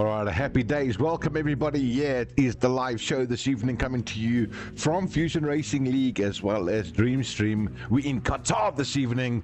All right, happy days. Welcome, everybody. Yeah, it is the live show this evening coming to you from Fusion Racing League as well as Dreamstream. We're in Qatar this evening,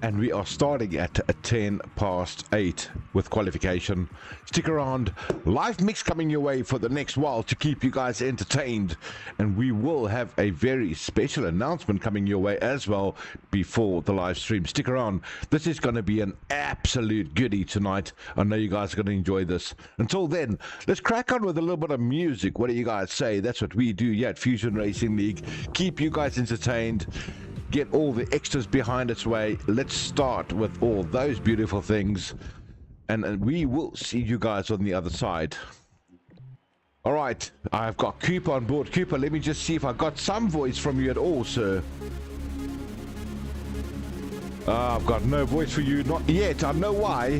and we are starting at 8:10 with qualification. Stick around. Live mix coming your way for the next while to keep you guys entertained. And we will have a very special announcement coming your way as well before the live stream. Stick around. This is going to be an absolute goodie tonight. I know you guys are going to enjoy this. Until then, let's crack on with a little bit of music. What do you guys say? That's what we do here at Fusion Racing League. Keep you guys entertained. Get all the extras behind its way. Let's start with all those beautiful things, and we will see you guys on the other side. All right, I've got Cooper on board. Cooper, let me just see if I got some voice from you at all, sir. I've got no voice for you, not yet. I know why,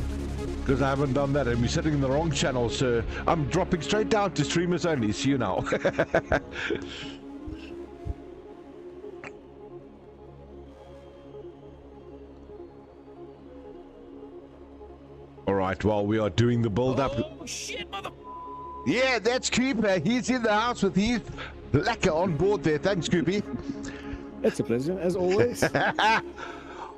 because I haven't done that, and we're sitting in the wrong channel, sir. I'm dropping straight down to streamers only. See you now. All right, while we are doing the build-up. Oh, shit, mother... Yeah, that's Cooper. He's in the house with his lekker on board there. Thanks, Coopy. It's a pleasure, as always.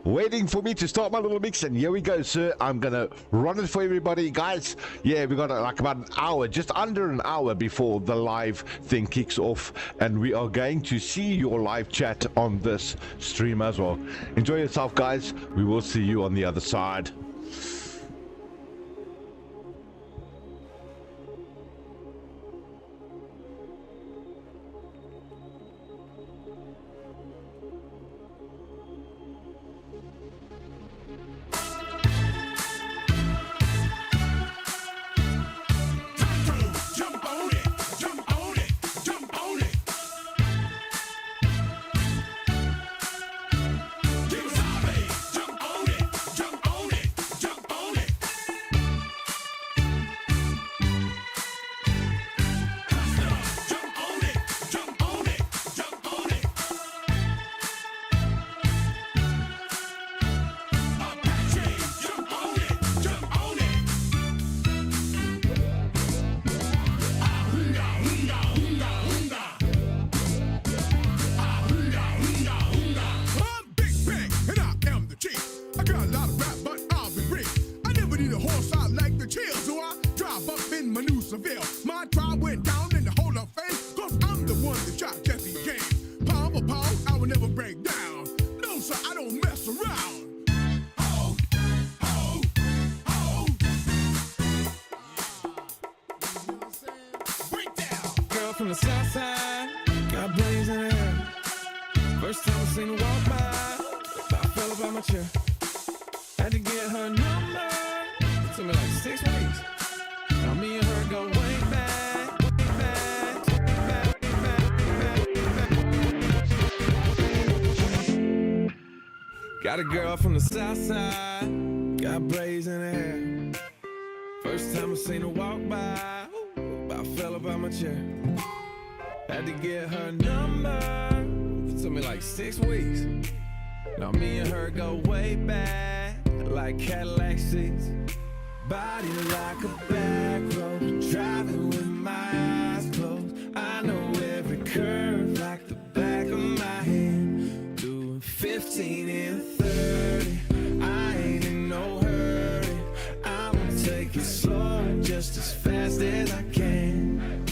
Waiting for me to start my little mix, and here we go, sir. I'm going to run it for everybody. Guys, yeah, we got like about an hour, just under an hour before the live thing kicks off, and we are going to see your live chat on this stream as well. Enjoy yourself, guys. We will see you on the other side. From the south side, got blaze in the hair. First time I seen her walk by, I fell about my chair. Had to get her number, it took me like 6 weeks. Now me and her go way back, Got a girl from the south side, got blaze in her hair. First time I seen her walk by, I fell about my chair. Had to get her number. It took me like 6 weeks. Now me and her go way back, like Cadillac seats. Body like a back road, driving with my eyes closed. I know every curve like the back of my hand. Doing 15 and 30. I ain't in no hurry. I'ma take it slow, just as fast as I can.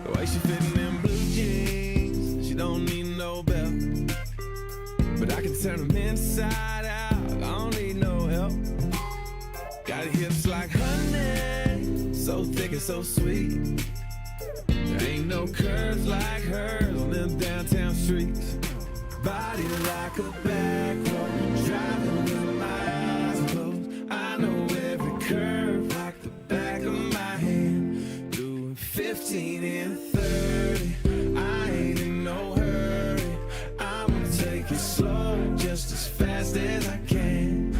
The way she fitting them blue jeans, she don't need no belt. But I can turn them inside out, I don't need no help. Got hips like honey, so thick and so sweet. There ain't no curves like hers on them downtown streets. Body like a back road, driving with my eyes closed. I know every curve like the back of my hand. Doing 15 and 30. I ain't in no hurry. I'ma take it slow, just as fast as I can.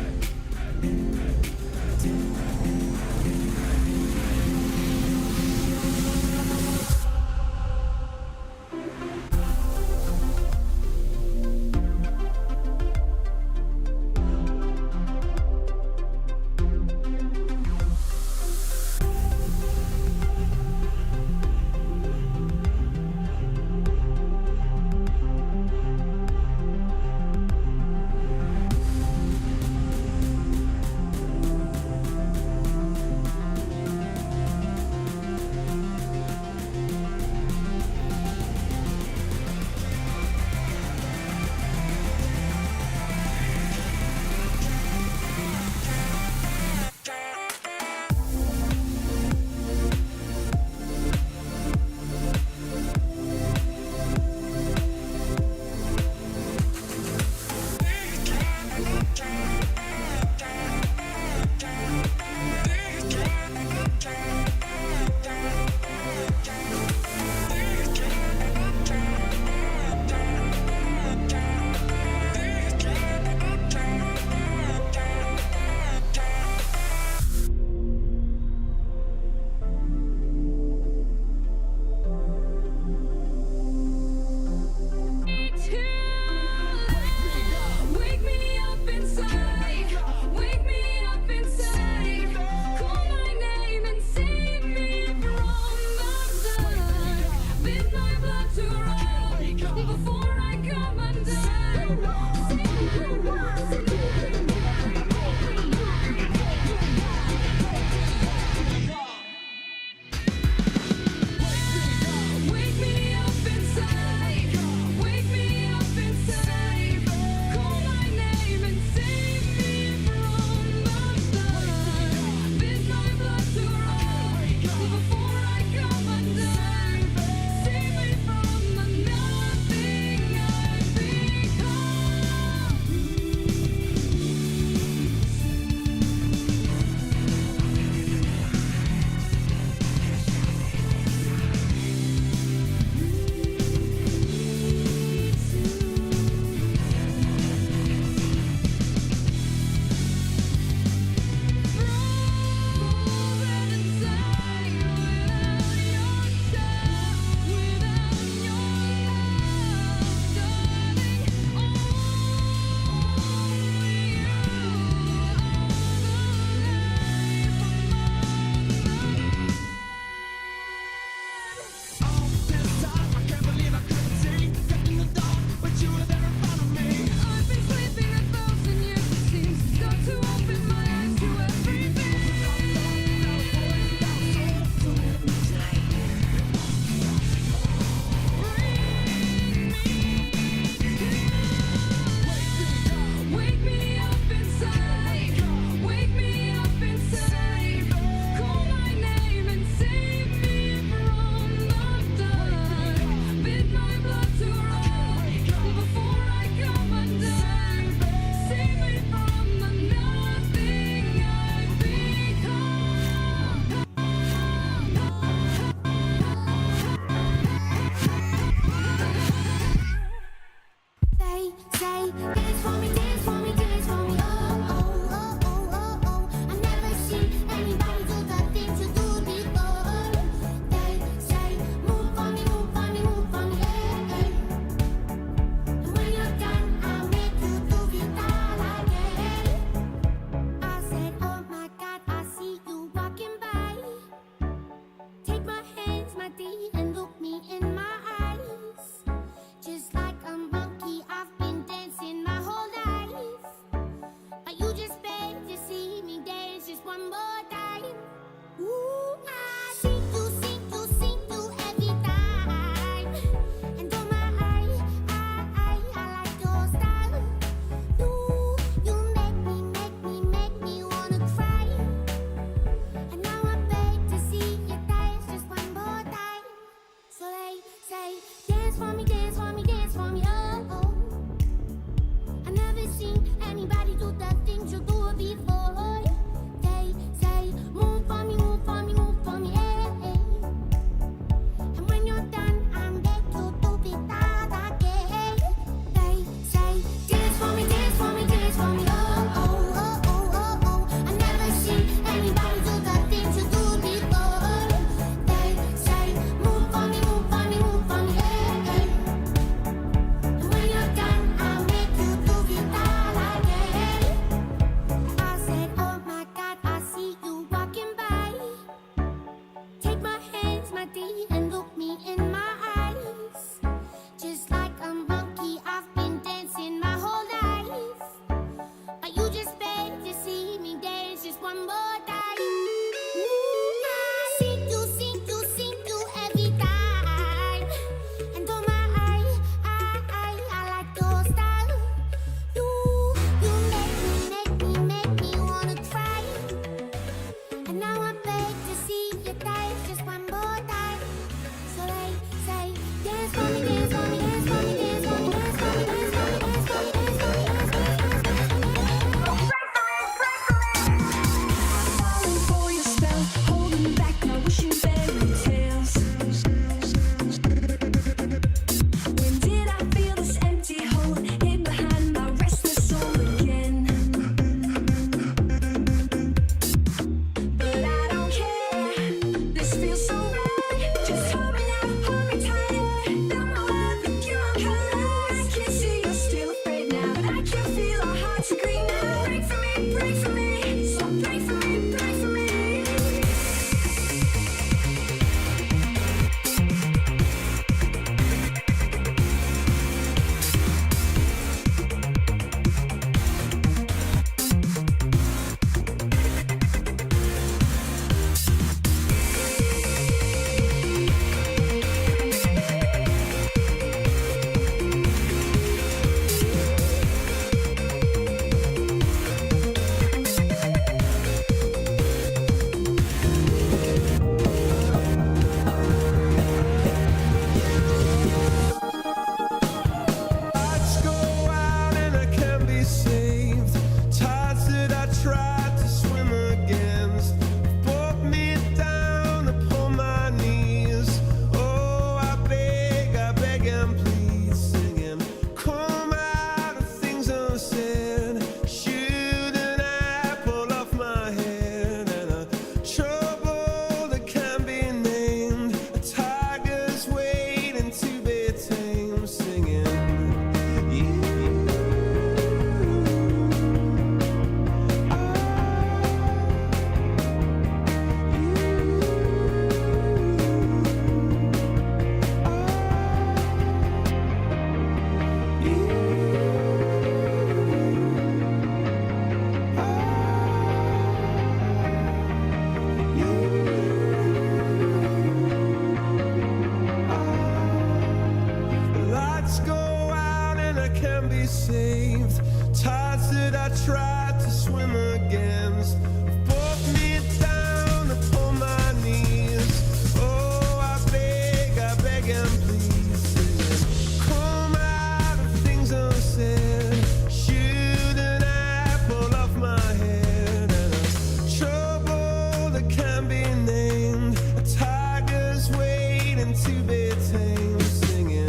in two beds hanging, singing.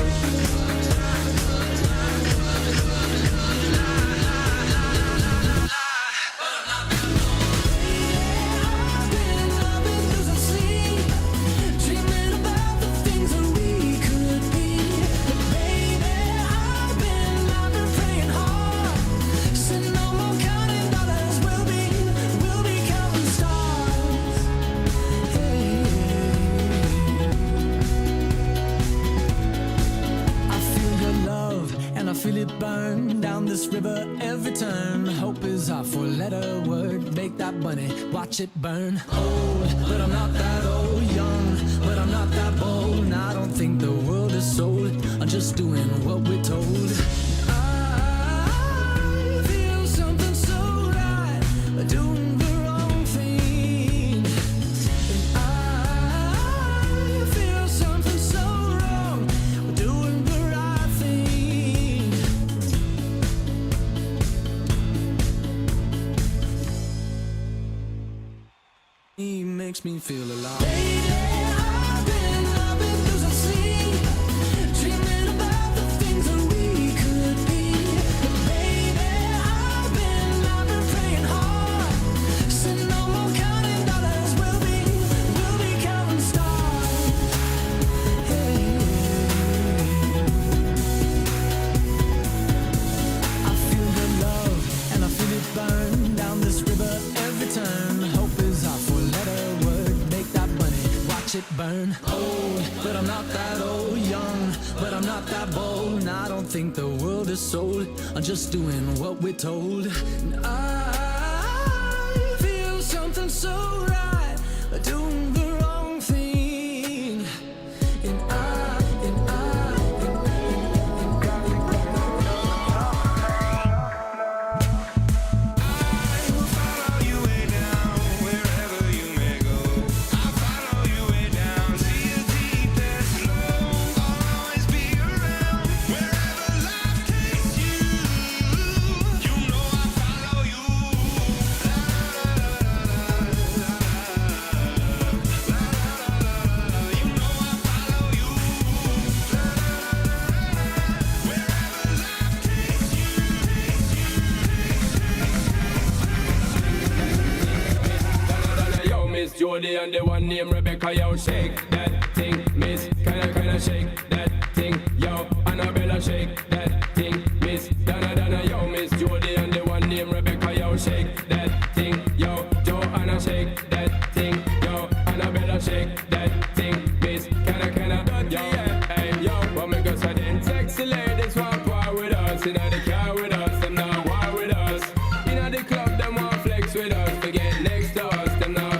Feel it burn down this river every turn. Hope is our four-letter word. Make that money, watch it burn. Old, but I'm not that old. Young, but I'm not that bold. And I don't think the world is sold. I'm just doing what we're told. I feel something so right, doing the wrong thing. And I feel something so wrong, doing the right thing. He makes me feel alive. Lately, I've been losing sleep, dreaming about the things that we could be. Baby, I've been praying hard, said no more counting dollars, we'll be counting stars. Hey. I feel the love and I feel it burn down this river every turn. Hope is our four-letter word. Make that money, watch it burn. Old, but I'm not that old. Young, but I'm not that bold. And I don't think the world is sold. I'm just doing what we're told. And I feel something so right, doing the wrong thing. And Jody and the one named Rebecca, yo, shake that thing, miss, kinda shake that thing, yo, Annabella, shake that thing, miss, Donna, yo, Miss Jody and the one named Rebecca, yo, shake that thing, yo, Joanna, shake that thing, yo, Annabella, shake that thing, miss, kinda, yo, hey, yo, what make us a then sexy ladies want war with us, inna the car with us, them not war with us, inna the club, them want flex with us, forget next to us, them not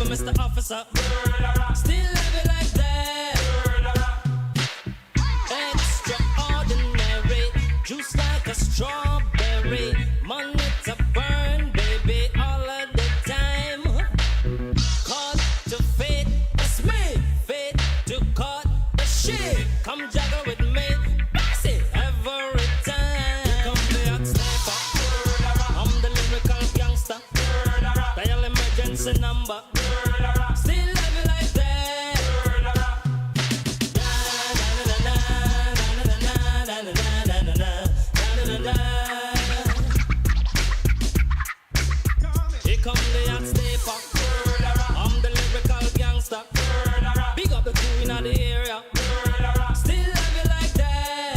Mr. Officer. Still love it like that. Extraordinary. juggle with me. See, every time. Come the hot sniper. I'm the lyrical gangster. Dial emergency number. Still love you like that. Here come the hot sniper. I'm the lyrical gangster. Big up the crew in the area. Still love you like that.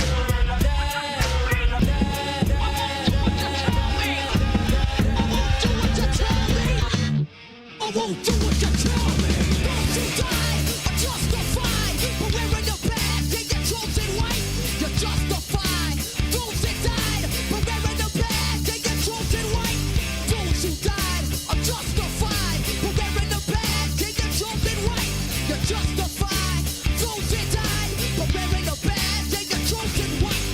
I won't do what you tell me. Those who die are justified. But wearing the badge and your chosen white, you're justified. Those that died, but wearing the badge and your chosen white. Those who died are justified. But wearing the badge and your chosen white, you're justified. Those that died, but wearing the badge and your chosen white.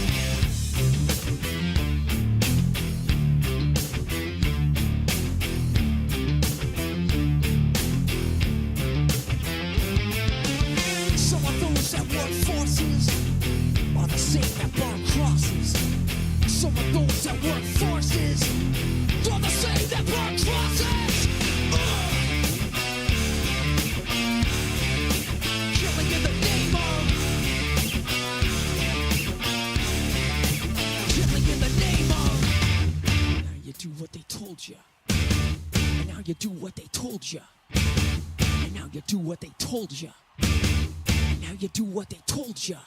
Some of those that work forces are the same that burn crosses. Some of those that work forces are the same that burn crosses. Killing in the name of. Killing in the name of. Now you do what they told you. And now you do what they told you. And now you do what they told you. And now you do what they told you.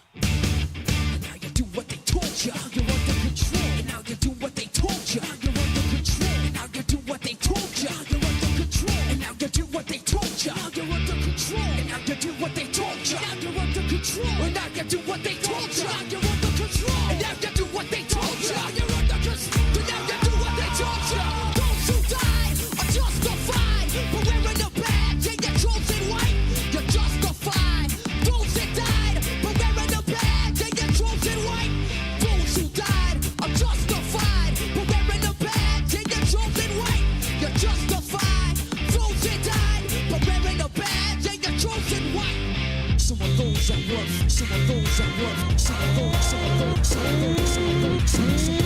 And now you do what they told you. Now you're under control. And now you do what they told you. Now you're under control. And now you do what they told you. Now you're under control. And now you do what they told you. Now you're under control. And now you do what they told you. Now you're under control. And now you do what they told you. Now you're under control. And now you do what they told you. Now you're under control. And now you do what they told you. Those who died are justified. But wearing the badge and your chosen white, you're justified. Those that died, but wearing the badge and your chosen white. Those who died are justified. But wearing the badge and your chosen white, you're justified. Those that died, but wearing the badge and your chosen white. Some of those that work, some of those that work, some of those, some of those, some of those, some of those, some of those.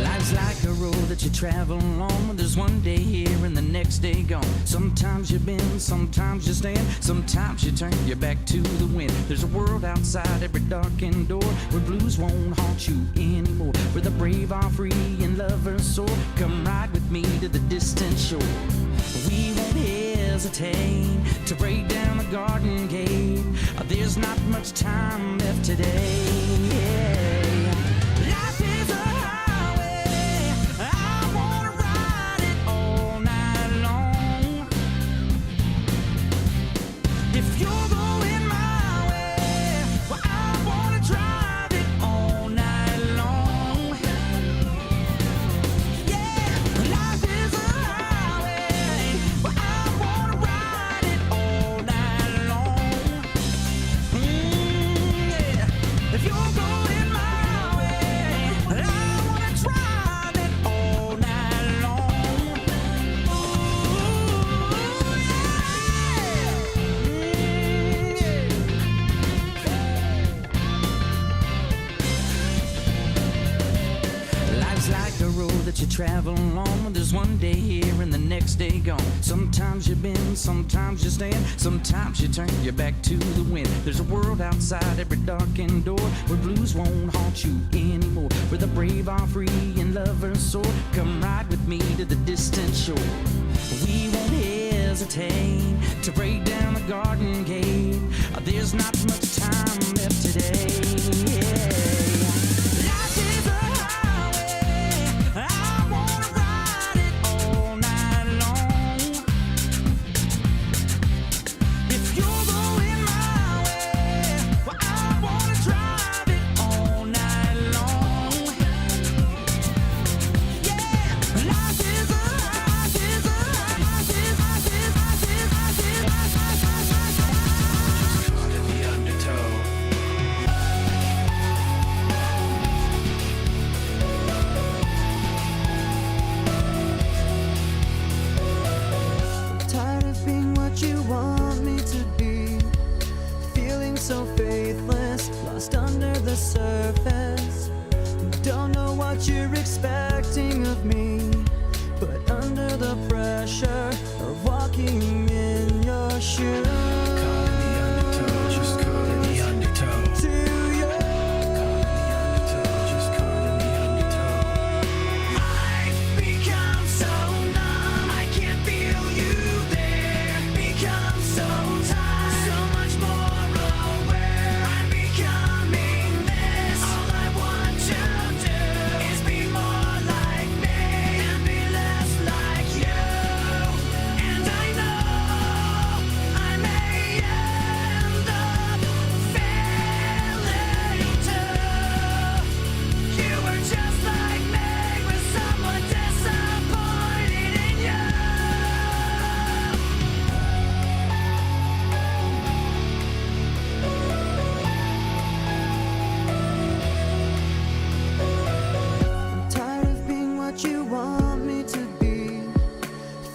Life's like a road that you travel along. There's one day here and the next day gone. Sometimes you bend, sometimes you stand, sometimes you turn your back to the wind. There's a world outside every darkened door where blues won't haunt you anymore. Where the brave are free and lovers soar. Come ride with me to the distant shore. We won't hesitate to break down the garden gate. There's not much time left today. Life is a highway. I wanna ride it all night long. If you're going my way, well, I wanna drive it all night long. Yeah, life is a highway. Well, I wanna ride it all night long. Yeah. If you're going my way, I wanna drive it all night long. Ooh, yeah. Life's like a road that you travel along. There's one day here and the next day gone. Sometimes you bend, sometimes you stand, sometimes you turn your back to the wind. There's a world outside every darkened door where blues won't haunt you anymore. Where the brave are free and lovers soar. Come ride with me to the distant shore. We won't hesitate to break down the garden gate. There's not much time left today. Life is a highway. I wanna ride it all night long. If you're going my way, well, I wanna drive it all night long. Yeah, life is a Caught in the undertow. what you're expecting of me, but under the pressure of walking in your shoes. Caught in the undertow, just caught in the undertow. To you. Caught in the undertow, just caught in the undertow. I've become so numb, I can't feel you there. Become so tired, so much more aware. I'm becoming this. All I want to do is be more like me and be less like you. And I know I may end up failing too. You were just like me, with someone disappointed in you. I'm tired of being what you want me to be,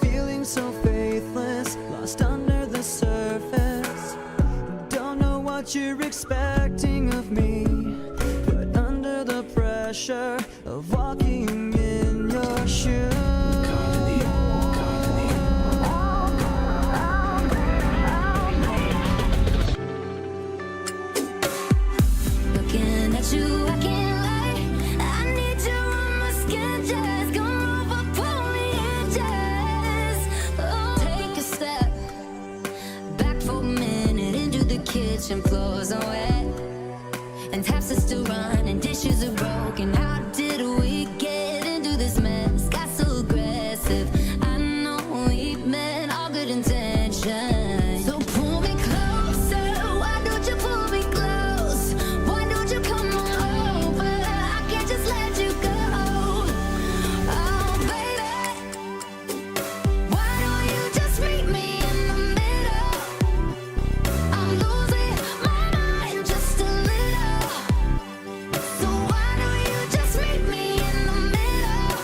feeling so faithless, lost under the surface. Don't know what you're expecting of me, but under the pressure of walking in your shoes. Looking at you, I can't lie. I need you on my skin, just come over, pull me in, just take a step back for a minute into the kitchen. Floors are wet and taps are still running, dishes are broken. How did we get into this mess? Got so aggressive. I know we meant all good intentions. So pull me closer. Why don't you pull me close? Why don't you come on over? I can't just let you go. Oh, baby. Why don't you just meet me in the middle? I'm losing my mind just a little. So why don't you just meet me in the middle?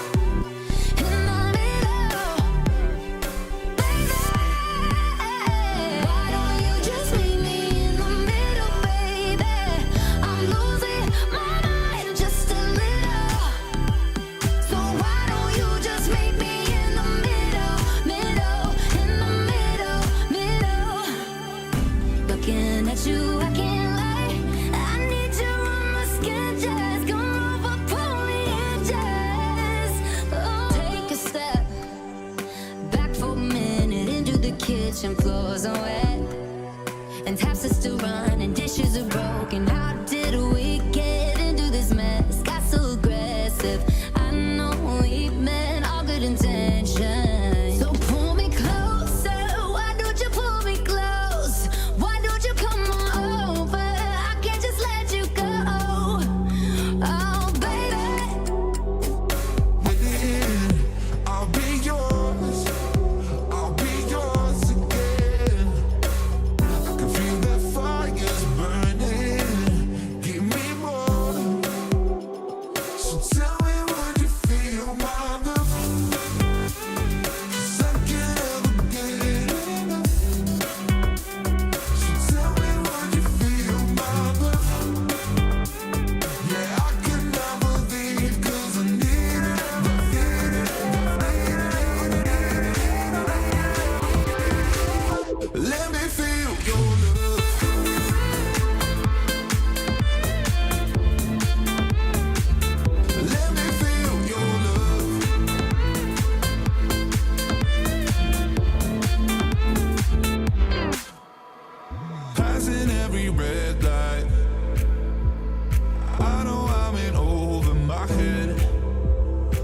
In the middle, baby. Why don't you just meet me in the middle, baby? I'm losing my mind just a little. So why don't you just meet me in the middle, middle, in the middle, middle? Looking at you, I can't lie. I need you on my skin, just come over, pull me in, just take a step back for a minute into the kitchen. Floors are wet and taps are still running, dishes are broken. How did we get into this mess? Got so aggressive. I know we meant all good intentions. So pull me closer. Why don't you pull me close? Why don't you come on over? I can't just let you go. Oh, baby. I'll be yours. I'll be yours again. I can feel that fire's burning. Give me more. So tell me, would you feel my love? 'Cause I can't ever get enough. So tell me, would you feel my love? Yeah, I can never leave 'cause I need it. Let me feel your love. Let me feel your love. Passing every red light, I know I'm in over my head.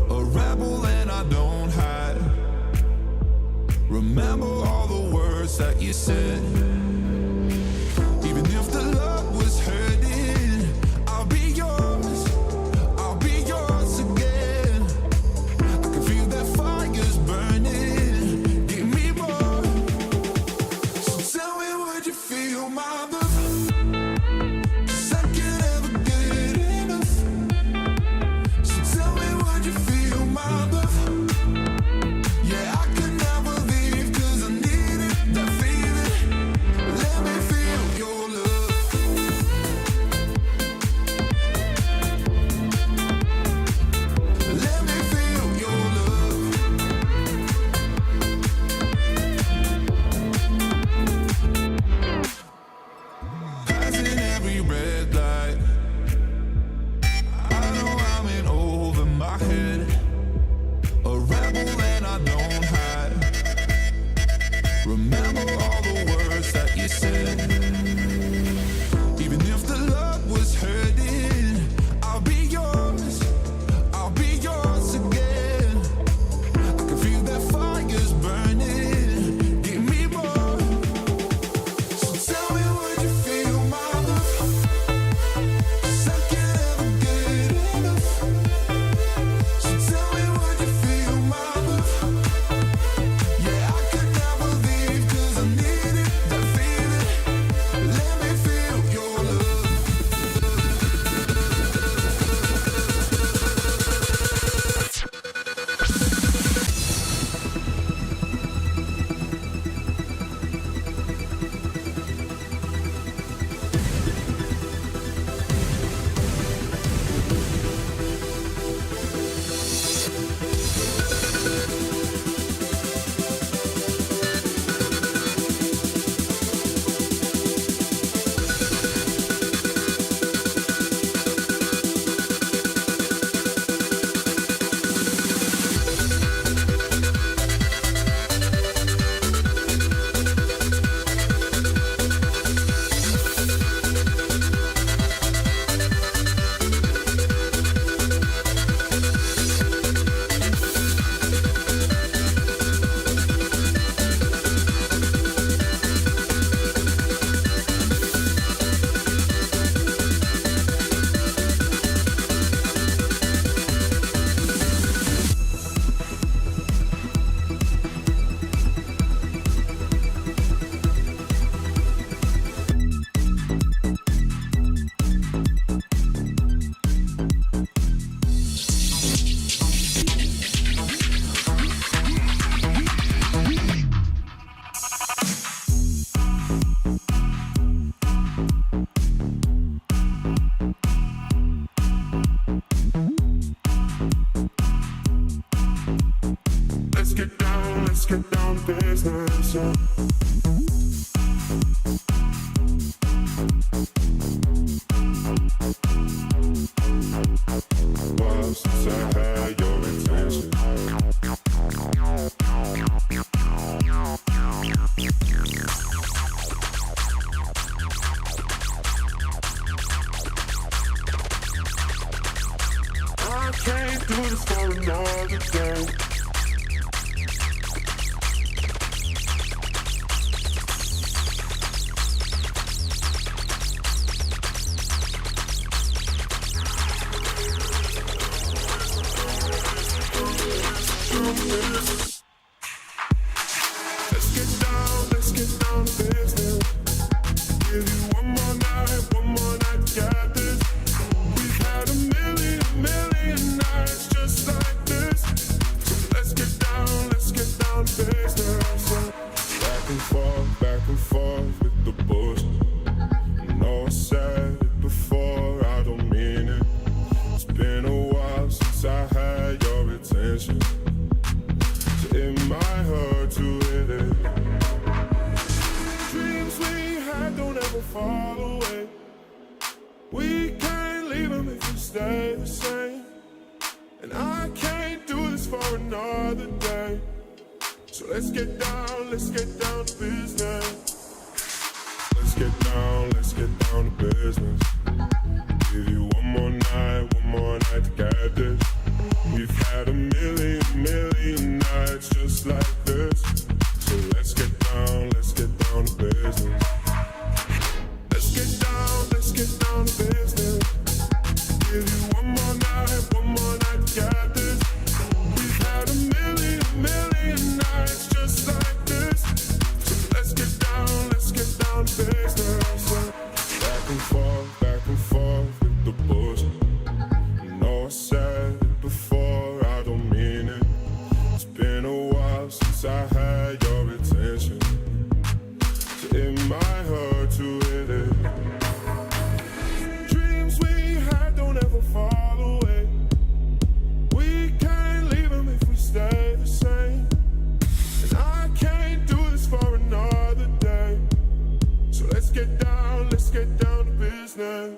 A rebel and I don't hide. Remember all the words that you said. Even if the love was hurting, I'll be yours. I'll be yours again. I can feel that fire's burning. Give me more. So tell me, would you feel my love? 'Cause I can't ever get enough. So tell me, would you feel my love? Yeah, I can never leave 'cause I need it, that feeling. get down to business. Well, since I had your attention, I can't do this for another day. Let's get down to business. Give you one more night to get this. We've had a million nights just like this. So let's get down to business. Back and forth with the bullshit. You know I said it before, I don't mean it. It's been a while since I had your attention. So it might hurt to hit it. Dreams we had don't ever fall away. We can't leave them if we stay the same. And I can't do this for another day. So let's get down to business. Let's get down to business. Give you one more night to get this. We've had a million nights just like this. So let's get down to business. Let's get down to business. Give you one more night to get this. We've had a million nights just like this. So let's get down to business. Back and forth with the bullshit. You know I said it before, I don't mean it. It's been a while since I had your attention. So it might hurt to hit it. Dreams we had don't ever fall away. We can't leave them if we stay the same. And I can't do this for another day. So let's get down to business.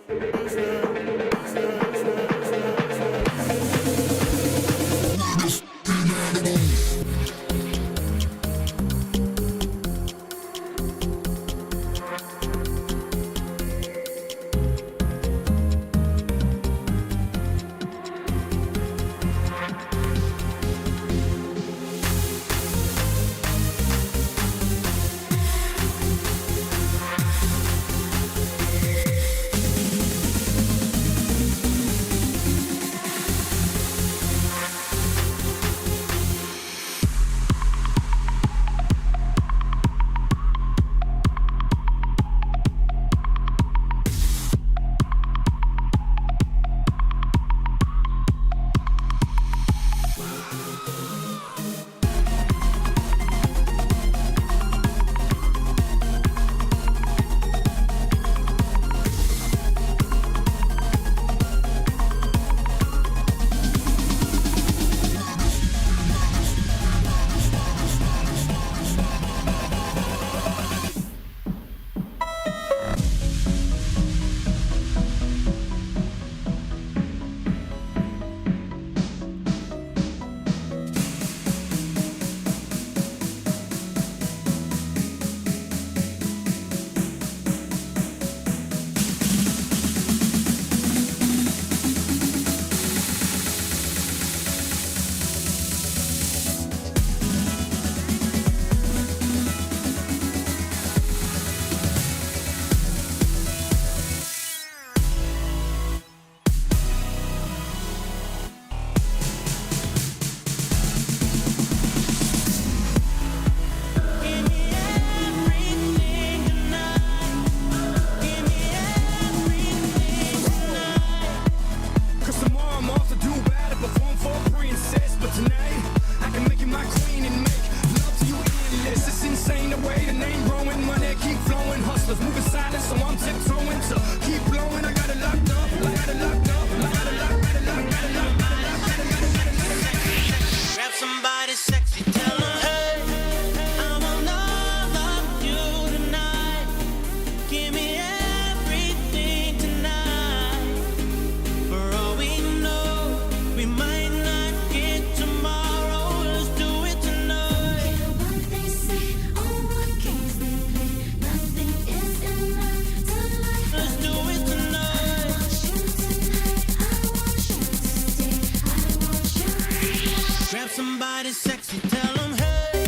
Grab somebody sexy, tell them, hey,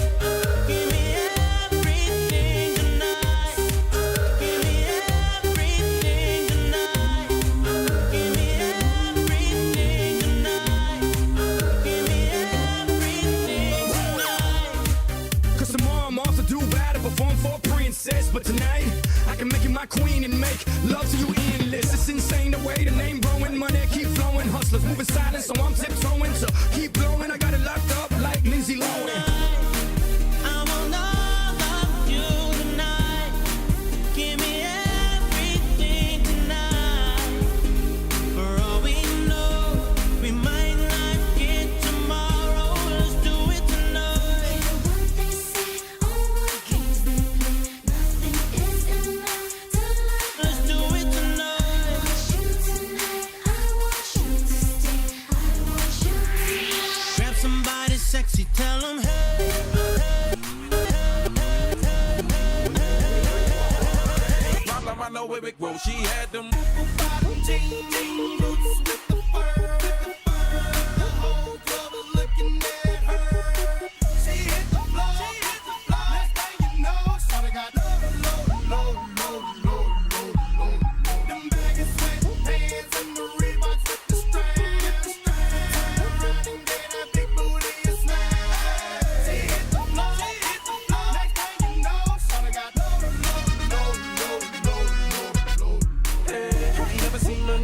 give me everything tonight. Give me everything tonight. Give me everything tonight. Give me everything tonight. Cause tomorrow I'm off to do battle, perform for a princess. But tonight, I can make you my queen and make love to you endless. It's insane the way the name growing, money keep flowing. Hustlers moving silent, so I'm tiptoeing. So keep blowing, I got it locked up like Lindsay Lohan. I want all of you tonight. Give me everything tonight. For all we know, we might not get tomorrow. Let's do it tonight. What they say, all the games they play, nothing is enough to love. Let's do it tonight. I want you tonight. I want you to stay. I want you tonight. Grab somebody sexy, tell them, hey. Problem I know where it grows. She had them.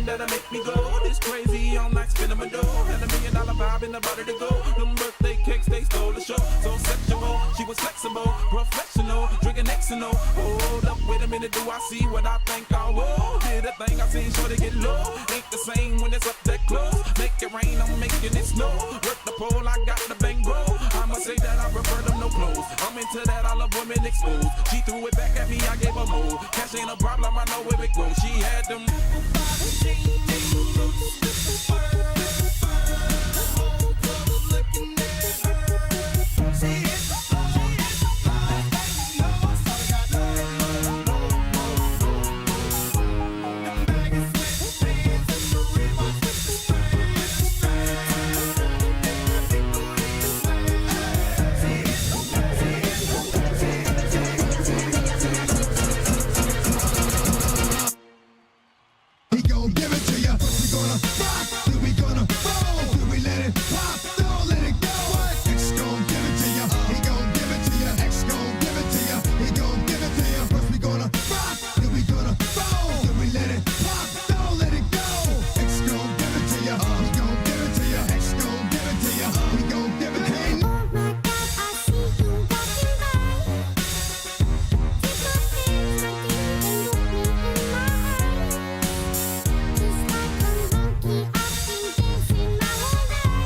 That'll make me go this crazy all night, spinning my dough. Had $1 million vibe in the body to go. Them birthday cakes, they stole the show. So sexual, she was flexible, professional, drinking Xano. Hold up, wait a minute, do I see what I think I will? Did a thing I seen, sure to get low. Ain't the same when it's up that close. Make it rain, I'm making it snow. Work the pole, I got the bang bro. I'ma say that I prefer them no clothes. I'm into that, I love women exposed. She threw it back at me, I gave her more. Cash ain't a problem, I know where it grows. She had them. He gon' give it to ya. We gonna rock, then we gonna roll. Then we let it pop, don't let it go. X gon' give it to ya. He gon' give it to ya. X gon' give it to ya. He gon' give it to ya. First we gonna rock, then we gonna roll. Then we let it pop, don't let it go. X gon' give it to ya. He gon' give it to ya. X gon' give it to ya. He gon' give it to ya. Oh my God, I see you walking by. Take my hands, my dear, and look me in my eyes. Just like a monkey, I've been dancing my whole life.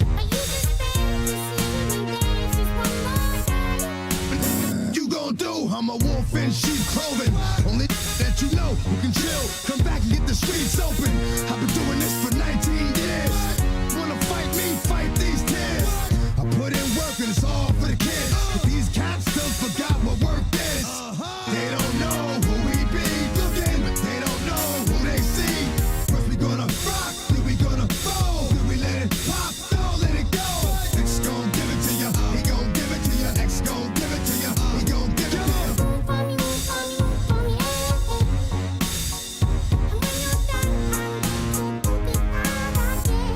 Are you just there to see me dance just one more time? You gon' do? I'm a wolf in sheep clothing. Only that you know who can chill. Come back and get the streets open. I've been doing this for 19 years. Wanna fight me? Fight these tears. I put in work and it's all for the kids. But these cats still forgot what work is. They don't know who we be looking. They don't know who they see. First we gonna rock, then we gonna roll. Then we let it pop, don't let it go. X gon' give it to ya. He gon' give it to ya. X gon' give it to ya. He gon' give it to ya. Move for me, move for me, move for me, And when you're done, I'm going to put it out again.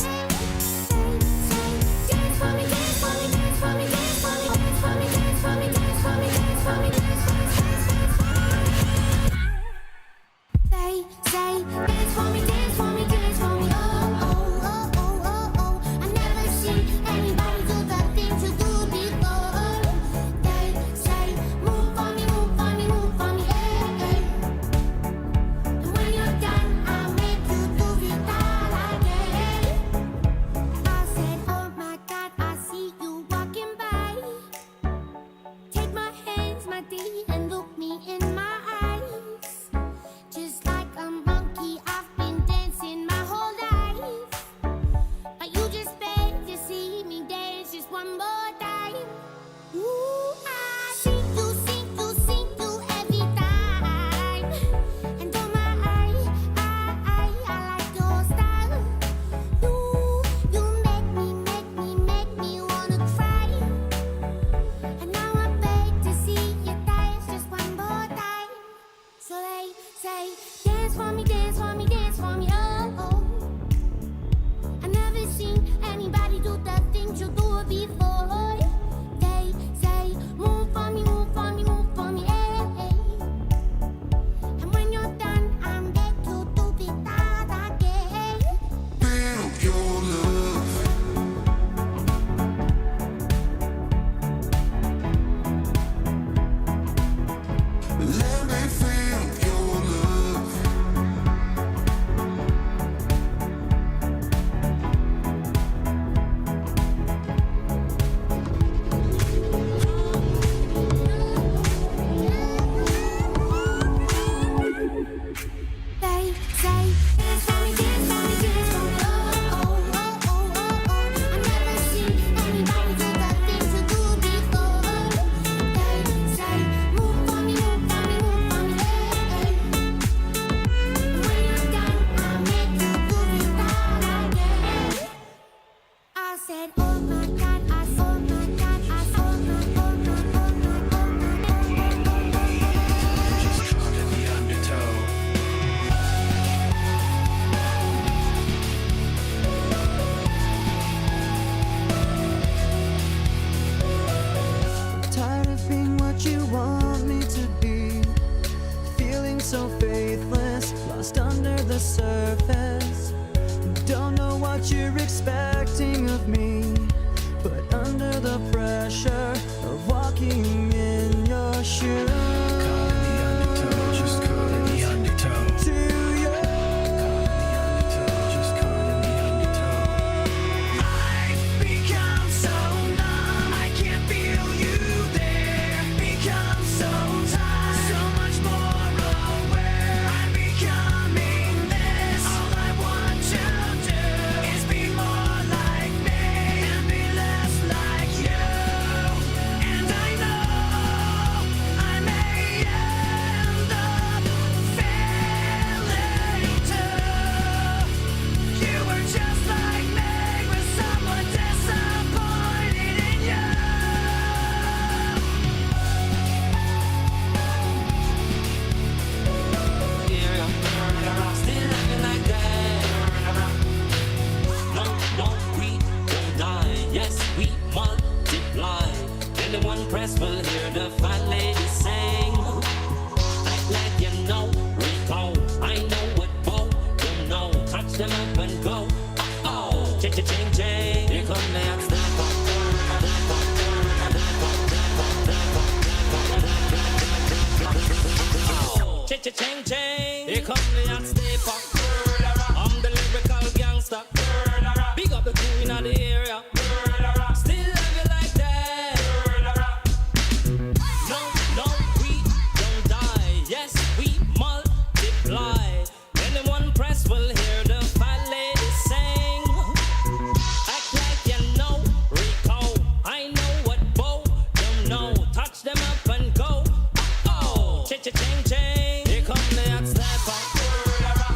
Say, dance for me, dance for me, dance for me, dance for me. said, oh my God, I saw, oh my God, I saw, oh my, oh my, oh my, oh my. Just caught in the undertow. Tired of being what you want me to be, feeling so faithless, lost under the surface. Don't know what you're expecting of me, but under the pressure of walking in your shoes. Caught in the undertow, just caught in the undertow. To you, Just caught in the undertow. I've become so numb, I can't feel you there. Become so tired, so much more aware. I'm becoming this. All I want to do is be more like me and be less like you. And I know I may end up failing too. You were just like me, with someone disappointed in you. Still living like that. No, no, we don't die. Yes, we multiply. Anyone press will hear the fine lady sing. Act like you know, recall. I know what both you know. Touch them up and go. Oh, ching, ching, ching, ching. Here come the hot step up. Oh, ching, ching, ching, ching. Here come the hot stepper. I'm the lyrical gangster. Big up the crew in the area. Still love you like that. No, no, we don't die. Yes, we multiply. Anyone press will hear the fine lady sing. Act like you know, recall. I know what both you know. Touch them up and go. Oh, ching, ching, ching, ching. Here come the hot stepper.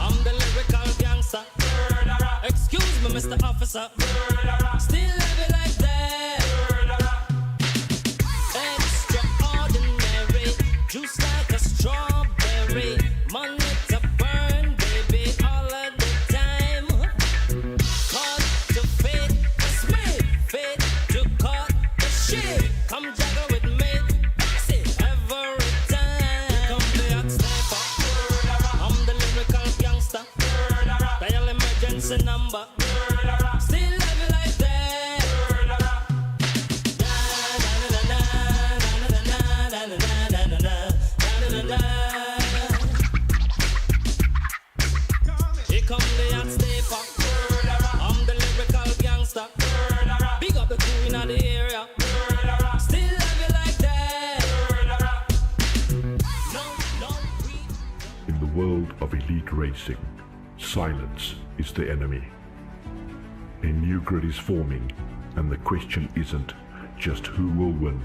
I'm the lyrical gangster. Excuse me, Mr. Officer. Still love you like that. Extraordinary, juice like a strawberry. Money to burn, baby, all of the time. Cut to fit, it's me. Fit to cut the shit. Come juggle with me. See, every time. Come the hot stepper. I'm the lyrical gangster. Dial emergency number. Still love you like that. Here come the hot stepper. I'm the lyrical gangster. Big up the crew in the area. Still love you like that. No, no, we In the world of elite racing, silence is the enemy. A new grid is forming, and the question isn't just who will win,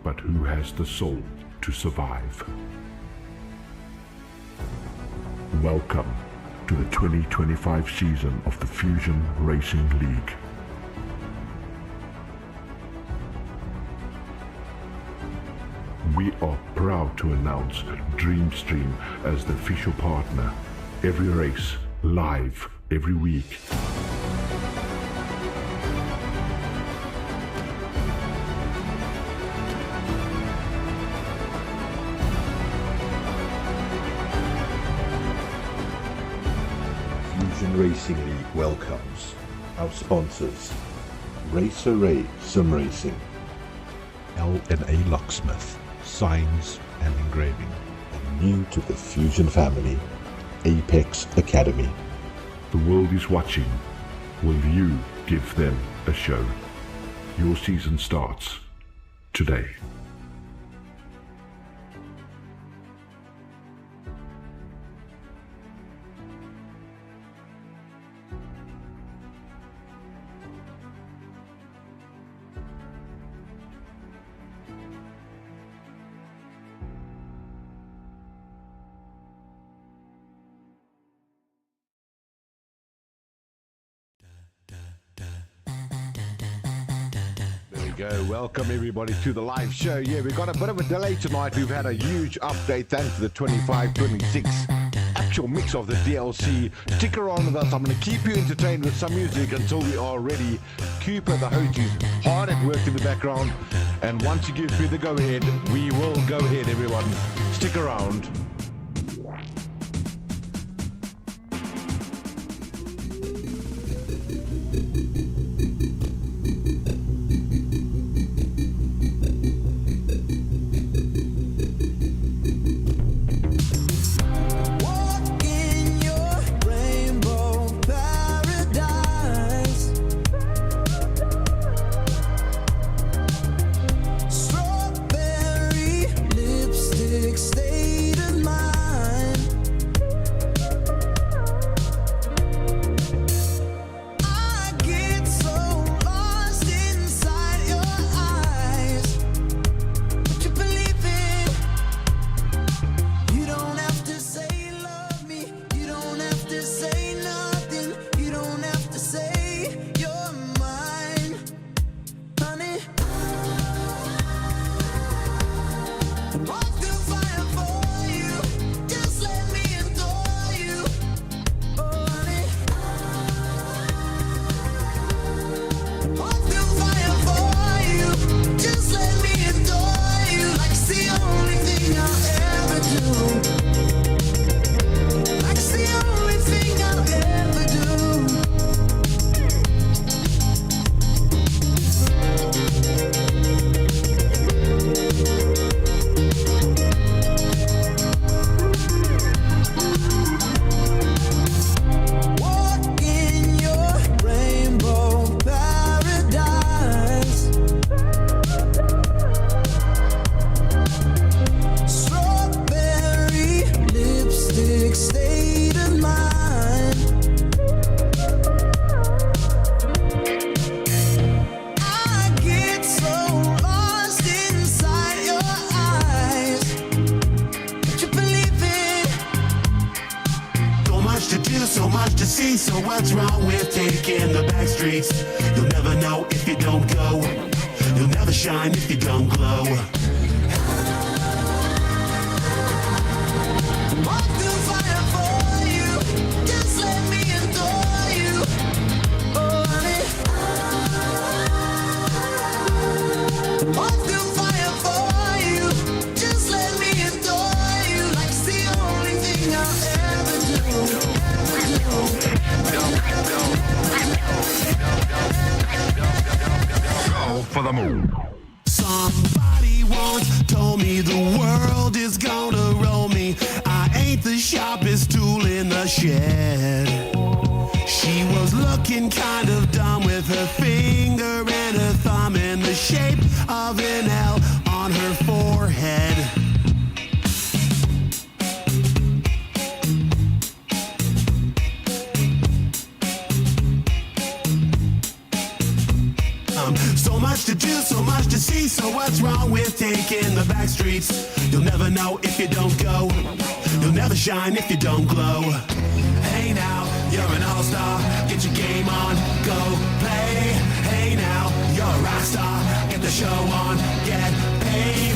but who has the soul to survive. Welcome to the 2025 season of the Fusion Racing League. We are proud to announce Dreamstream as the official partner. Every race, live, every week. Fusion Racing League welcomes our sponsors: Racer Ray Sim Racing, L&A Locksmith, Signs and Engraving, and new to the Fusion family, Apex Academy. The world is watching. Will you give them a show? Your season starts today. go. Welcome everybody to the live show. Yeah, we got a bit of a delay tonight. We've had a huge update thanks to the 25-26 actual mix of the DLC. Stick around with us. I'm going to keep you entertained with some music until we are ready. Cooper, the host, is hard at work in the background. And once you give me the go-ahead, we will go ahead, everyone. Stick around. Somebody once told me the world is gonna roll me. I ain't the sharpest tool in the shed. She was looking kind of dumb with her finger and her thumb in the shape of an L on her forehead. So much to do, so much to see. So what's wrong with taking the back streets? You'll never know if you don't go. You'll never shine if you don't glow. Hey now, you're an all-star. Get your game on, go play. Hey now, you're a rock star. Get the show on, get paid.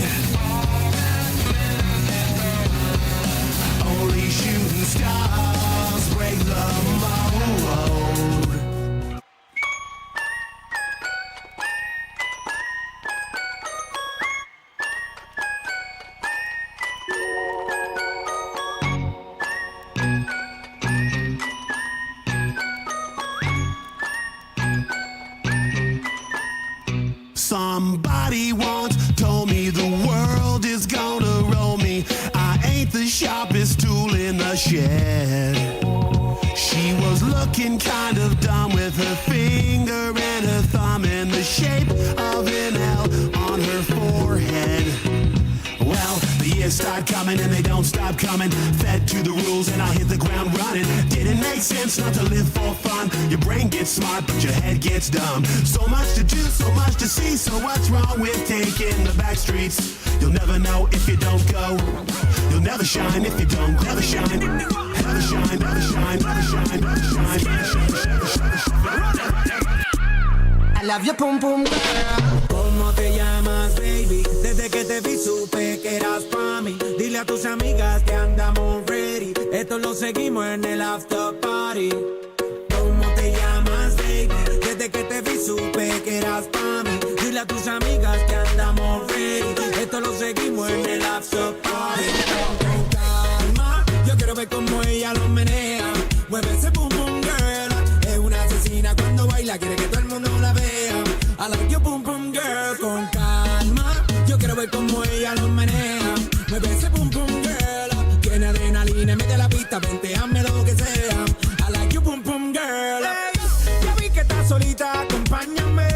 Only shooting stars break the mold. Somebody once told me the world is gonna roll me. I ain't the sharpest tool in the shed. She was looking kind of dumb with her finger and her thumb in the shape of an L on her forehead. Well, the years start coming and they don't stop coming. Fed to the rules and I hit the ground running. Didn't make sense not to live for fun. Your brain gets smart but your head gets dumb. So much to do, so much to see. So what's wrong with taking the back streets? You'll never know if you don't go. You'll never shine if you don't. Never shine. Never shine, never shine, never shine, never shine, never shine, never shine. I love your pum pum girl. Pum te llamas, baby? Desde que te vi supe que eras pa' mí. Dile a tus amigas que andamos ready. Esto lo seguimos en el after party. ¿Cómo te llamas, baby? Desde que te vi supe que eras pa' mí. Dile a tus amigas que andamos ready. Esto lo seguimos en el after party. Con calma, yo quiero ver cómo ella lo menea. Mueve ese boom boom girl. Es una asesina cuando baila, quiere que todo el mundo la vea. I like your boom boom girl. Con calma, yo quiero ver cómo ella lo menea. Mueve ese boom boom girl. Tiene adrenalina, mete la pista, vente, hazme lo que sea. I like your boom boom girl. Hey, ya vi que estás solita, acompáñame.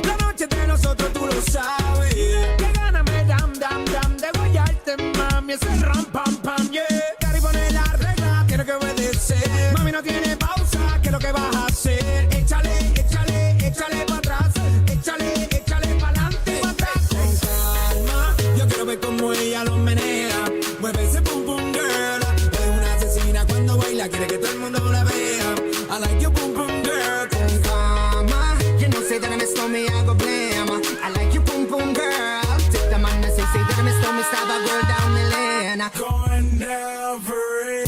La noche de nosotros tú lo sabes. Que gana me dam dam dam de guayarte, mami. Ese ram pam pam, yeah. Cari pone la regla, tiene que obedecer. Mami no tiene pausa, ¿qué es lo que vas a hacer? Échale, échale, échale pa' atrás. Échale, échale pa'lante, pa' atrás. Con calma, yo quiero ver cómo ella lo menea. Mueve ese pum pum girl. Es una asesina cuando baila, quiere que todo el mundo la vea. I like your pum pum girl. Con calma, you know say that I miss me, I go blame. I like your pum pum girl. Take the man and say that I miss me, stab a girl down the lane. Going down for real.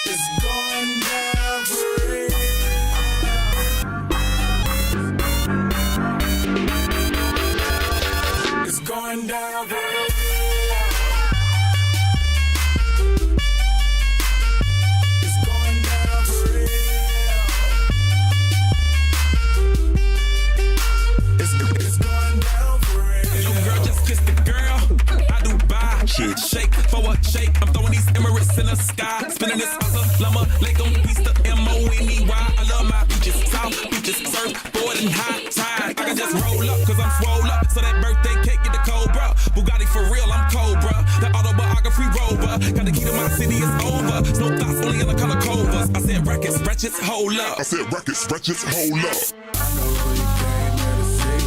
It's going down for real. It's going down for real. It's going down for real. It's going down for real. Yo, girl, just kiss the girl. I do buy shit. Shake for a shake. I'm throwing these Emirates in the sky. Spinning this llama, Lego pista, M-O-N-E-Y. I love my beaches, south beaches, surfboard and high tide. I can just roll up, cause I'm swole up. So that birthday cake get the Cobra. Bugatti for real, I'm Cobra. That autobiography rover. Got the key to my city, it's over. No thoughts, only in the color covers. I said records, wretches, hold up. I said records, wretches, hold up. I know who you came here to see.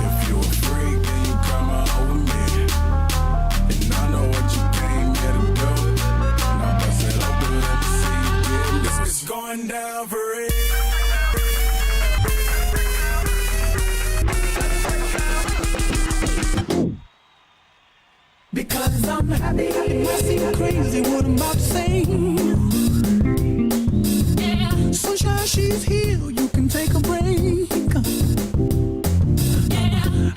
If you a freak, then you come on with me. And I know what you came here to do. Now bust it open, let me see you get it. It's going down for real. Because I'm happy, I seem crazy, what I'm about to say. Sunshine, she's here, you can take a break.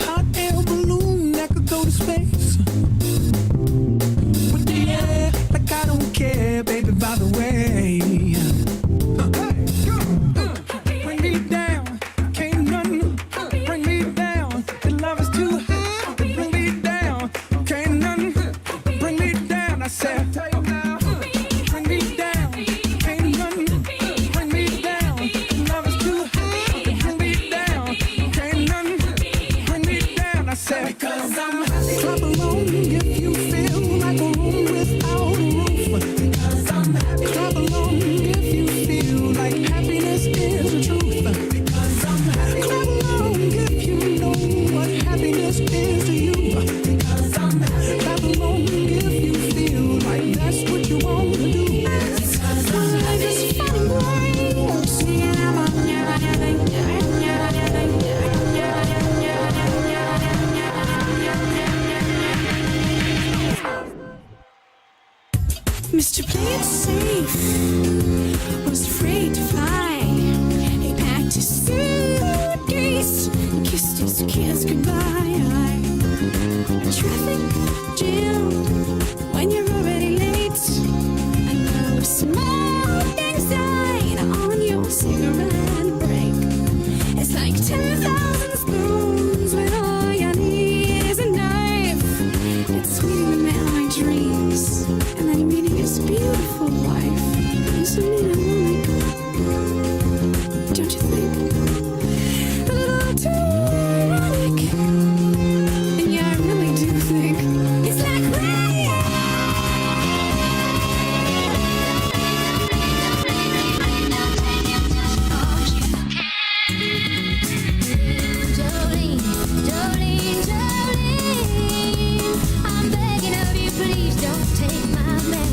Hot air balloon that could go to space. With the air, like I don't care, baby, by the way. Bring me down, can't none bring me down. The love is too high, bring me down, can't none bring me down. I said, bring me down, can't none bring me down. The love is too high, bring me down, can't none bring me down. I said, because I'm happy. Clap along if you feel like a room without a roof. Because I'm happy. Clap along if you feel like happiness is the truth. Because I'm happy. Clap along if you know what happiness is to you. Because I'm happy. Clap along if you feel like that's what you want to do. Because I'm just finding ways. Mr. Play It Safe was afraid to fly. He packed his suitcase and kissed his kids goodbye. A traffic jam when you're already late. I know smoking sign on your cigarette break. It's like 10,000 spoons when all you need is a knife. It's sweeter than my dreams, and then meeting his beautiful wife. Isn't it ironic? Don't you think? A little too ironic. And yeah, I really do think it's like rain. Jolene, Jolene, Jolene, I'm begging of you, please don't take my man.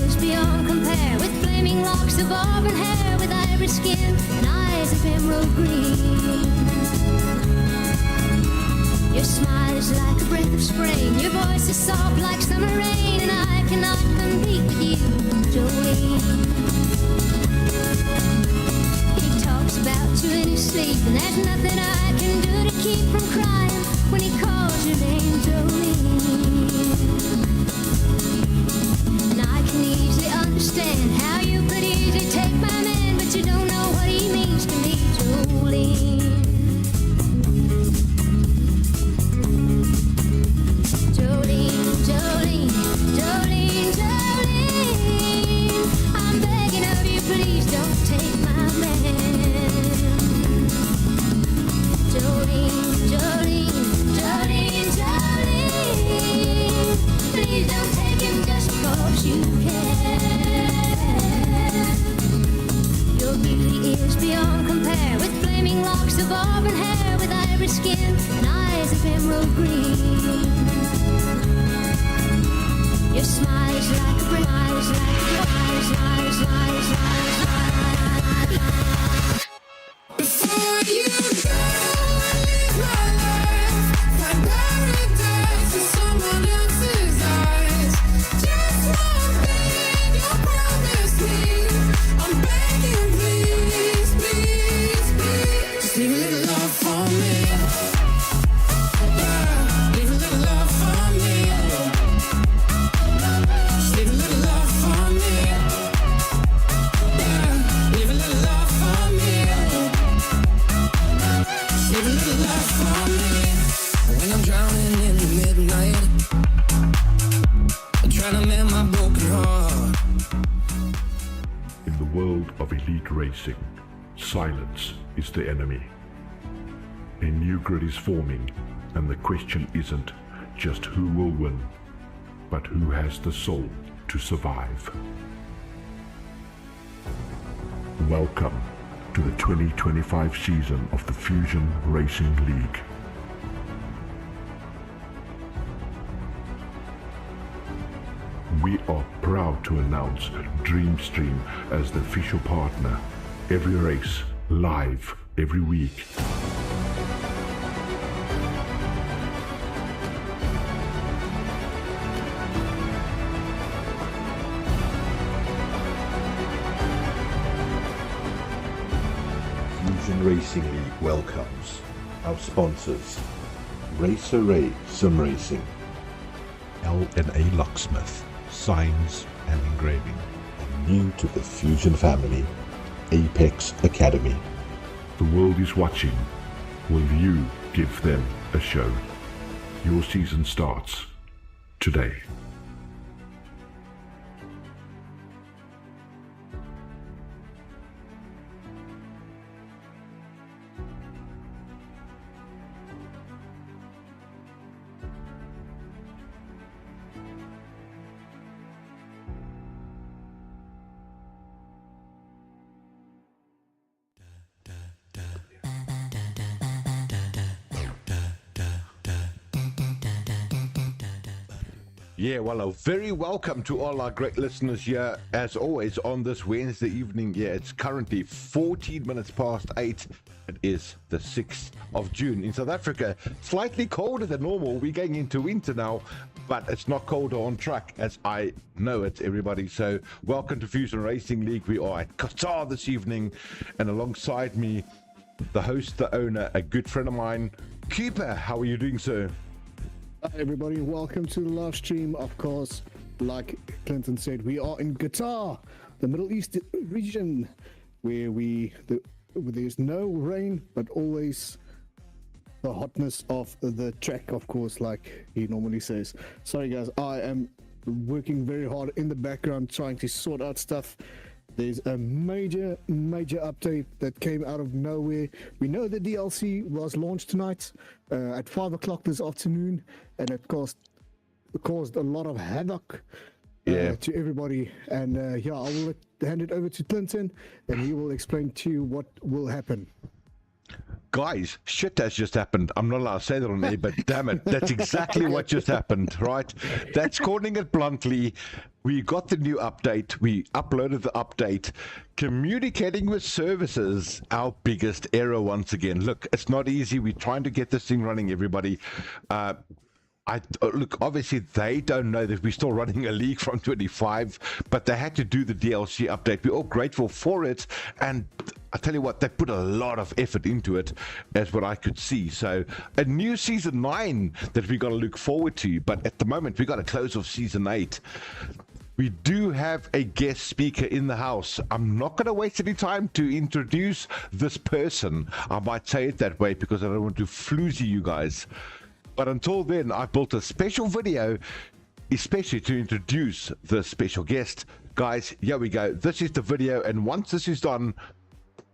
is beyond compare, with flaming locks of auburn hair, with ivory skin and eyes of emerald green. Your smile is like a breath of spring, your voice is soft like summer rain, and I cannot compete with you, Jolene. He talks about you in his sleep, and there's nothing I can do to keep from crying when he calls your name, Jolene. And I can easily understand how you could easily take my man, but you don't know what he means to me, Jolene. Jolene, Jolene, Jolene, Jolene, I'm begging of you, please don't take my man. Jolene, Jolene, Jolene, Jolene, please don't take him just 'cause you can. Your beauty is beyond compare, with flaming locks of auburn hair, with ivory skin and eyes of emerald green. Your smile is like a breath, eyes like Before you go, live my life, find paradise in someone else's eyes. Just one thing you promise me, I'm begging, please, please, please. Just leave a little love for me. Yeah, leave a little love for me. Just leave a little love for me. Yeah, leave a little love for me. Leave a little love for me. When I'm drowning in the midnight, I'm trying to mend my broken heart. In the world of elite racing, silence is the enemy. A new grid is forming, and the question isn't just who will win, but who has the soul to survive. Welcome to the 2025 season of the Fusion Racing League. We are proud to announce Dreamstream as the official partner. Every race, live, every week. Fusion Racing League welcomes our sponsors: Race Array Sim Racing, L&A Locksmith, Signs and Engraving, and new to the Fusion family, Apex Academy. The world is watching. Will you give them a show? Your season starts today. Yeah, well, a very welcome to all our great listeners here, as always, on this Wednesday evening. Yeah, it's currently 14 minutes past 8. It is the 6th of June. In South Africa, slightly colder than normal. We're going into winter now, but it's not colder on track, as I know it, everybody. So welcome to Fusion Racing League. We are at Qatar this evening, and alongside me, the host, the owner, a good friend of mine, Cooper. How are you doing, sir? Hi everybody, welcome to the live stream. Of course, like Clinton said, we are in Qatar, the Middle East region, where there's no rain, but always the hotness of the track, of course, like he normally says. Sorry guys, I am working very hard in the background trying to sort out stuff. There's a major update that came out of nowhere. We know the DLC was launched tonight at 5 o'clock this afternoon, and it caused a lot of havoc to everybody. And yeah, I will hand it over to Clinton, and he will explain to you what will happen. Guys, shit has just happened. I'm not allowed to say that on air, but damn it, that's exactly what just happened, right? That's calling it bluntly. We got the new update. We uploaded the update. Communicating with services, our biggest error once again. Look, it's not easy. We're trying to get this thing running, everybody. Look, obviously they don't know that we're still running a league from 25, but they had to do the DLC update. We're all grateful for it, and I tell you what, they put a lot of effort into it, as what I could see. So a new season 9 that we got to look forward to, but at the moment we got to close off season 8. We do have a guest speaker in the house. I'm not going to waste any time to introduce this person. I might say it that way because I don't want to floozy you guys. But until then, I built a special video, especially to introduce the special guest. Guys, here we go. This is the video, and once this is done,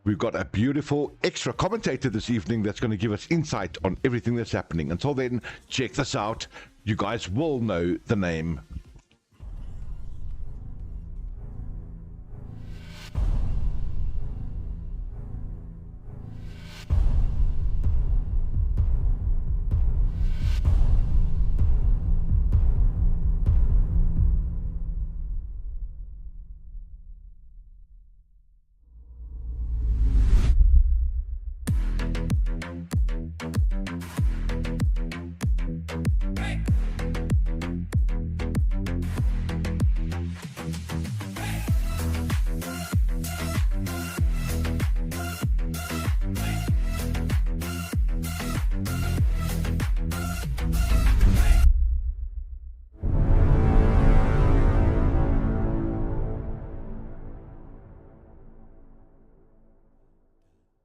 we've got a beautiful extra commentator this evening that's going to give us insight on everything that's happening. Until then, check this out. You guys will know the name.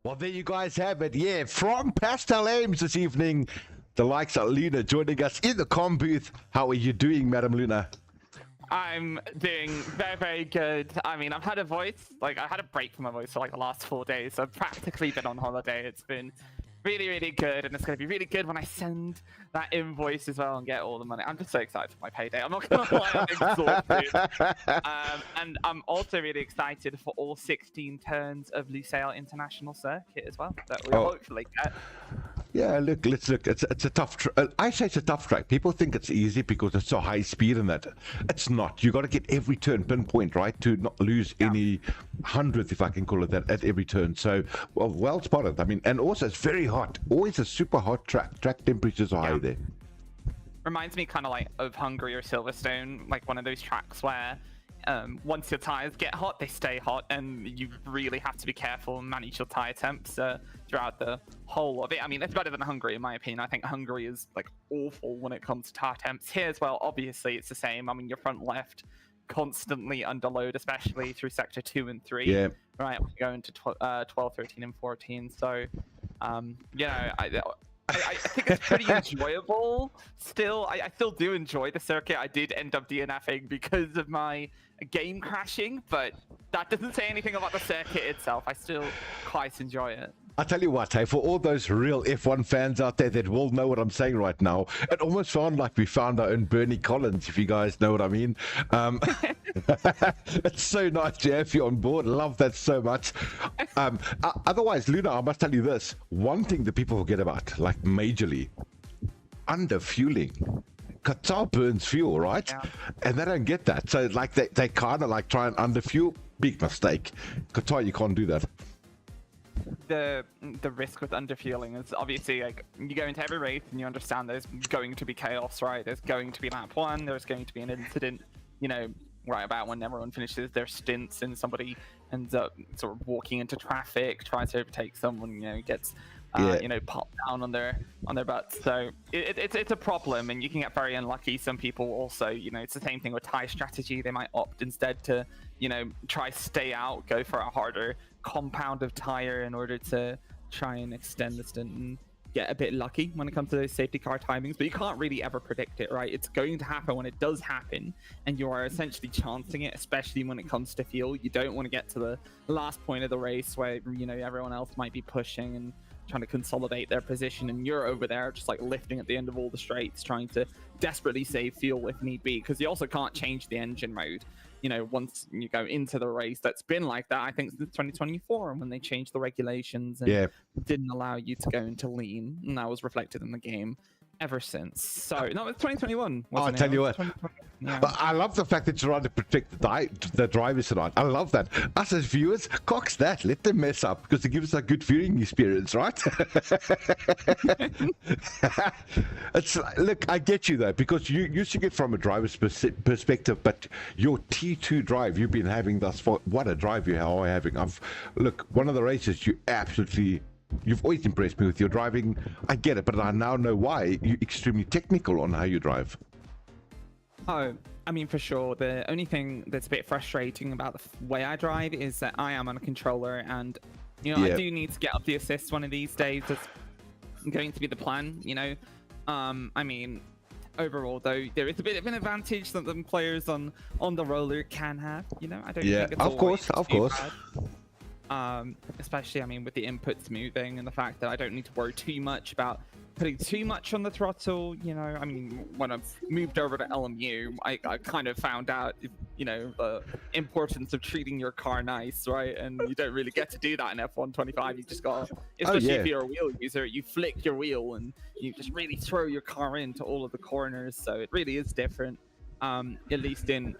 Well, there you guys have it. Yeah, from Pastel Ames this evening, the likes of Luna joining us in the comm booth. How are you doing, Madam Luna? I'm doing very, very good. I mean, I've had a voice, like I had a break from my voice for like the last 4 days. So I've practically been on holiday. It's been really, really good, and it's going to be really good when I send that invoice as well and get all the money. I'm just so excited for my payday. I'm not going to lie, I'm exhausted. And I'm also really excited for all 16 turns of Lusail International Circuit as well that we'll hopefully get. Yeah, look, let's look. It's a tough. I say it's a tough track. People think it's easy because it's so high speed and that. It's not. You got to get every turn pinpoint right to not lose any hundredth, if I can call it that, at every turn. So, well spotted. I mean, and also it's very hot. Always a super hot track. Track temperatures are high there. Reminds me kind of like of Hungary or Silverstone, like one of those tracks where once your tires get hot, they stay hot, and you really have to be careful and manage your tire temps throughout the whole of it. I mean, it's better than Hungary in my opinion. I think Hungary is like awful when it comes to tire temps. Here as well, obviously it's the same. I mean, your front left constantly under load, especially through sector 2 and 3. Yeah. Right, we go into 12, 13, and 14. So, you know, I think it's pretty enjoyable still. I still do enjoy the circuit. I did end up DNFing because of my game crashing, but that doesn't say anything about the circuit itself. I still quite enjoy it. I tell you what, hey, for all those real F1 fans out there that will know what I'm saying right now, it almost sounds like we found our own Bernie Collins, if you guys know what I mean. It's so nice to have you on board. Love that so much. Otherwise, Luna, I must tell you this. One thing that people forget about, like majorly, underfueling. Qatar burns fuel, right? Yeah. And they don't get that. So like they kind of like try and underfuel. Big mistake. Qatar, you can't do that. The risk with underfueling is obviously like you go into every race and you understand there's going to be chaos, right? There's going to be lap 1, there's going to be an incident, you know, right about when everyone finishes their stints and somebody ends up sort of walking into traffic, tries to overtake someone, you know, gets you know, popped down on their butts. So it's a problem, and you can get very unlucky. Some people also, you know, it's the same thing with tire strategy. They might opt instead to, you know, try stay out, go for a harder compound of tire in order to try and extend the stint and get a bit lucky when it comes to those safety car timings. But you can't really ever predict it, right? It's going to happen when it does happen, and you are essentially chancing it, especially when it comes to fuel. You don't want to get to the last point of the race where, you know, everyone else might be pushing and trying to consolidate their position, and you're over there just like lifting at the end of all the straights, trying to desperately save fuel if need be, because you also can't change the engine mode. you know, once you go into the race, that's been like that. I think since 2024, when they changed the regulations and didn't allow you to go into lean, and that was reflected in the game ever since. So no, it's 2021. I'll tell you what. Yeah. But I love the fact that you're trying to protect the drivers tonight. I love that. Us as viewers, cox that. Let them mess up because it gives us a good viewing experience, right? It's look, I get you though, because you used to get from a driver's perspective, but your T2 drive you've been having thus far, what a drive you are having. Look, one of the races you've always impressed me with your driving. I get it, but I now know why you're extremely technical on how you drive. Oh, I mean, for sure. The only thing that's a bit frustrating about the way I drive is that I am on a controller, and you know, I do need to get up the assist one of these days. That's going to be the plan, you know. I mean, overall though, there is a bit of an advantage that the players on the roller can have. You know, I don't think it's of course. Especially, I mean, with the inputs moving and the fact that I don't need to worry too much about putting too much on the throttle. You know, I mean, when I've moved over to LMU, I kind of found out, you know, the importance of treating your car nice, right? And you don't really get to do that in F125. You just got, especially if you're a wheel user, you flick your wheel and you just really throw your car into all of the corners. So it really is different, at least in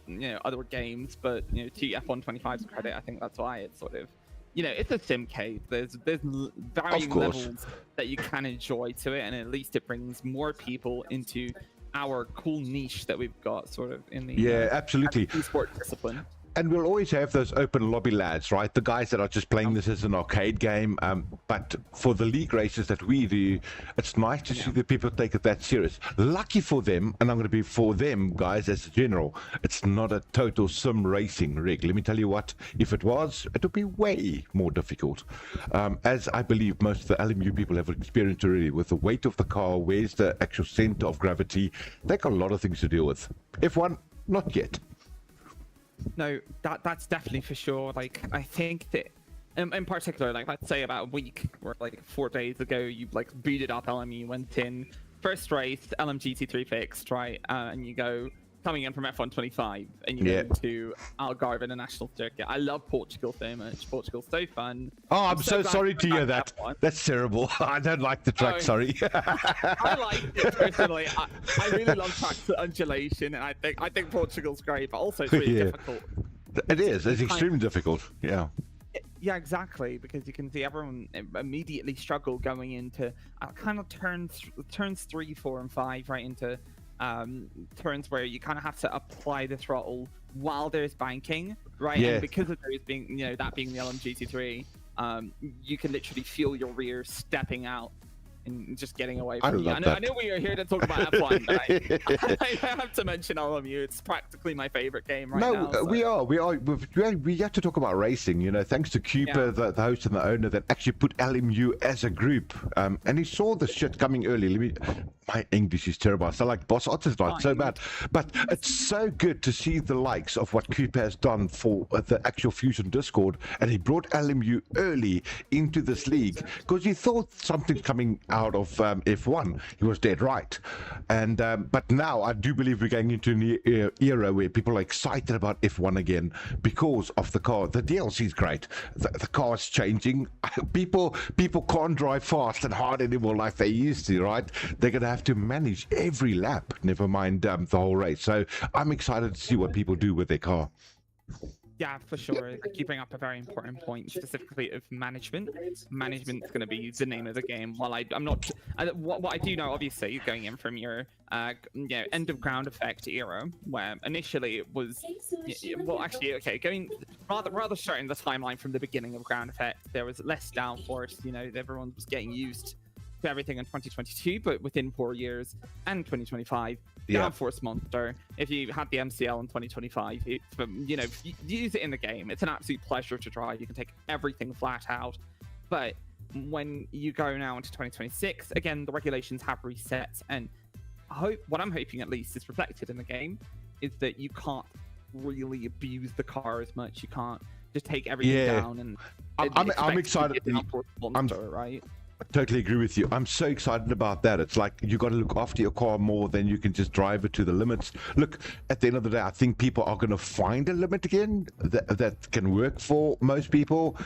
you know, other games. But you know, to F125's credit, I think that's why it's sort of, you know, it's a simcade. There's varying levels that you can enjoy to it, and at least it brings more people into our cool niche that we've got sort of in the absolutely esport discipline. And we'll always have those open lobby lads, right? The guys that are just playing this as an arcade game. But for the league races that we do, it's nice to see that people take it that serious. Lucky for them, and I'm going to be for them, guys, as a general, it's not a total sim racing rig. Let me tell you what, if it was, it would be way more difficult. As I believe most of the LMU people have experienced already, with the weight of the car, where's the actual center of gravity, they've got a lot of things to deal with. F1, not yet. No, that's definitely for sure. Like, I think that in particular, like, let's say about a week or like 4 days ago, you like booted up LMU, went in, first race, LMGT3 fixed, right? And you go coming in from F125 and you go to Algarve and the national circuit. I love Portugal so much. Portugal's so fun. Oh, I'm so sorry to hear that. That's terrible. I don't like the track, sorry. I like it personally. I really love track undulation, and I think Portugal's great, but also it's really difficult. It is. It's extremely difficult. Yeah. Yeah, exactly, because you can see everyone immediately struggle going into kind of turns 3, 4, and 5 right into turns where you kind of have to apply the throttle while there's banking, right? Yeah. And because of those being, you know, that being the LMGT3, you can literally feel your rear stepping out and just getting away from you. I know we are here to talk about F1, but I have to mention LMU. It's practically my favorite game right now. No, we are. We have to talk about racing. You know, thanks to Cooper, the host and the owner, that actually put LMU as a group. And he saw the shit coming early. My English is terrible. I sound like Boss Otter's not so bad. But it's so good to see the likes of what Cooper has done for the actual Fusion Discord. And he brought LMU early into this league because he thought something coming out of F1. He was dead right. And but now I do believe we're going into an era where people are excited about F1 again because of the car. The DLC is great. The car is changing. People can't drive fast and hard anymore like they used to, right? They're going to have to manage every lap, never mind the whole race. So I'm excited to see what people do with their car. Yeah, for sure. Like, you bring up a very important point, specifically of management. Management's going to be the name of the game. While I'm not, what I do know, obviously, going in from your end of ground effect era, where initially it was, well, actually, okay, going rather starting the timeline from the beginning of ground effect, there was less downforce. You know, everyone was getting used to everything in 2022, but within 4 years and 2025. Downforce monster. If you had the MCL in 2025, you know, use it in the game. It's an absolute pleasure to drive. You can take everything flat out. But when you go now into 2026, again, the regulations have reset, and what I'm hoping at least is reflected in the game is that you can't really abuse the car as much. You can't just take everything down and I'm excited. Monster, right? totally agree with you. I'm so excited about that. It's like you got to look after your car more than you can just drive it to the limits. Look, at the end of the day, I think people are going to find a limit again that can work for most people.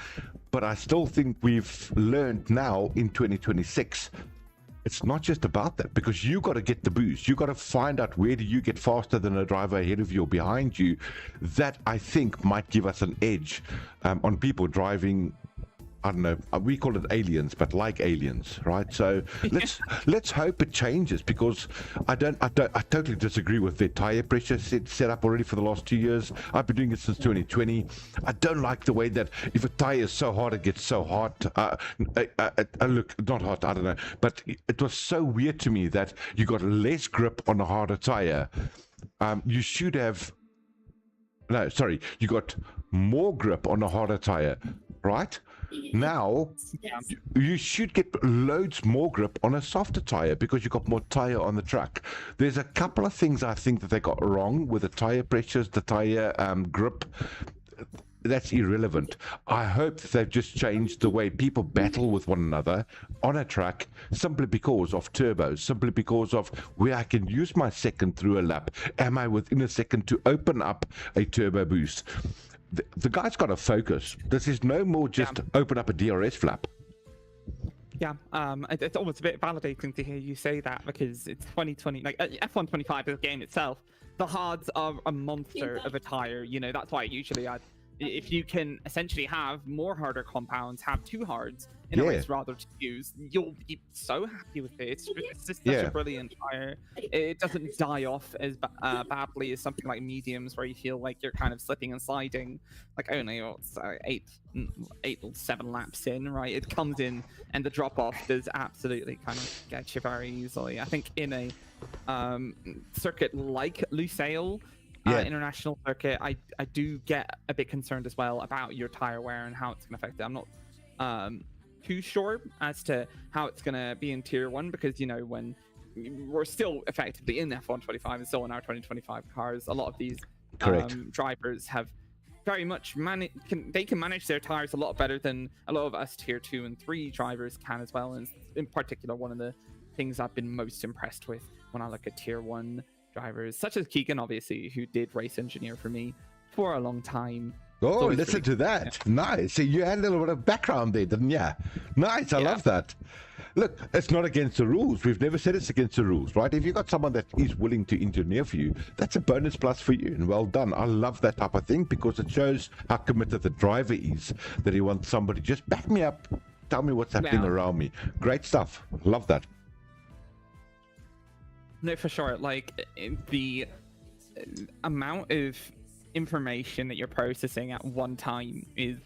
But I still think we've learned now in 2026, it's not just about that, because you got to get the boost. You got to find out where do you get faster than a driver ahead of you or behind you. That I think might give us an edge on people driving. I don't know, we call it aliens, but like aliens, right? So let's hope it changes, because I totally disagree with their tire pressure set up already for the last 2 years. I've been doing it since 2020. I don't like the way that if a tire is so hot, it gets so hot. Look, not hot, I don't know, but it was so weird to me that you got less grip on a harder tire. You should have, no, sorry, you got more grip on a harder tire, right? Now, you should get loads more grip on a softer tire because you got more tire on the track. There's a couple of things I think that they got wrong with the tire pressures, the tire grip. That's irrelevant. I hope that they've just changed the way people battle with one another on a track simply because of turbos, simply because of where I can use my second through a lap. Am I within a second to open up a turbo boost? The guy's got to focus. This is no more just open up a DRS flap. Yeah, it's almost a bit validating to hear you say that, because it's 2020. Like F1 25 is a game itself. The hards are a monster of a tire. You know, that's why usually if you can essentially have more harder compounds, have two hards in a race rather to use, you'll be so happy with it. It's just such a brilliant tire. It doesn't die off as badly as something like mediums, where you feel like you're kind of slipping and sliding, like only 8 or 7 laps in, right? It comes in, and the drop off does absolutely kind of get you very easily. I think in a circuit like Lusail, international circuit, I do get a bit concerned as well about your tire wear and how it's going to affect it. I'm not too sure as to how it's going to be in tier 1, because, you know, when we're still effectively in F1 25 and still in our 2025 cars, a lot of these drivers have very much they can manage their tires a lot better than a lot of us tier 2 and 3 drivers can as well. And in particular, one of the things I've been most impressed with when I look at tier 1 drivers, such as Keegan, obviously, who did race engineer for me for a long time. Oh, listen to that. Yeah. Nice. So you had a little bit of background there, didn't you? Nice. I love that. Look, it's not against the rules. We've never said it's against the rules, right? If you've got someone that is willing to engineer for you, that's a bonus plus for you, and well done. I love that type of thing, because it shows how committed the driver is, that he wants somebody, just back me up, tell me what's happening around me. Great stuff. Love that. No, for sure. Like, the amount of information that you're processing at one time is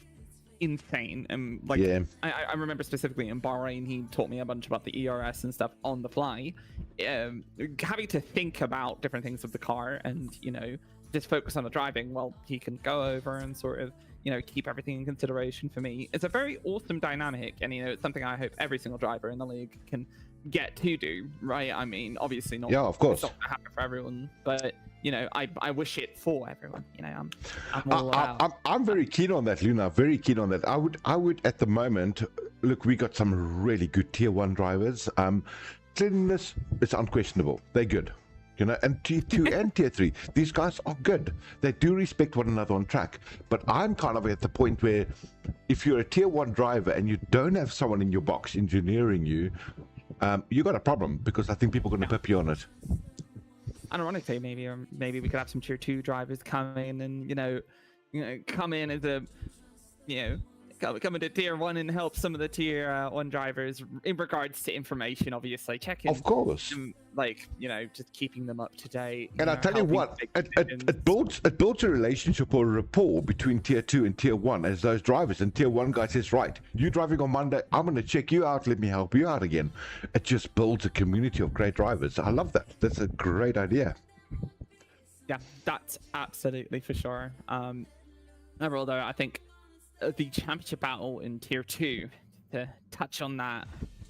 insane. And like, I remember specifically in Bahrain, he taught me a bunch about the ERS and stuff on the fly. Having to think about different things of the car and, you know, just focus on the driving while he can go over and sort of, you know, keep everything in consideration for me. It's a very awesome dynamic, and, you know, it's something I hope every single driver in the league can get to do, right? I mean, obviously not. Yeah, of course. It's not gonna happen for everyone, but, you know, I wish it for everyone. You know, I'm all out. I'm very keen on that, Luna. Very keen on that. I would at the moment, look, we got some really good tier 1 drivers. Cleanliness is unquestionable. They're good. You know, and tier 2 and tier 3, these guys are good. They do respect one another on track. But I'm kind of at the point where if you're a tier 1 driver and you don't have someone in your box engineering you, you got a problem, because I think people are going to pip you on it. Ironically, maybe we could have some tier 2 drivers come in and, you know, come in as a, you know, come into tier 1 and help some of the tier 1 drivers in regards to information, obviously checking, of course, like, you know, just keeping them up to date. And I tell you what, it builds a relationship or a rapport between tier 2 and tier 1 as those drivers. And tier 1 guy says, right, you driving on Monday, I'm going to check you out, let me help you out again. It just builds a community of great drivers. I love that. That's a great idea. Yeah, that's absolutely for sure. Overall, though, I think the championship battle in tier 2, to touch on that,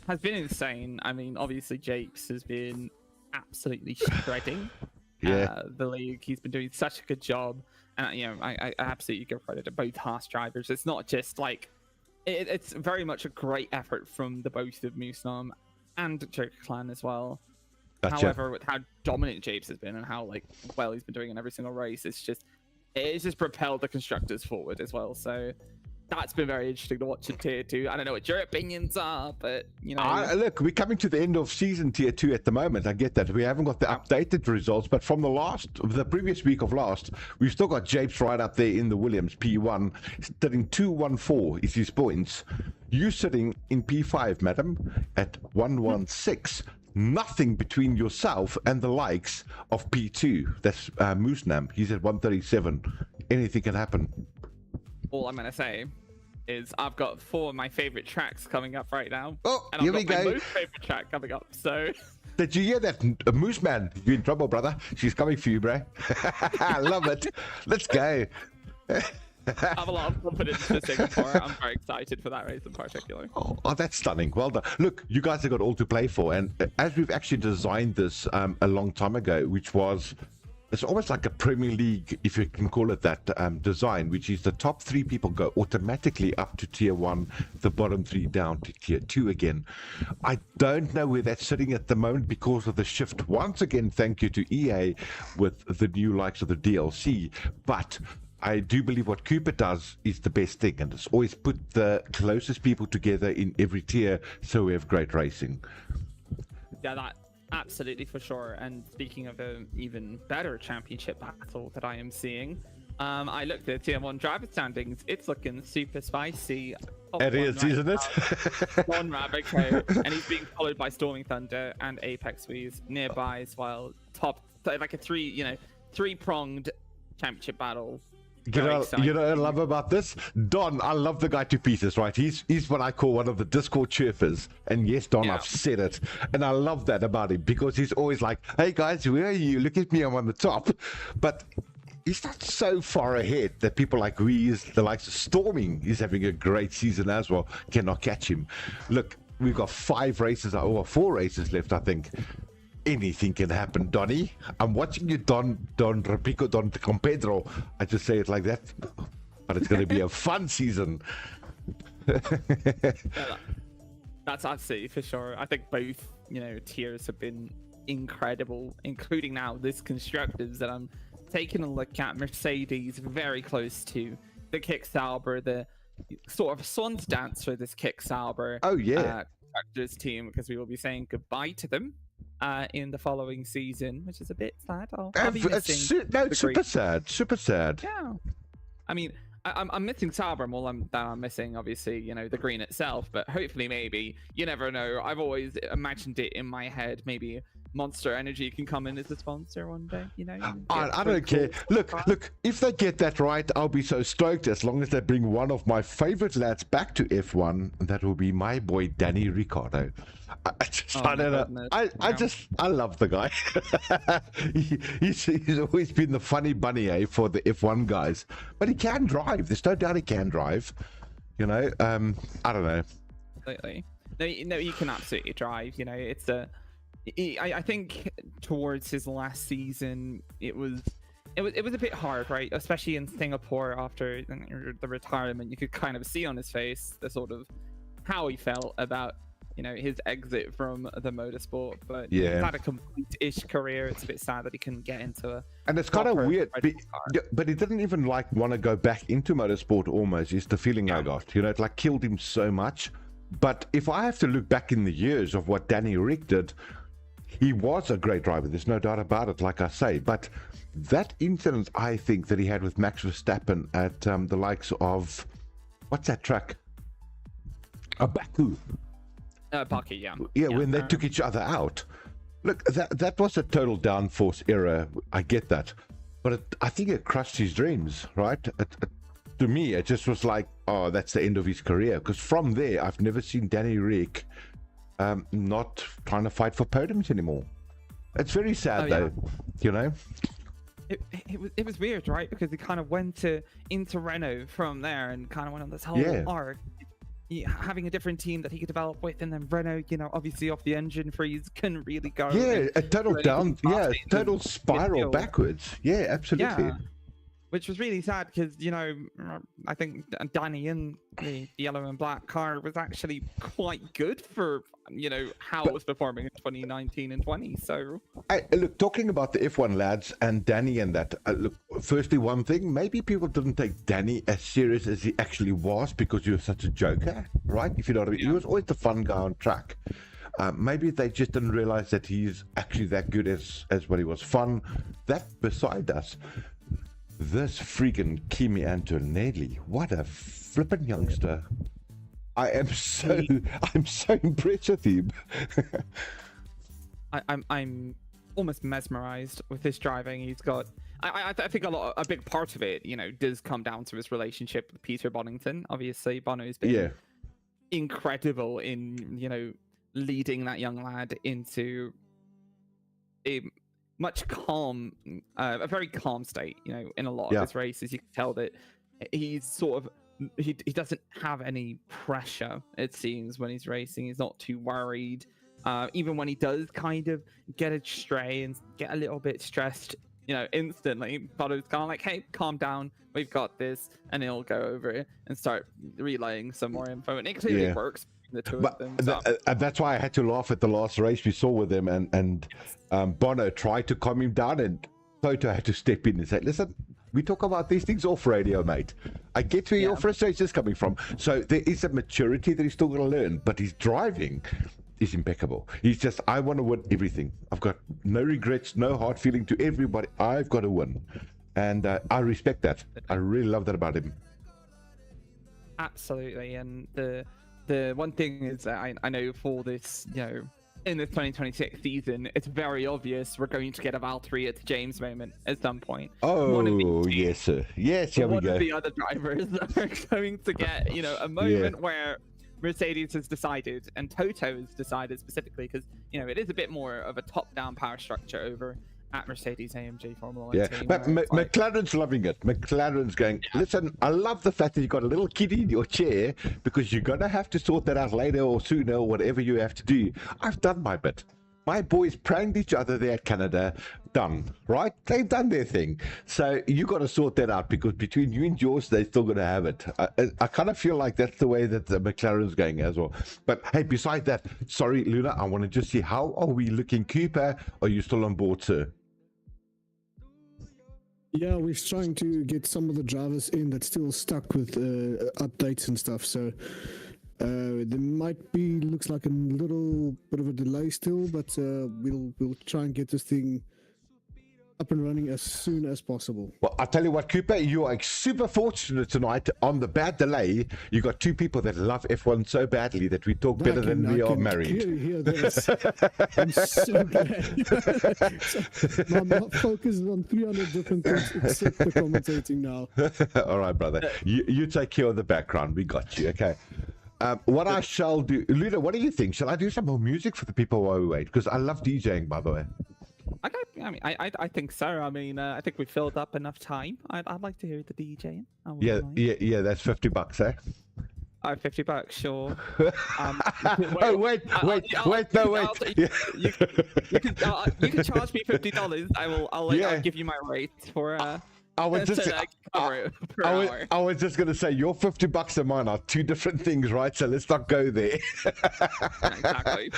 has been insane. I mean, obviously Japes has been absolutely shredding the league. He's been doing such a good job, and, you know, I absolutely give credit to both Haas drivers. It's not just like it's very much a great effort from the both of Musnom and Joker Clan as well. Gotcha. However, with how dominant Japes has been and how well he's been doing in every single race, it's just propelled the constructors forward as well. So that's been very interesting to watch in Tier 2. I don't know what your opinions are, but look, we're coming to the end of season Tier 2 at the moment. I get that. We haven't got the updated results, but from the previous week of last, we've still got Japes right up there in the Williams P1, sitting 214 is his points. You sitting in P5, madam, at 116. Nothing between yourself and the likes of P2. That's Moosnam. He's at 137. Anything can happen. All I'm gonna say is I've got 4 of my favorite tracks coming up right now. Oh, and here I've we got my go. most favorite track coming up. So Did you hear that, Moose Man? You're in trouble, brother. She's coming for you, bro. I love it. Let's go. I have a lot of confidence for Singapore. I'm very excited for that race in particular. Oh, that's stunning. Well done. Look, you guys have got all to play for. And as we've actually designed this a long time ago, which was, it's almost like a Premier League, if you can call it that, design, which is the top 3 people go automatically up to Tier 1, the bottom 3 down to Tier 2 again. I don't know where that's sitting at the moment because of the shift. Once again, thank you to EA with the new likes of the DLC. But I do believe what Cooper does is the best thing, and it's always put the closest people together in every tier so we have great racing. Yeah, that absolutely for sure. And speaking of an even better championship battle that I am seeing, I looked at Tier 1 driver standings. It's looking super spicy. It is, isn't it? Don Rabico, and he's being followed by Storming Thunder and Apex Wheeze nearby as well. Top, like a three-pronged championship battle. You know what I love about this? Don, I love the guy to pieces, right? He's what I call one of the Discord chirpers. And yes, Don, Yeah. I've said it. And I love that about him because he's always like, hey guys, where are you? Look at me, I'm on the top. But he's not so far ahead that people like the likes of Storming is having a great season as well, cannot catch him. Look, we've got 4 races left, I think. Anything can happen, Donny. I'm watching you, Don Rapico, Don Pedro. I just say it like that, but it's going to be a fun season. That's absolutely for sure. I think both, tiers have been incredible, including now this constructors that I'm taking a look at. Mercedes very close to the Kick Sauber, the sort of swan's dance for this Kick Sauber. Oh yeah, constructors team, because we will be saying goodbye to them in the following season, which is a bit sad. I'll be missing super sad. Yeah, I mean, I'm missing Sauber more than I'm missing, obviously, the green itself. But hopefully, maybe, you never know. I've always imagined it in my head. Maybe Monster Energy can come in as a sponsor one day. I don't care. Look. If they get that right, I'll be so stoked. As long as they bring one of my favorite lads back to F1, that will be my boy Danny Ricciardo. I don't know. I love the guy. he's always been the funny bunny, for the F1 guys. But he can drive. There's no doubt he can drive. I don't know. Completely. No, he can absolutely drive. It's I think towards his last season, it was a bit hard, right? Especially in Singapore after the retirement, you could kind of see on his face the sort of how he felt about his exit from the motorsport. But yeah, he's had a complete-ish career. It's a bit sad that he couldn't get into and it's kind of weird, but he didn't even want to go back into motorsport. Almost is the feeling I got. It killed him so much. But if I have to look back in the years of what Danny Rick did, he was a great driver. There's no doubt about it, like I say. But that incident, I think, that he had with Max Verstappen at the likes of, what's that track? Baku. Baku, yeah. Yeah, when they took each other out. Look, that was a total downforce error. I get that. But I think it crushed his dreams, right? To me, it just was like, oh, that's the end of his career. Because from there, I've never seen Danny Rick not trying to fight for podiums anymore. It's very sad, though. It was weird, right? Because he kind of went into Renault from there and kind of went on this whole arc, having a different team that he could develop with, and then Renault, obviously off the engine freeze, couldn't really go. Yeah, a total total spiral backwards. Yeah, absolutely. which was really sad because, you know, I think Danny in the yellow and black car was actually quite good for, you know, how it was performing in 2019 and 20. So, look, talking about the F1 lads and Danny and that, look, firstly, one thing, maybe people didn't take Danny as serious as he actually was because he was such a joker, right? If you know what I mean. He was always the fun guy on track. Maybe they just didn't realize that he's actually that good as what he was. Fun. That beside us. This freaking Kimi Antonelli, what a flippin' youngster. I'm so impressed with him. I'm almost mesmerized with his driving. He's got, I think a big part of it, you know, does come down to his relationship with Peter Bonington. Obviously, Bono's been incredible in, you know, leading that young lad into a much calm, a very calm state, you know, in a lot of his races. You can tell that he's sort of, he doesn't have any pressure, it seems, when he's racing. He's not too worried. Even when he does kind of get astray and get a little bit stressed, you know, instantly, Bono's kind of like, hey, calm down, we've got this, and he'll go over it and start relaying some more info, and it clearly works. The two of them, so. That's why I had to laugh at the last race we saw with him, and Bono tried to calm him down, and Toto had to step in and say, listen, we talk about these things off radio, mate. I get where your frustration is coming from. So there is a maturity that he's still going to learn, but his driving is impeccable. He's just, I want to win everything. I've got no regrets, no hard feeling to everybody. I've got to win. And I respect that. I really love that about him. Absolutely. And the one thing is that I know for this, you know, in the 2026 season, it's very obvious we're going to get a Valtteri at the James moment at some point. Oh, yes, sir. Yes, here we go. One of the other drivers are going to get, you know, a moment where Mercedes has decided, and Toto has decided specifically, because, you know, it is a bit more of a top-down power structure over at Mercedes AMG Formula 1 team. But McLaren's loving it. McLaren's going, listen, I love the fact that you've got a little kitty in your chair, because you're going to have to sort that out later or sooner, or whatever you have to do. I've done my bit. My boys pranked each other there at Canada. Done, right? They've done their thing. So you got to sort that out, because between you and George, they're still going to have it. I kind of feel like that's the way that the McLaren's going as well. But hey, besides that, sorry, Luna, I want to just see, how are we looking? Cooper, are you still on board, sir? Yeah, we're trying to get some of the drivers in that's still stuck with updates and stuff. So there might be, looks like a little bit of a delay still, but we'll try and get this thing up and running as soon as possible. Well, I'll tell you what, Cooper, you are super fortunate tonight. On the bad delay, you got two people that love F1 so badly that we talk better than we are married. Hear this. I'm so glad. my focus is on 300 different things except the commentating now. All right, brother. You take care of the background. We got you. Okay. What I shall do, Luna, what do you think? Shall I do some more music for the people while we wait? Because I love DJing, by the way. I think so. I mean, I think we filled up enough time. I'd like to hear the DJing. Yeah. That's $50, eh? Oh, $50, sure. Oh, wait. You can charge me $50. I'll give you my rate for. I was just gonna say, your $50 and mine are two different things, right? So let's not go there. Exactly.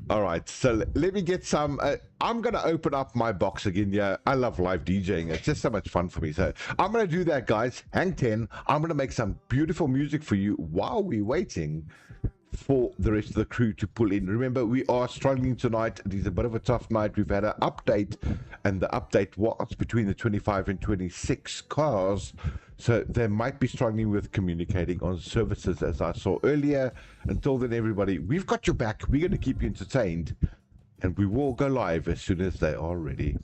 All right, so let me get some. I'm gonna open up my box again. Yeah, I love live DJing. It's just so much fun for me. So I'm gonna do that, guys. Hang 10. I'm gonna make some beautiful music for you while we're waiting for the rest of the crew to pull in. Remember, we are struggling tonight. It is a bit of a tough night. We've had an update, and the update was between the 25 and 26 cars, so they might be struggling with communicating on services, as I saw earlier. Until then, everybody, we've got your back. We're going to keep you entertained, and we will go live as soon as they are ready.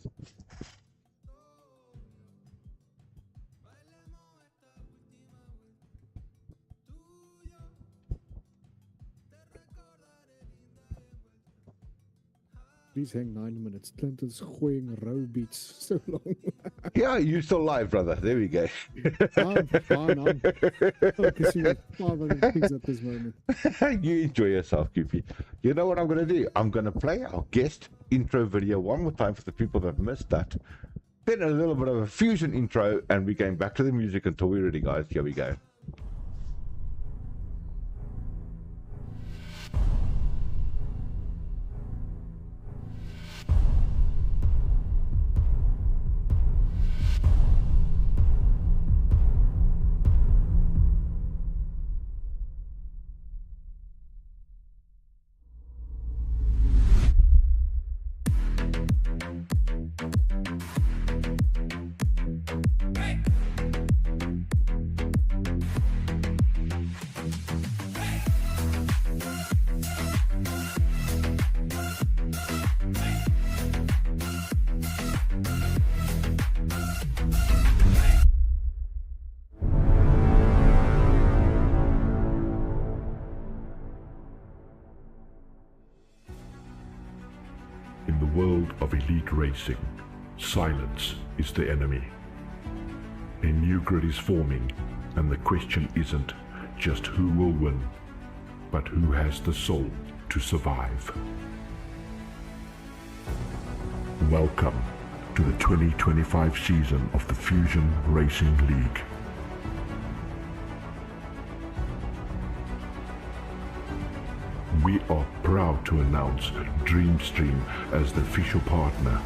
Please hang 9 minutes. Clinton's gooiing row beats so long. Yeah, you're still live, brother. There we go. I'm fine. I'm focusing on 500 things at this moment. You enjoy yourself, Goofy. You know what I'm going to do? I'm going to play our guest intro video one more time for the people that missed that. then a little bit of a fusion intro, and we're going back to the music until we're ready, guys. Here we go. In the world of elite racing, silence is the enemy. A new grid is forming, and the question isn't just who will win, but who has the soul to survive. Welcome to the 2025 season of the Fusion Racing League. We are proud to announce Dreamstream as the official partner.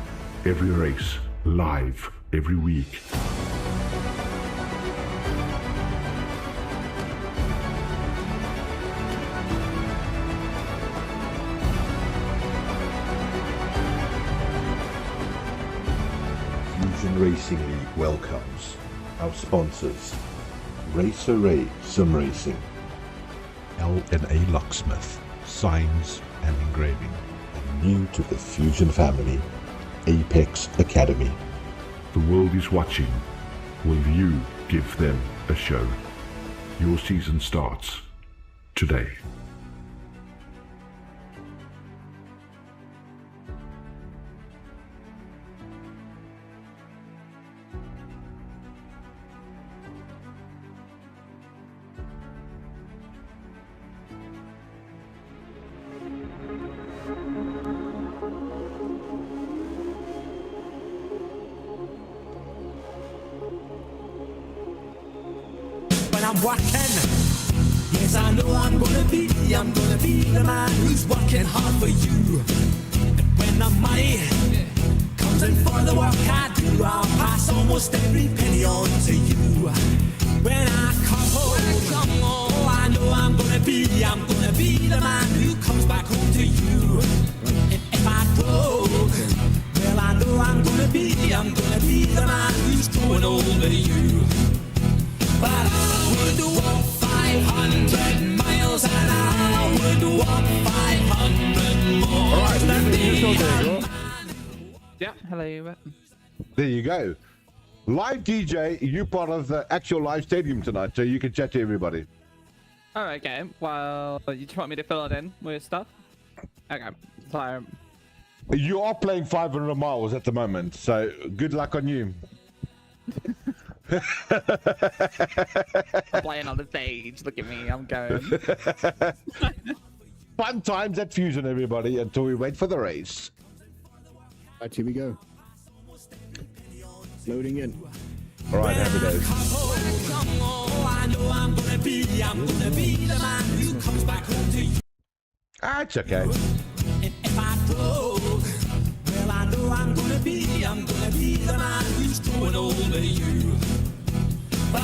Every race, live, every week. Fusion Racing League welcomes our sponsors: Race Array Sim Racing, L&A Locksmith, Signs and Engraving, and new to the Fusion family, Apex Academy. The world is watching. Will you give them a show? Your season starts today. When I'm working, yes, I know I'm gonna be the man who's working hard for you. And when the money comes in for the work I do, I'll pass almost every penny on to you. When I come home, oh, I know I'm gonna be the man who comes back home to you. And if I broke, well, I know I'm gonna be the man who's going over you. But I would walk 500 miles and I would walk 500 more. All right, Yeah, hello. there you go. Live DJ, you part of the actual live stadium tonight, so you can chat to everybody. Oh, okay. Well, you just want me to fill it in with stuff? Okay. So, You are playing 500 miles at the moment, so good luck on you. I'm playing on the stage. Look at me. I'm going. Fun times at Fusion, everybody, until we wait for the race. Right, here we go. Loading in. All right, happy days. I know I'm gonna be the man who comes back home to you. Ah, it's okay. And if I broke, well, I know I'm gonna be the man who's going over you. But I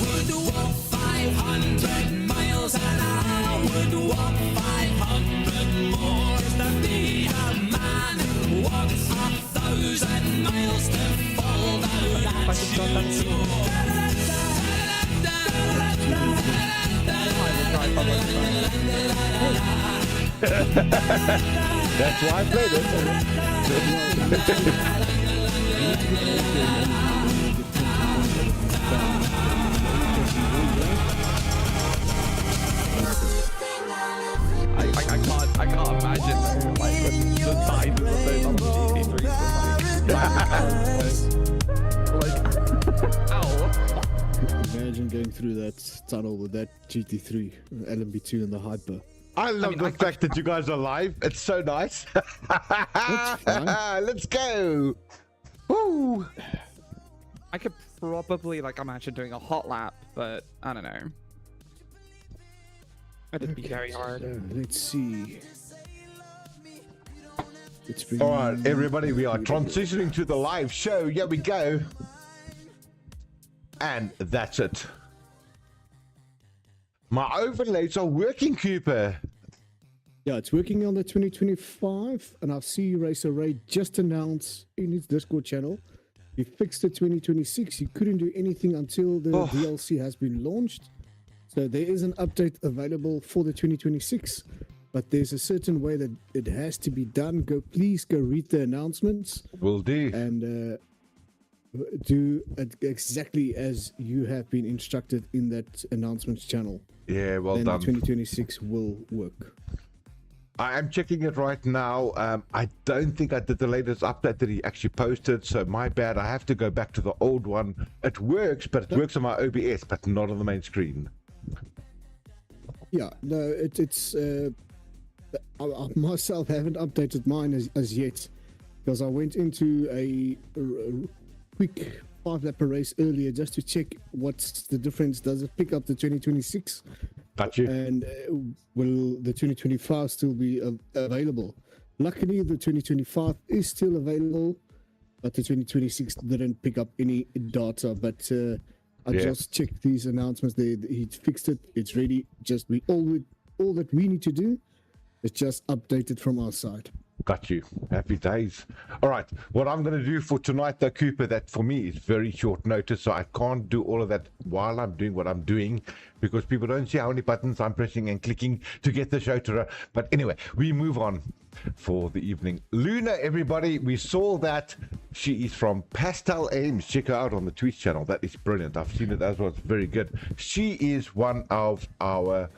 would walk 500 miles and I would walk 500 more just to be a man who walks 1,000 miles to fall down at your shore. That's why I played I can't imagine like the size of those other GT3s. Like, ow. Imagine going through that tunnel with that GT3, LMB2 and the Hyper. I love the fact that you guys are live. It's so nice. That's fine. Let's go. Ooh. I could probably like imagine doing a hot lap, but I don't know. It'd be very hard. So, let's see. All right, everybody, we are transitioning to the live show. Here we go. And that's it. My overlays are working, Cooper. Yeah, it's working on the 2025, and I see Racer Ray just announced in his Discord channel he fixed the 2026. He couldn't do anything until the DLC has been launched. So there is an update available for the 2026, but there's a certain way that it has to be done. Please go read the announcements. Will do. And do it exactly as you have been instructed in that announcements channel. Yeah, well then done. The 2026 will work. I am checking it right now. I don't think I did the latest update that he actually posted, so my bad. I have to go back to the old one. It works, but it works on my OBS, but not on the main screen. Yeah, no, it's I myself haven't updated mine as yet, because I went into a quick 5-lap race earlier just to check what's the difference. Does it pick up the 2026? Got you. And will the 2025 still be available? Luckily, the 2025 is still available, but the 2026 didn't pick up any data. But I just checked these announcements. He fixed it. It's ready. Just all that we need to do is just update it from our side. Got you. Happy days. All right. What I'm going to do for tonight, though, Cooper, that for me is very short notice, so I can't do all of that while I'm doing what I'm doing, because people don't see how many buttons I'm pressing and clicking to get the show to run. But anyway, we move on for the evening. Luna, everybody, we saw that she is from Pastel Ames. Check her out on the Twitch channel. That is brilliant. I've seen it as well. It's very good. She is one of our,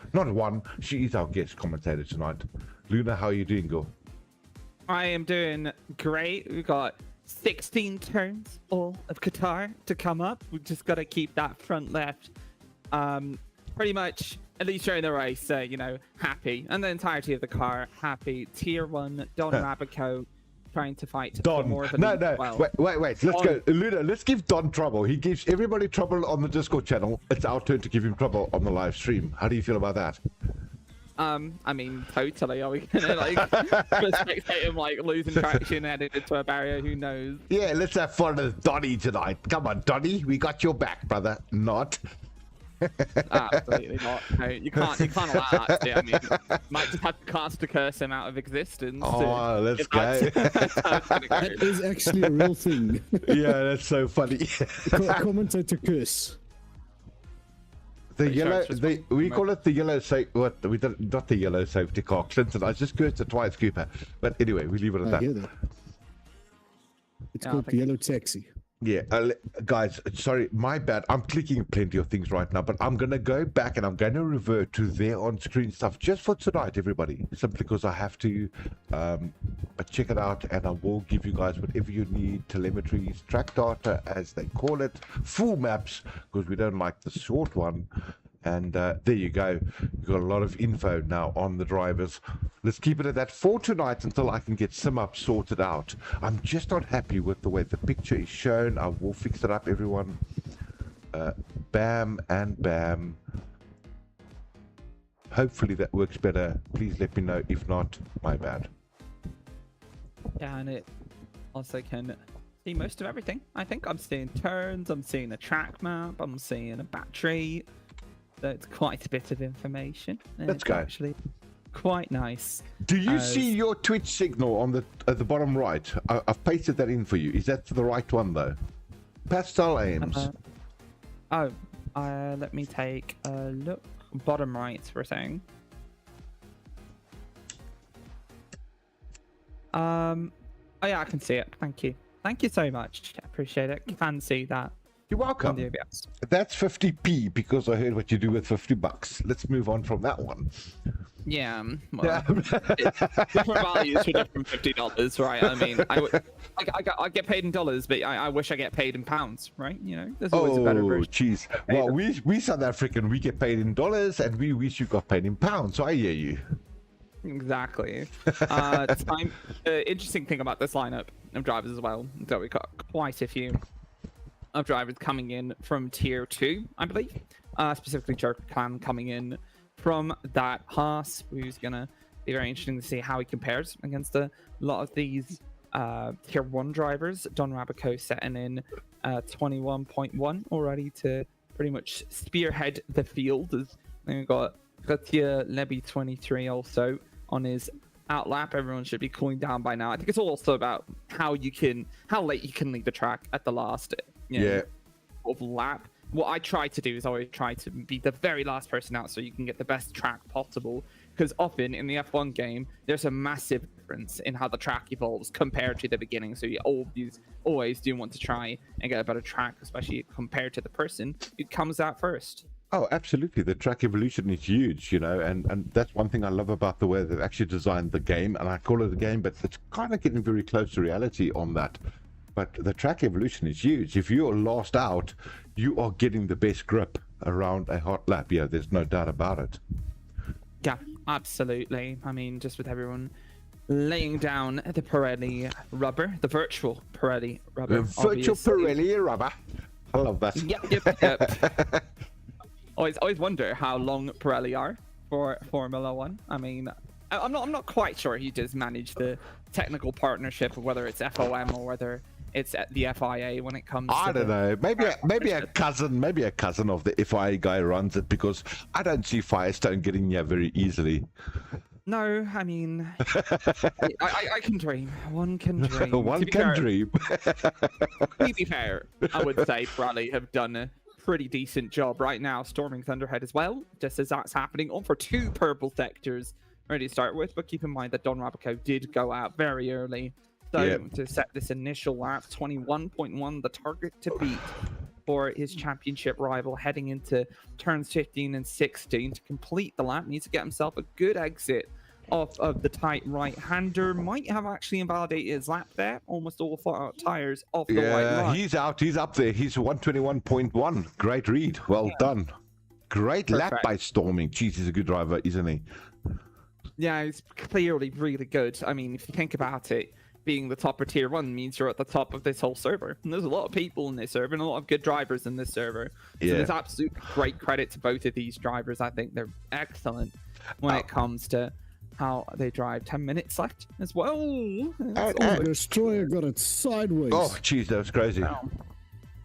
she is our guest commentator tonight. Luna, how are you doing, girl? I am doing great. We've got 16 turns all of Qatar to come up. We've just got to keep that front left pretty much, at least during the race, happy. And the entirety of the car, happy. Tier 1, Don Rabico trying to fight Don. more of Wait. Let's go. Luna, let's give Don trouble. He gives everybody trouble on the Discord channel. It's our turn to give him trouble on the live stream. How do you feel about that? I mean, totally. Are we gonna spectate him losing traction, heading into a barrier? Who knows? Yeah, let's have fun with Donny tonight. Come on, Donny, we got your back, brother. Not. Absolutely not. No, you can't allow that. I mean, might just have to cast a curse him out of existence. Oh, let's go. That is actually a real thing. Yeah, that's so funny. Commentator curse. The yellow, we call it the yellow safety. What we don't, not the yellow safety car, Clinton. I just cursed it twice, Cooper. But anyway, we leave it at that. Hear that. It's called the yellow taxi. Yeah, guys, sorry, my bad. I'm clicking plenty of things right now, but I'm gonna go back and I'm gonna revert to their on-screen stuff just for tonight, everybody. Simply because I have to. But check it out, and I will give you guys whatever you need: telemetries, track data, as they call it, full maps, because we don't like the short one. And there you go. You've got a lot of info now on the drivers. Let's keep it at that for tonight until I can get some up sorted out. I'm just not happy with the way the picture is shown. I will fix it up, everyone. Bam and bam. Hopefully that works better. Please let me know. If not, my bad. Yeah, and it also can see most of everything. I think I'm seeing turns, I'm seeing a track map, I'm seeing a battery. So it's quite a bit of information. Let's go. Actually, quite nice. Do you see your Twitch signal on the at the bottom right? I've pasted that in for you. Is that the right one though? Pastel Ames. Let me take a look. Bottom right, we're saying. Oh yeah, I can see it. Thank you. Thank you so much. I appreciate it. Can see that. You're welcome. That's 50p because I heard what you do with $50. Let's move on from that one. Yeah, well, different values for different $50, right? I mean, I get paid in dollars, but I wish I get paid in pounds, right? You know, there's always a better version. Oh, jeez. Well, we South African, we get paid in dollars, and we wish you got paid in pounds. So I hear you. Exactly. Interesting thing about this lineup of drivers as well. So we've got quite a few of drivers coming in from tier 2, I believe. Specifically Jerkan coming in from that Haas, who's gonna be very interesting to see how he compares against a lot of these tier 1 drivers. Don Rabico setting in 21.1 already to pretty much spearhead the field. Then we've got Gatia Leby 23 also on his outlap. Everyone should be cooling down by now. I think it's also about how late you can leave the track at the last sort of lap. What I try to do is always try to be the very last person out so you can get the best track possible, because often in the F1 game there's a massive difference in how the track evolves compared to the beginning, so you always do want to try and get a better track, especially compared to the person who comes out first. Oh, absolutely. The track evolution is huge, you know, and that's one thing I love about the way they've actually designed the game. And I call it a game, but it's kind of getting very close to reality on that. But the track evolution is huge. If you're last out, you are getting the best grip around a hot lap. Yeah, there's no doubt about it. Yeah, absolutely. I mean, just with everyone laying down the Pirelli rubber, the virtual Pirelli rubber. The virtual Pirelli rubber. I love that. Yep. Always wonder how long Pirelli are for Formula One. I mean, I'm not quite sure he just managed the technical partnership, whether it's FOM or whether it's at the FIA when it comes. I don't know. Maybe a cousin of the FIA guy runs it, because I don't see Firestone getting here very easily. No, I mean, I can dream. One can dream. One can dream. To be fair, I would say Pirelli have done a pretty decent job right now, storming Thunderhead as well, just as that's happening on for 2 purple sectors ready to start with. But keep in mind that Don Rabico did go out very early, so to set this initial lap, 21.1, the target to beat for his championship rival heading into turns 15 and 16 to complete the lap. Needs to get himself a good exit off of the tight right-hander. Might have actually invalidated his lap there. Almost all tires off the white line. He's out. He's up there. He's 121.1. Great read. Well done. Great lap by Storming. Jeez, he's a good driver, isn't he? Yeah, he's clearly really good. I mean, if you think about it, being the top of tier 1 means you're at the top of this whole server. And there's a lot of people in this server and a lot of good drivers in this server. So there's absolute great credit to both of these drivers. I think they're excellent when it comes to how they drive. 10 minutes left as well. The Destroyer got it sideways. Oh, jeez, that was crazy.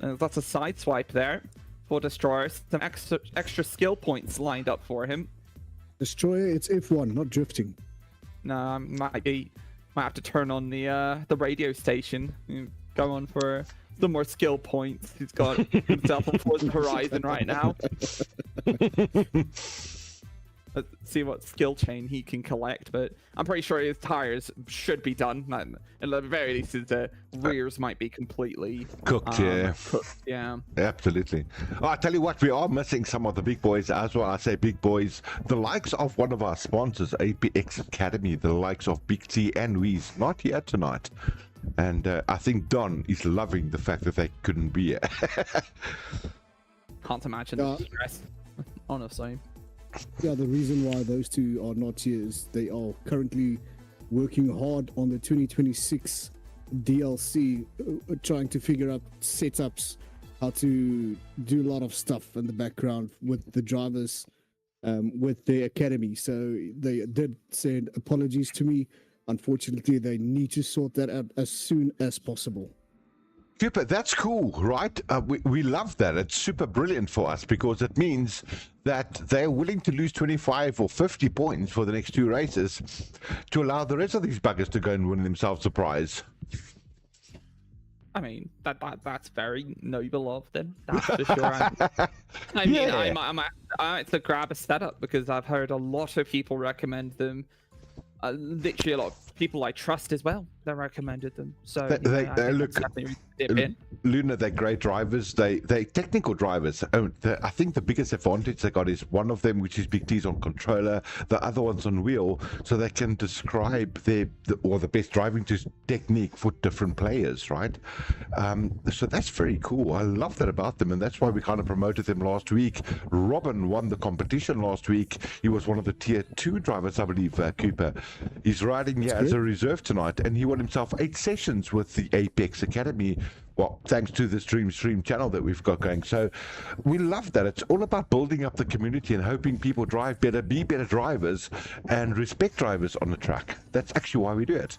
That's a side swipe there for Destroyer. Some extra skill points lined up for him. Destroyer, it's F1, not drifting. No, might have to turn on the radio station and go on for some more skill points. He's got himself on Forza Horizon right now. Let's see what skill chain he can collect, but I'm pretty sure his tires should be done. At the very least, his rears might be completely cooked. Yeah, absolutely. Oh, I tell you what, we are missing some of the big boys as well. I say big boys, the likes of one of our sponsors, APX Academy, the likes of Big T and Weez, not here tonight. And I think Don is loving the fact that they couldn't be here. Can't imagine the stress, honestly. Yeah, the reason why those two are not here is they are currently working hard on the 2026 DLC, trying to figure out setups, how to do a lot of stuff in the background with the drivers, with the academy. So they did send apologies to me. Unfortunately, they need to sort that out as soon as possible. Super, that's cool, right? We love that. It's super brilliant for us, because it means that they're willing to lose 25 or 50 points for the next 2 races to allow the rest of these buggers to go and win themselves a prize. I mean, that's very noble of them, that's for sure. I mean, I to grab a setup, because I've heard a lot of people recommend them. Literally a lot of people I trust as well. that recommended them. So They- you know, they- I they think look- that's definitely dip in. Luna, they're great drivers. They technical drivers. I think the biggest advantage they got is one of them, which is Big T's on controller, the other one's on wheel, so they can describe the best driving technique for different players, right? So that's very cool. I love that about them, and that's why we kind of promoted them last week. Robin won the competition last week. He was one of the tier 2 drivers, I believe, Cooper. He's riding here as a reserve tonight, and he won himself 8 sessions with the Apex Academy. Well, thanks to the stream channel that we've got going. So we love that. It's all about building up the community and hoping people drive better, be better drivers, and respect drivers on the track. That's actually why we do it.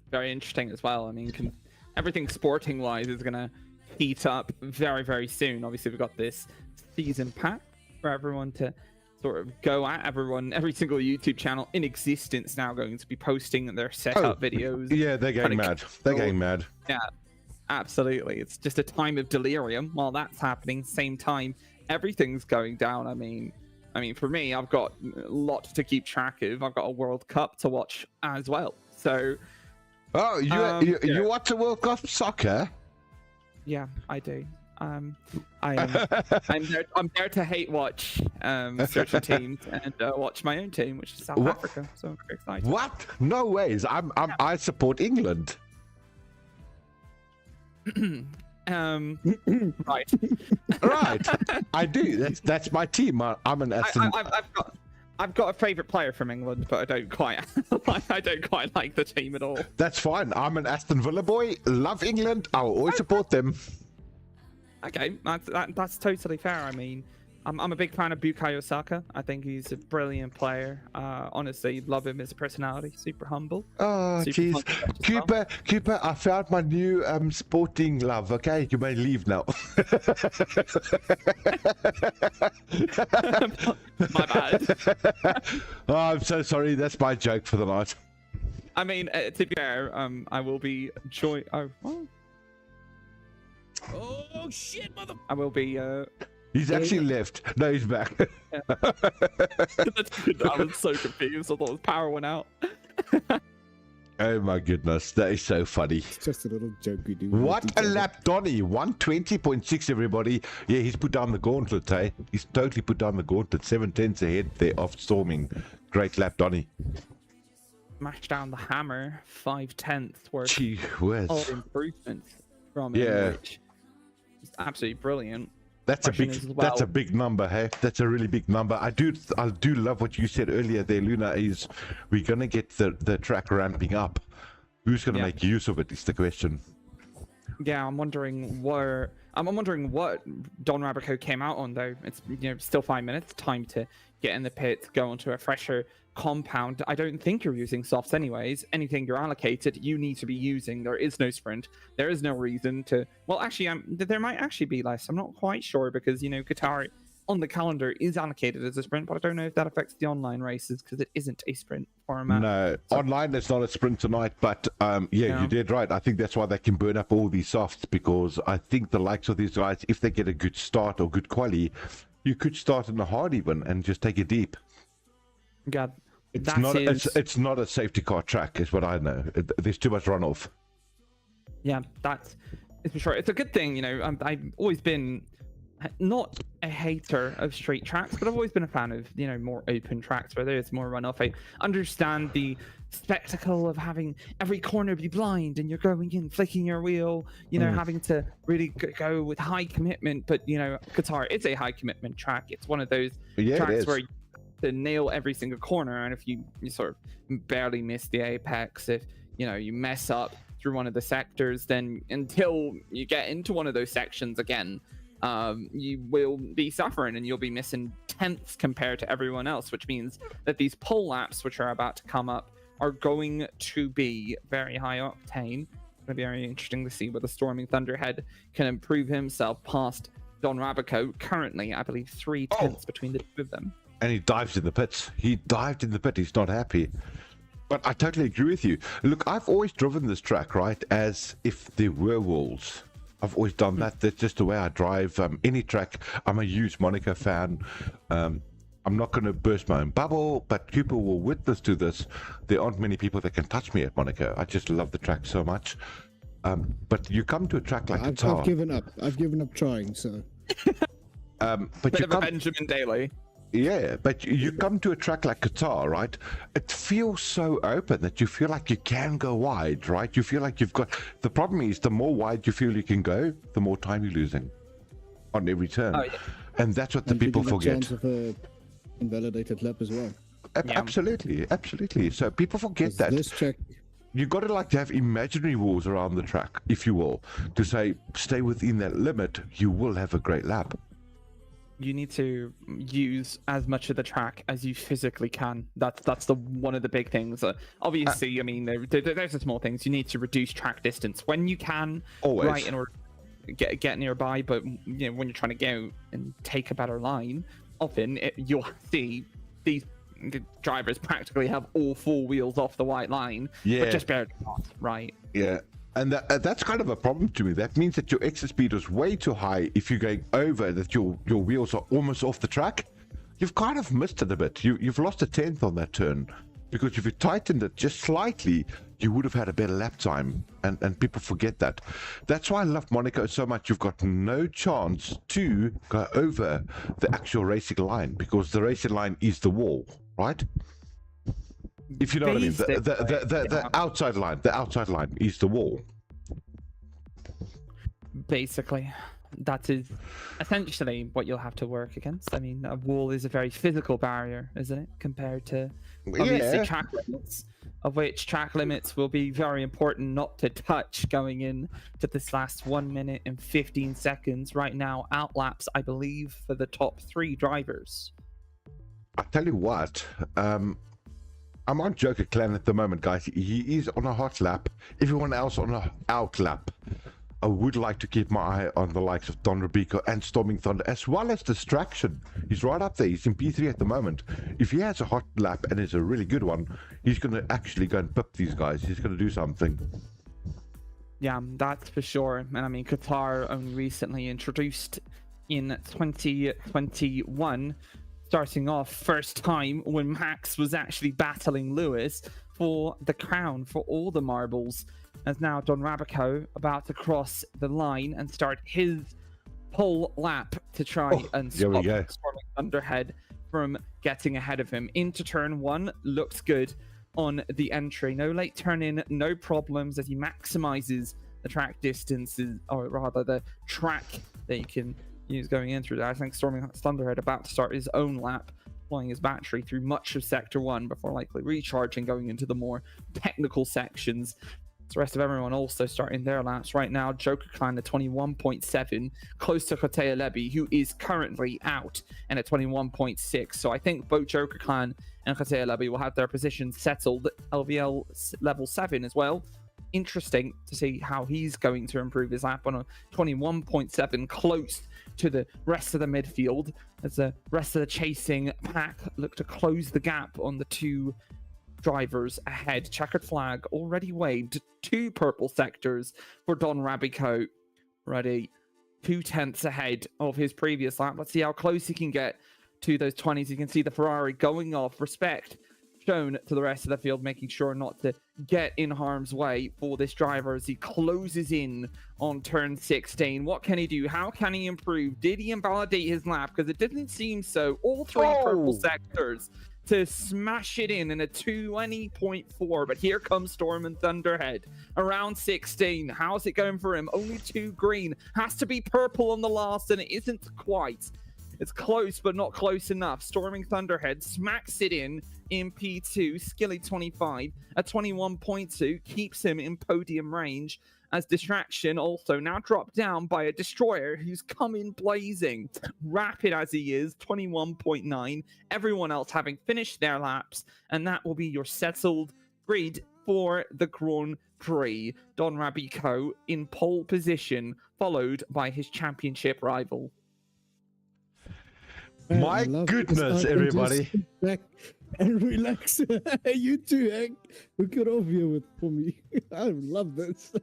Very interesting as well. I mean, everything sporting wise is going to heat up very, very soon. Obviously, we've got this season pack for everyone to sort of go at. Every single YouTube channel in existence now going to be posting their setup videos. Yeah, they're getting mad. They're getting mad. Yeah, absolutely. It's just a time of delirium while that's happening. Same time, everything's going down. I mean, for me, I've got a lot to keep track of. I've got a World Cup to watch as well. So, you watch the World Cup soccer? yeah, I do. I'm there to hate watch certain teams and watch my own team, which is South Africa. So I'm very excited. What? No ways. I support England. Right. Right. I do. That's my team. I'm an Aston. I've got a favorite player from England, but I don't quite like the team at all. That's fine. I'm an Aston Villa boy. Love England. I'll always support them. Okay, that's totally fair. I mean, I'm a big fan of Bukayo Saka. I think he's a brilliant player. Honestly, love him as a personality. Super humble. Oh, jeez. Cooper, I found my new sporting love. Okay, you may leave now. My bad. Oh, I'm so sorry. That's my joke for the night. I mean, to be fair, I will be Oh shit, mother! I will be. He's actually left. No, he's back. That's good. I was so confused. I thought his power went out. Oh my goodness, that is so funny. It's just a little joke we do. What a lap, Donny. 120.6, everybody. Yeah, he's put down the gauntlet, eh? He's totally put down the gauntlet. 7/10 ahead there of storming. Great lap, Donny. Smash down the hammer. 5/10 worth. Gee whiz. All improvements from Yeah. him, which is absolutely brilliant. That's a big number, hey? That's a really big number. I do love what you said earlier there, Luna, is we're gonna get the track ramping up. Who's gonna make use of it is the question. Yeah, I'm wondering what Don Rabico came out on though. It's still 5 minutes, time to get in the pit, go onto a fresher compound. I don't think you're using softs anyways. Anything you're allocated, you need to be using. There is no sprint. There is no reason to. Well, actually, there might actually be less. I'm not quite sure because QATAR on the calendar is allocated as a sprint, but I don't know if that affects the online races because it isn't a sprint format. No, online it's not a sprint tonight, but you did right. I think that's why they can burn up all these softs, because I think the likes of these guys, if they get a good start or good quali, you could start in a hard even and just take it deep. Yeah, it's not a safety car track, is what I know. There's too much runoff. Yeah, that's for sure. It's a good thing, I've always been not a hater of straight tracks, but I've always been a fan of more open tracks where there's more runoff. I understand the spectacle of having every corner be blind and you're going in flicking your wheel, having to really go with high commitment, but QATAR is a high commitment track. It's one of those tracks where you have to nail every single corner, and if you sort of barely miss the apex, if you mess up through one of the sectors, then until you get into one of those sections again, you will be suffering and you'll be missing tenths compared to everyone else, which means that these pull laps, which are about to come up, are going to be very high octane. It's going to be very interesting to see whether Storming Thunderhead can improve himself past Don Rabico. Currently, I believe 3 tenths between the two of them. And he dives in the pits. He dived in the pit. He's not happy. But I totally agree with you. Look, I've always driven this track, right, as if there were walls. I've always done that. That's just the way I drive any track. I'm a huge Monaco fan. I'm not going to burst my own bubble, but people will witness to this. There aren't many people that can touch me at Monaco. I just love the track so much. But you come to a track like Qatar. I've given up. I've given up trying. So. But you Bit of a Benjamin Daly. Yeah, but you come to a track like Qatar, right? It feels so open that you feel like you can go wide, right? You feel like you've got... The problem is, the more wide you feel you can go, the more time you're losing on every turn. Oh, yeah. And that's what the And you people give a forget. chance of a invalidated lap as well. Absolutely, absolutely. So people forget that. This track... You got to like to have imaginary walls around the track, if you will, to say, stay within that limit, you will have a great lap. You need to use as much of the track as you physically can. That's the one of the big things. Obviously, I mean, there's the small things. You need to reduce track distance when you can, always. Right, in order to get nearby. But you know, when you're trying to go and take a better line, often you'll see the drivers practically have all four wheels off the white line, but just barely not, right? Yeah. And that's kind of a problem to me. That means that your exit speed is way too high if you're going over, that your wheels are almost off the track. You've kind of missed it a bit. You've lost a tenth on that turn, because if you tightened it just slightly, you would have had a better lap time. And people forget that. That's why I love Monaco so much. You've got no chance to go over the actual racing line, because the racing line is the wall, right? If you know what I mean, the outside line is the wall. Basically, that is essentially what you'll have to work against. I mean, a wall is a very physical barrier, isn't it, compared to obviously track limits, of which track limits will be very important not to touch going in to this last 1 minute and 15 seconds. Right now, outlaps, I believe, for the top 3 drivers. I tell you what, I'm on Joker Clan at the moment, guys. He is on a hot lap. Everyone else on a out lap. I would like to keep my eye on the likes of Don Rubico and Storming Thunder, as well as Distraction. He's right up there. He's in P3 at the moment. If he has a hot lap, and it's a really good one, he's going to actually go and pip these guys. He's going to do something. Yeah, that's for sure. And I mean, Qatar only recently introduced in 2021, starting off first time when Max was actually battling Lewis for the crown, for all the marbles. As now Don Rabico about to cross the line and start his pole lap to try and stop Storming Thunderhead from getting ahead of him. Into turn 1, looks good on the entry. No late turn in, no problems as he maximizes the track distances, or rather the track that you can use going in through there. I think Storming Thunderhead about to start his own lap, flying his battery through much of Sector 1 before likely recharging, going into the more technical sections. The rest of everyone also starting their laps right now. Joker Clan at 21.7, close to QATAR Levy, who is currently out, and at 21.6. So I think both Joker Clan and QATAR Levy will have their positions settled. LVL level 7 as well. Interesting to see how he's going to improve his lap on a 21.7, close to the rest of the midfield, as the rest of the chasing pack look to close the gap on the 2 drivers ahead. Checkered flag already waved. 2 purple sectors for Don Rabico. Ready, 2/10 ahead of his previous lap. Let's see how close he can get to those 20s. You can see the Ferrari going off. Respect shown to the rest of the field, making sure not to get in harm's way for this driver as he closes in on turn 16. What can he do? How can he improve? Did he invalidate his lap? Because it didn't seem so. All 3 purple sectors to smash it in a 20.4, but here comes Storm and Thunderhead around 16. How's it going for him? Only 2 green, has to be purple on the last, and it isn't quite. It's close, but not close enough. Storming Thunderhead smacks it in P2. Skilly 25 at 21.2 keeps him in podium range, as Distraction also now dropped down by a Destroyer who's come in blazing. Rapid as he is, 21.9. Everyone else having finished their laps, and that will be your settled grid for the Grand Prix. Don Rabico in pole position, followed by his championship rival. Man, My goodness, everybody. Back and relax. You too, Hank. Get over here for me. I love this.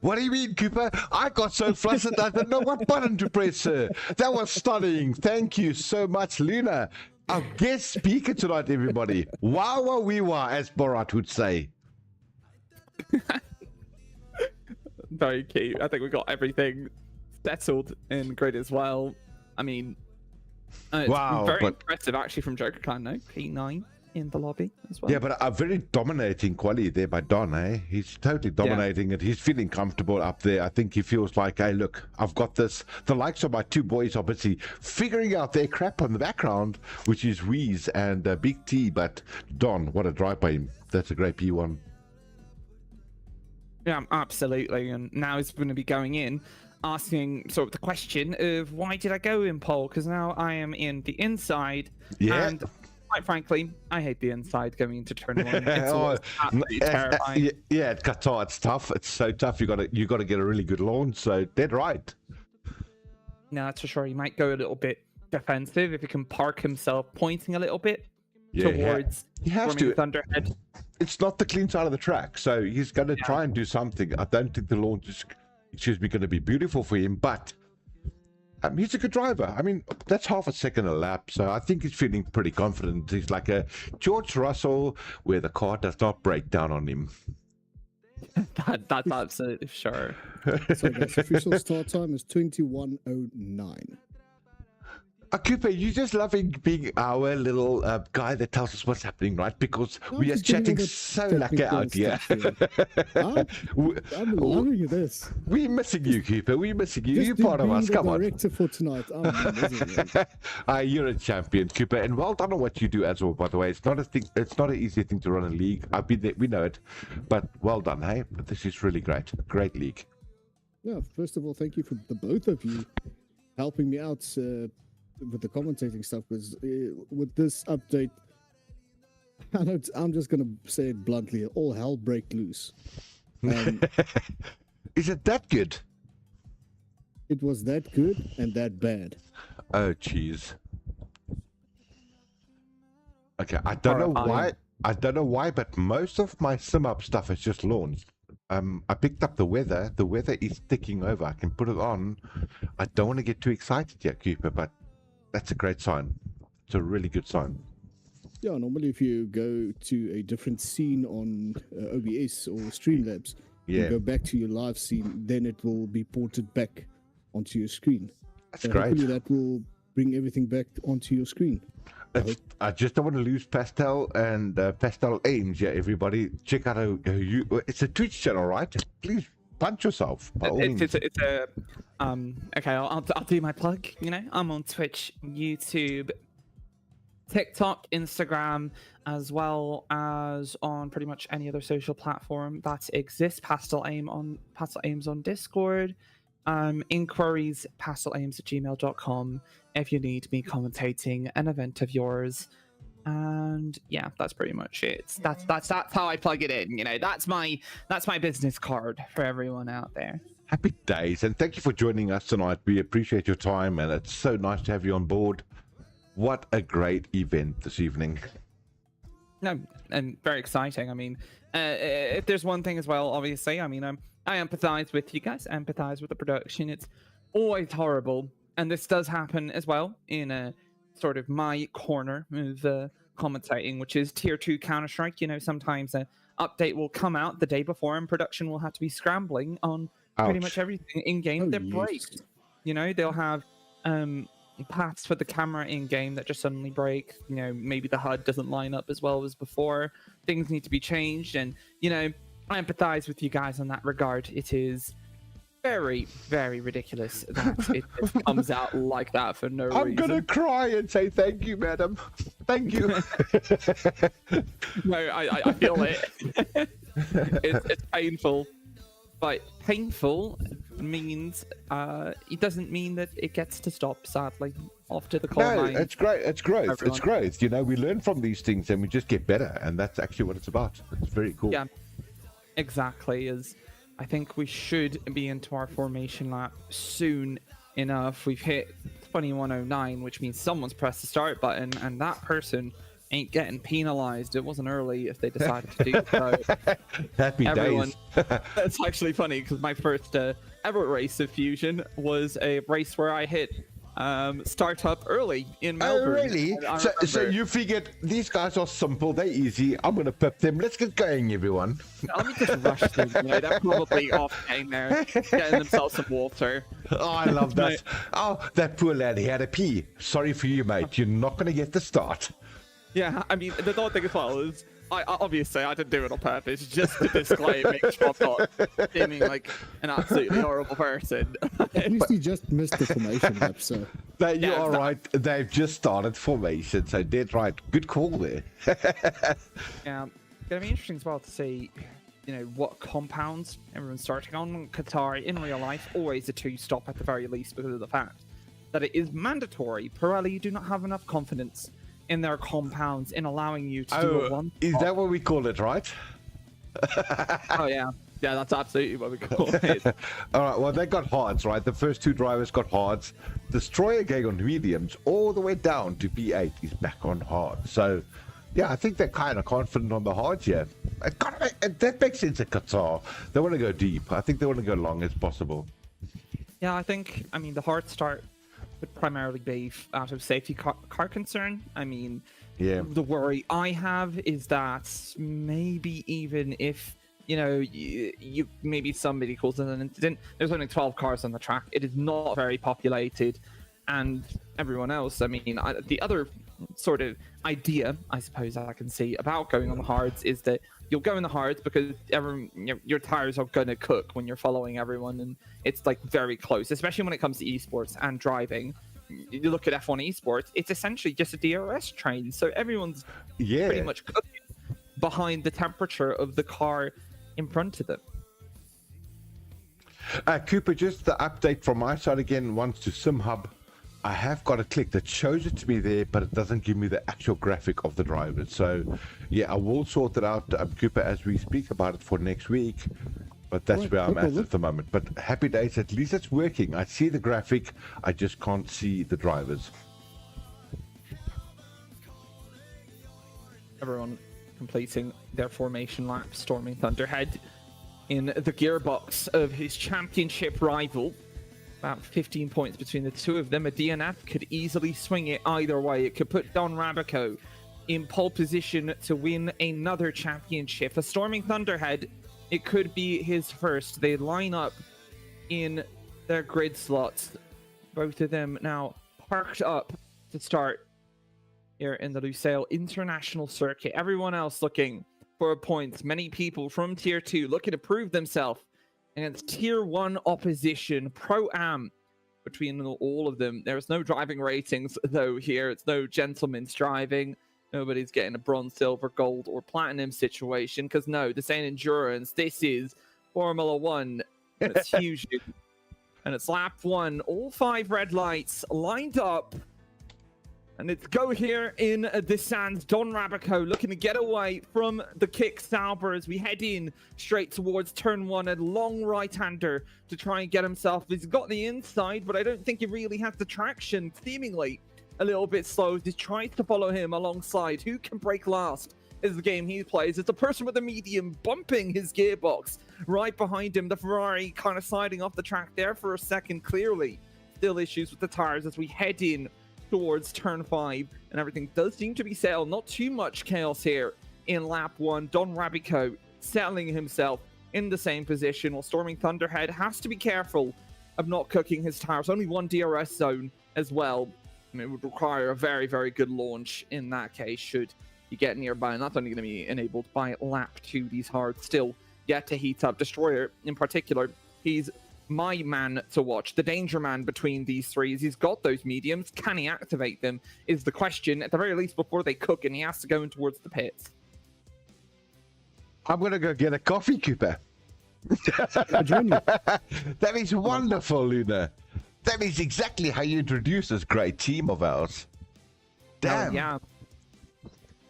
What do you mean, Cooper? I got so flustered I didn't know what button to press, sir. That was stunning. Thank you so much, Luna. Our guest speaker tonight, everybody. Wow, we were, as Borat would say. Very cute. I think we got everything settled in grid as well. I mean, it's Wow, very but- impressive actually from Joker Clan. No, P9 in the lobby as well. Yeah, but a very dominating quality there by Don, eh? He's totally dominating it. He's feeling comfortable up there. I think he feels like, hey, look, I've got this. The likes of my two boys are busy figuring out their crap on the background, which is Wheeze and Big T. But Don, what a drive by him. That's a great P1. Yeah, absolutely. And now he's going to be going in, asking sort of the question of why did I go in pole? Because now I am in the inside. Yeah. And quite frankly, I hate the inside going into turn one. It's Oh, always absolutely terrifying. yeah, at Qatar, it's tough. It's so tough. You got to get a really good launch. So dead right. No, that's for sure. He might go a little bit defensive if he can park himself, pointing a little bit towards he has forming to. Thunderhead. It's not the clean side of the track, so he's going to try and do something. I don't think the launch is, going to be beautiful for him, but he's a good driver. I mean, that's half a second a lap, so I think he's feeling pretty confident. He's like a George Russell, where the car does not break down on him. That's absolutely sure. So the official start time is 21:09. Cooper, you just loving being our little guy that tells us what's happening, right? Because we are just giving chatting you the so lucky technical out here. stuff I'm loving this. We're missing you, Cooper. We're missing you. Just You're part of being us. the Come on. director for tonight. I'm amazing, man. You're a champion, Cooper, and well done on what you do as well. By the way, it's not a thing. It's not an easy thing to run a league. I've been there. We know it, but well done, hey. But this is really great. Great league. Yeah, first of all, thank you for the both of you helping me out with the commentating stuff, because with this update, I'm just gonna say it bluntly, all hell break loose. Is it that good? It was that good and that bad. Oh, jeez. Okay, I don't know why. I don't know why, but most of my sim up stuff has just launched. I picked up the weather. The weather is ticking over. I can put it on. I don't want to get too excited yet, Cooper, but that's a great sign. It's a really good sign. Yeah, normally if you go to a different scene on OBS or Streamlabs, you go back to your live scene, then it will be ported back onto your screen. That's great. Hopefully that will bring everything back onto your screen. I just don't want to lose Pastel and Pastel Ames. Yeah, everybody, check out it's a Twitch channel, right? Please punch yourself. By all means. It's a okay, I'll do my plug. You know, I'm on Twitch, YouTube, TikTok, Instagram, as well as on pretty much any other social platform that exists. Pastel Ames on Discord. Inquiries pastelames@gmail.com if you need me commentating an event of yours. And yeah, that's pretty much it. That's how I plug it in. You know, that's my business card for everyone out there. Happy days, and thank you for joining us tonight. We appreciate your time, and it's so nice to have you on board. What a great event this evening. No, and very exciting. I mean, if there's one thing as well, obviously, I mean, I empathize with you guys, empathize with the production. It's always horrible, and this does happen as well in a sort of my corner of commentating, which is tier 2 Counter-Strike. You know, sometimes an update will come out the day before, and production will have to be scrambling on pretty much everything in game that breaks. You know, they'll have paths for the camera in game that just suddenly break. You know, maybe the HUD doesn't line up as well as before. Things need to be changed, and you know, I empathize with you guys on that regard. It is very, very ridiculous that it just comes out like that for no reason. I'm gonna cry and say thank you, madam. Thank you. No, I feel it. It's painful, but painful means it doesn't mean that it gets to stop. Sadly, off to the coal mine. It's great. It's growth. Everyone. It's growth. You know, we learn from these things and we just get better, and that's actually what it's about. It's very cool. Yeah, exactly. As I think we should be into our formation lap soon enough. We've hit 2109, which means someone's pressed the start button, and that person ain't getting penalized. It wasn't early if they decided to do so. Happy Everyone, days. It's actually funny because my first ever race of Fusion was a race where I hit start up early in Oh, Melbourne. really? And I So remember- you figured these guys are simple, they're easy. I'm gonna pip them. Let's get going, everyone. Let me just rush them. You know, they're probably off game there, getting themselves some water. Oh, I love that. Oh, that poor lad, he had a pee. Sorry for you, mate. You're not gonna get the start. Yeah, I mean, the odd thing as well is, obviously I didn't do it on purpose, just to display make sure I'm not seeming like an absolutely horrible person. At least he just missed the formation lap, so. You Yeah, are that- right. They've just started formation, so dead right. Good call there. Yeah, gonna be interesting as well to see, you know, what compounds everyone's starting on. Qatar in real life always a 2-stop at the very least because of the fact that it is mandatory. Pirelli do not have enough confidence in their compounds in allowing you to do a one. Is that what we call it, right? Oh yeah, yeah, that's absolutely what we call it. All right, well, they got hards, right? The first two drivers got hards. Destroyer going on mediums all the way down to P8 is back on hard. So, yeah, I think they're kind of confident on the hards, yeah. That makes sense at Qatar. They want to go deep. I think they want to go long as possible. Yeah, I think, I mean, the hard start would primarily be out of safety car concern. I mean, Yeah. the worry I have is that maybe even if, you know, you maybe somebody causes an incident, there's only 12 cars on the track. It is not very populated. And everyone else, I mean, the other sort of idea, I suppose, I can see about going on the hards is that you'll go in the hards because your tires are going to cook when you're following everyone. And it's like very close, especially when it comes to esports and driving. You look at F1 esports, it's essentially just a DRS train. So everyone's pretty much cooking behind the temperature of the car in front of them. Cooper, just the update from my side again. Once to SimHub, I have got a click that shows it to me there, but it doesn't give me the actual graphic of the drivers. So, yeah, I will sort it out, Cooper, as we speak about it for next week. But that's where I'm at the moment. But happy days, at least it's working. I see the graphic, I just can't see the drivers. Everyone completing their formation lap, storming Thunderhead in the gearbox of his championship rival. About 15 points between the two of them. A DNF could easily swing it either way. It could put Don Rabico in pole position to win another championship. A storming Thunderhead, it could be his first. They line up in their grid slots. Both of them now parked up to start here in the Lusail International Circuit. Everyone else looking for points. Many people from Tier 2 looking to prove themselves against Tier 1 opposition. Pro-Am between all of them. There's no driving ratings, though, here. It's no gentleman's driving. Nobody's getting a bronze, silver, gold, or platinum situation. Because, no, this ain't endurance. This is Formula 1. And it's huge. And it's lap 1. All 5 red lights lined up. And it's go here in the sands. Don Rabico looking to get away from the kick Sauber as we head in straight towards turn 1. A long right-hander to try and get himself. He's got the inside, but I don't think he really has the traction. Seemingly a little bit slow as he tries to follow him alongside. Who can break last is the game he plays. It's the person with the medium bumping his gearbox right behind him. The Ferrari kind of sliding off the track there for a second. Clearly still issues with the tires as we head in towards turn 5, and everything does seem to be settled. Not too much chaos here in lap 1. Don Rabico settling himself in the same position, while storming Thunderhead has to be careful of not cooking his tires. Only one DRS zone as well. I mean, it would require a very, very good launch in that case should you get nearby, and that's only going to be enabled by lap 2. These hards still yet to heat up. Destroyer in particular, he's my man to watch, the danger man between these three. He's got those mediums. Can he activate them is the question, at the very least, before they cook, and he has to go in towards the pits. I'm going to go get a coffee, Cooper. That is wonderful, Luna. That is exactly how you introduce this great team of ours. Damn. Yeah.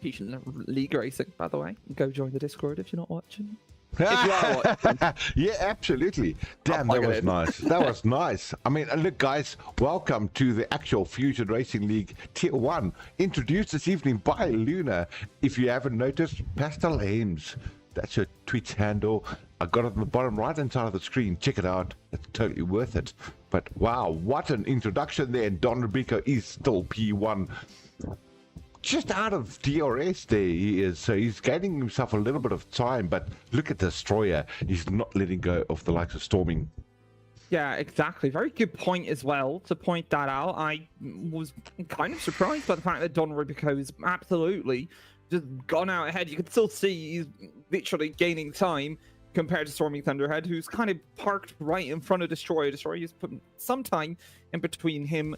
Teaching League Racing, by the way. Go join the Discord if you're not watching. Yeah, absolutely. Damn, that was nice. That was nice. I mean, look, guys, welcome to the actual Fusion Racing League Tier 1, introduced this evening by Luna. If you haven't noticed, Pastel Ames, that's her Twitch handle. I got it on the bottom right-hand side of the screen. Check it out. It's totally worth it. But wow, what an introduction there. And Don Rubico is still P1. Just out of DRS there he is. So he's gaining himself a little bit of time. But look at Destroyer. He's not letting go of the likes of Storming. Yeah, exactly. Very good point as well to point that out. I was kind of surprised by the fact that Don Rubico is absolutely just gone out ahead. You can still see he's literally gaining time compared to Storming Thunderhead, who's kind of parked right in front of Destroyer. Destroyer is putting some time in between him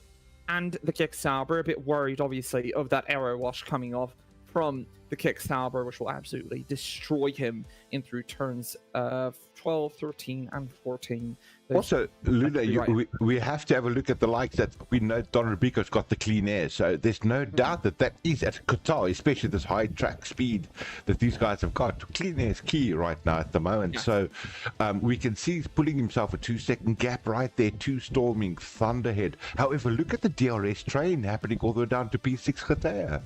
and the Kick Sauber. A bit worried, obviously, of that arrow wash coming off from the Kick Sauber, which will absolutely destroy him in through turns 12, 13, and 14. Also, Luna, we have to have a look at the likes that we know Don Rubico's got the clean air, so there's no doubt that is at QATAR, especially this high track speed that these guys have got. Clean air is key right now at the moment, so we can see he's pulling himself a 2-second gap right there to Storming Thunderhead. However, look at the DRS train happening all the way down to P6 QATAR.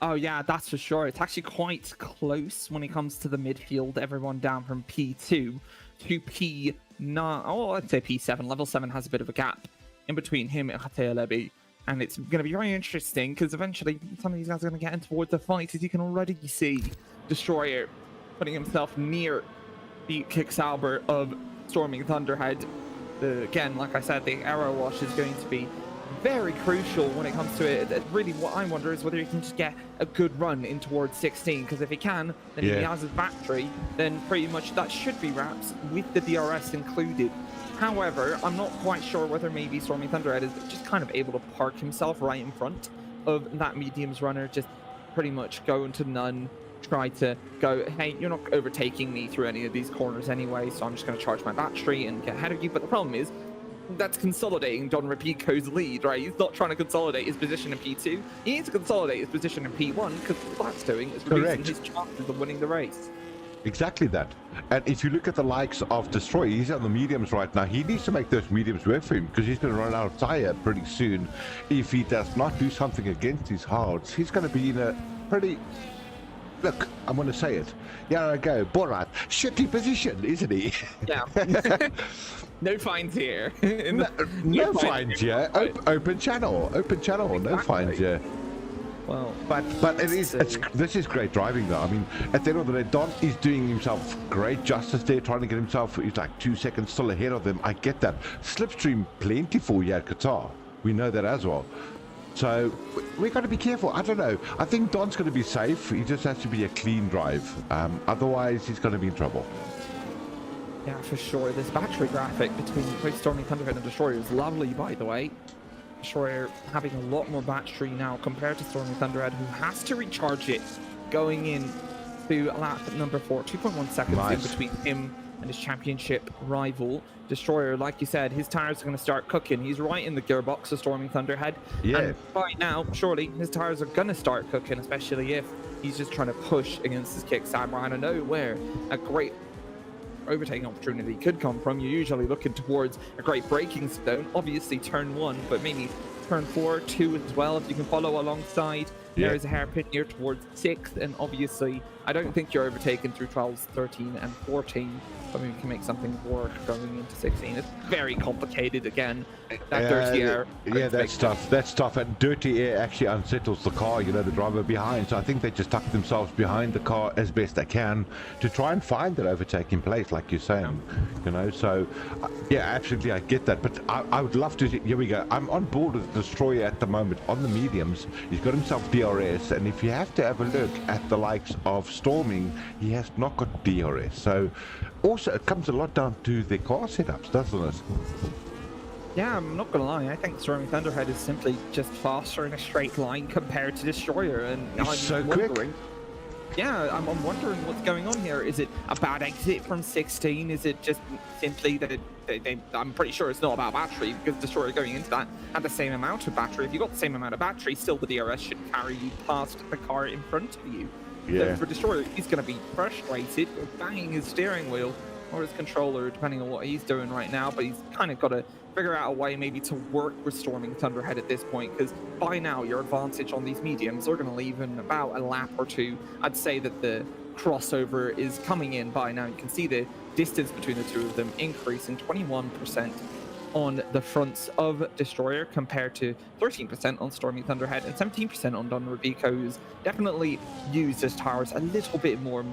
Oh yeah, that's for sure. It's actually quite close when it comes to the midfield. Everyone down from P2 to P9. Oh, I'd say P7. Level 7 has a bit of a gap in between him and Hattea Levy. And it's going to be very interesting because eventually some of these guys are going to get in towards the fight. As you can already see, Destroyer putting himself near the Kick Sauber of Storming Thunderhead. Again, like I said, the arrow wash is going to be very crucial when it comes to it. Really, what I wonder is whether he can just get a good run in towards 16, because if he can, then if he has his battery, then pretty much that should be wraps with the DRS included. However, I'm not quite sure whether maybe Storming Thunderhead is just kind of able to park himself right in front of that mediums runner, just pretty much go into none, try to go, hey, you're not overtaking me through any of these corners anyway, so I'm just going to charge my battery and get ahead of you. But the problem is, that's consolidating Don Rubico's lead, right? He's not trying to consolidate his position in P2. He needs to consolidate his position in P1, because what that's doing is reducing his chances of winning the race. Exactly that. And if you look at the likes of Destroyer, he's on the mediums right now. He needs to make those mediums work for him, because he's going to run out of tire pretty soon. If he does not do something against his hards, he's going to be in a pretty... Look, I'm going to say it. Yeah, I go. Borat, shitty position, isn't he? Yeah. No fines here. no fines here. Open channel. No fines here. Well, but this is great driving though. I mean, at the end of the day, Don is doing himself great justice there, trying to get himself. He's like 2 seconds still ahead of them. I get that. Slipstream plentiful here at QATAR. We know that as well. So we got to be careful. I don't know. I think Don's going to be safe. He just has to be a clean drive. Otherwise, he's going to be in trouble. Yeah, for sure. This battery graphic between both Storming Thunderhead and Destroyer is lovely, by the way. Destroyer having a lot more battery now compared to Storming Thunderhead, who has to recharge it going in to lap number 4. 2.1 seconds in between him and his championship rival. Destroyer, like you said, his tires are going to start cooking. He's right in the gearbox of Storming Thunderhead. Yeah. And by now, surely, his tires are going to start cooking, especially if he's just trying to push against his Kick Sauber. I don't know where a great overtaking opportunity could come from. You're usually looking towards a great braking zone, obviously turn 1, but maybe turn 4, 2 as well, if you can follow alongside. There's a hairpin here towards 6th, and obviously I don't think you're overtaken through 12, 13 and 14, but maybe we can make something work going into 16. It's very complicated again. That dirty air. Yeah, that's tough. That's tough. And dirty air actually unsettles the car, you know, the driver behind. So I think they just tuck themselves behind the car as best they can to try and find that overtaking place, like you're saying. You know, so yeah, absolutely, I get that. But I would love to see, here we go. I'm on board with Destroyer at the moment on the mediums. He's got himself DRS, and if you have to have a look at the likes of Storming, he has not got DRS. So also it comes a lot down to their car setups, doesn't it? Yeah, I'm not gonna lie, I think Storming Thunderhead is simply just faster in a straight line compared to Destroyer, and I'm so quick. Yeah, I'm wondering what's going on here. Is it a bad exit from 16? Is it just simply that I'm pretty sure it's not about battery, because Destroyer going into that had the same amount of battery. If you got the same amount of battery, still the DRS should carry you past the car in front of you. Yeah. So for Destroyer, he's going to be frustrated with banging his steering wheel or his controller, depending on what he's doing right now, but he's kind of got to figure out a way maybe to work with Storming Thunderhead at this point, because by now your advantage on these mediums are going to leave in about a lap or 2. I'd say that the crossover is coming in by now. You can see the distance between the two of them increasing 21% on the fronts of Destroyer compared to 13% on Stormy Thunderhead and 17% on Don Rubico, who's definitely used his towers a little bit more,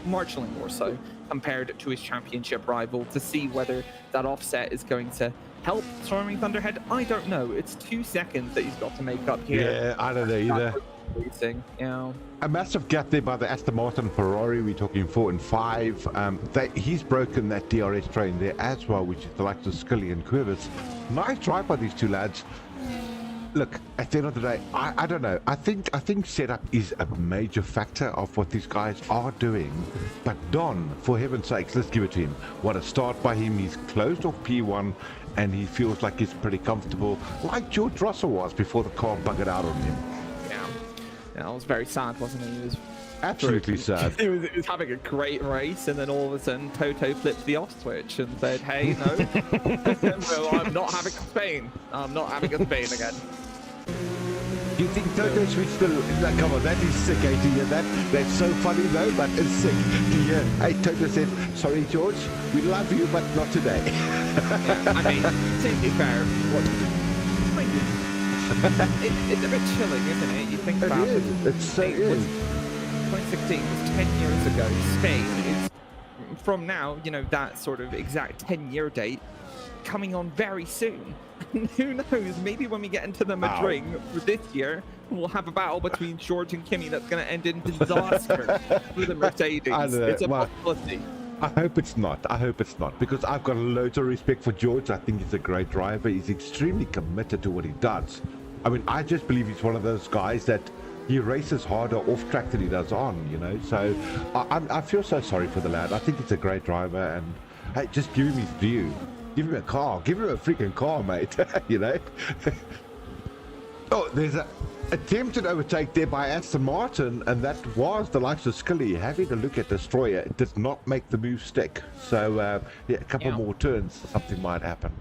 marginally more so, compared to his championship rival. To see whether that offset is going to help Stormy Thunderhead, I don't know. It's 2 seconds that he's got to make up here. Yeah, I don't know either. Racing, you know. A massive gap there by the Aston Martin Ferrari. We're talking 4 and 5. He's broken that DRS train there as well, which is the likes of Scully and Quivers. Nice drive by these two lads. Look, at the end of the day, I don't know. I think setup is a major factor of what these guys are doing. But Don, for heaven's sakes, let's give it to him. What a start by him. He's closed off P1 and he feels like he's pretty comfortable, like George Russell was before the car buggered out on him. Yeah, it was very sad, wasn't he? He was absolutely sad. He was having a great race, and then all of a sudden Toto flipped the off switch and said, "Hey, no, well, I'm not having a Spain. I'm not having a Spain again." Do you think Toto switched still? Like, come on, that is sick, eh, to hear that. That's so funny though, but it's sick to hear. Hey, Toto said, "Sorry, George, we love you, but not today." Yeah, I mean, to be fair, it's a bit chilling, isn't it? You think about it. It's so is. 2016 was 10 years ago. Spain is, from now, you know, that sort of exact 10-year date coming on very soon. Who knows? Maybe when we get into the Madrid for this year, we'll have a battle between George and Kimi that's going to end in disaster for the Mercedes. It's a possibility. I hope it's not. I hope it's not, because I've got loads of respect for George. I think he's a great driver. He's extremely committed to what he does. I mean, I just believe he's one of those guys that he races harder off track than he does on, you know. So I feel so sorry for the lad. I think he's a great driver, and hey, just give him his due. Give him a car. Give him a freaking car, mate. You know. Oh, there's a attempted overtake there by Aston Martin, and that was the likes of Scully having a look at Destroyer. It did not make the move stick. So yeah, a couple more turns, something might happen.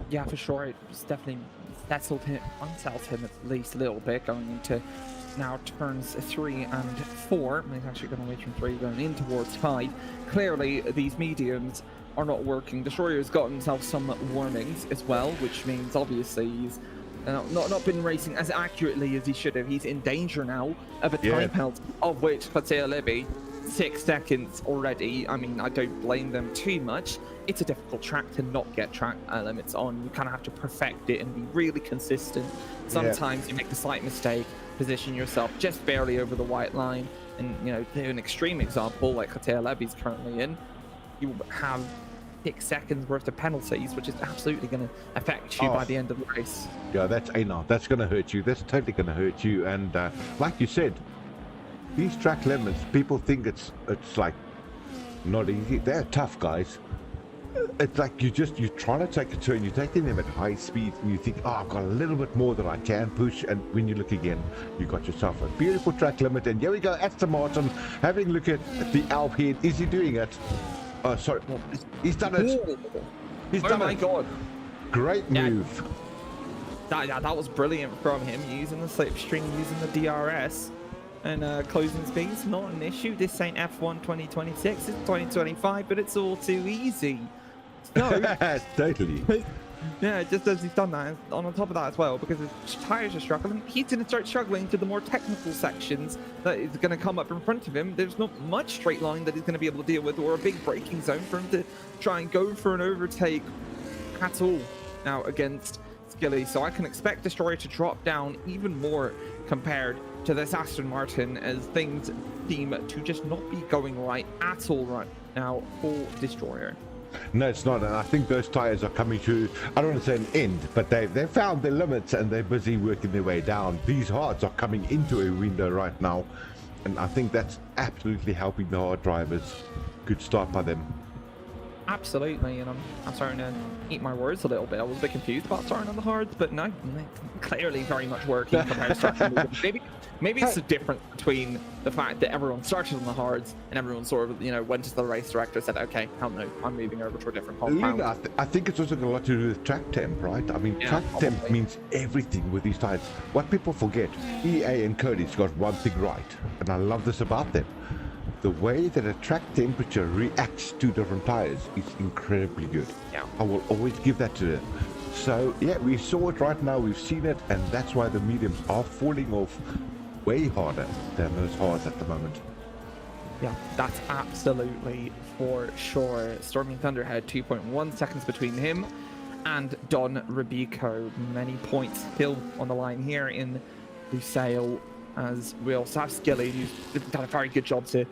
Yeah, for sure. It was definitely unsettled him at least a little bit going into now turns 3 and 4. He's actually going away from 3 going in towards 5. Clearly, these mediums are not working. Destroyer's got himself some warnings as well, which means obviously he's not been racing as accurately as he should have. He's in danger now of a time penalty, of which Qatar Libby 6 seconds already. I mean, I don't blame them too much. It's a difficult track to not get track limits on. You kind of have to perfect it and be really consistent. Sometimes you make a slight mistake, position yourself just barely over the white line, and you know, an extreme example like Qatar Libby's currently in, you have 6 seconds worth of penalties, which is absolutely going to affect you by the end of the race. Yeah, that's going to hurt you. That's totally going to hurt you. And like you said, these track limits, people think it's like not easy. They're tough, guys. It's like you're trying to take a turn, you're taking them at high speed, and you think, oh, I've got a little bit more that I can push, and when you look again, you got yourself a beautiful track limit. And here we go, Aston Martin having a look at the Alp head. Is he doing it? Oh, sorry, he's done it. He's done it. Oh my god, great move. That was brilliant from him, using the slipstream, using the DRS. And closing speed's not an issue. This ain't F1 2026, it's 2025, but it's all too easy. No. Totally. Yeah, just as he's done that, on top of that as well, because his tires are struggling, he's going to start struggling to the more technical sections that is going to come up in front of him. There's not much straight line that he's going to be able to deal with, or a big braking zone for him to try and go for an overtake at all now against Skilly. So I can expect Destroyer to drop down even more compared to this Aston Martin, as things seem to just not be going right at all right now for Destroyer. No, it's not, and I think those tires are coming to, I don't want to say an end, but they've found their limits and they're busy working their way down. These hards are coming into a window right now, and I think that's absolutely helping the hard drivers. Good start by them. Absolutely, and I'm starting to eat my words a little bit. I was a bit confused about starting on the hards, but no, clearly very much working compared to starting on the Maybe it's the difference between the fact that everyone started on the hards and everyone sort of, you know, went to the race director and said, okay, hell no, I'm moving over to a different compound. I think it's also got a lot to do with track temp, right? I mean, track temp means everything with these tires. What people forget, EA and Cody's got one thing right, and I love this about them. the way that a track temperature reacts to different tires is incredibly good. Yeah. I will always give that to them. So yeah, we saw it right now, we've seen it, and that's why the mediums are falling off way harder than those hards at the moment. Yeah, that's absolutely for sure. Stormy Thunder had 2.1 seconds between him and Don Rubico. Many points still on the line here in Lusail, as we also have Skilly, who's done a very good job to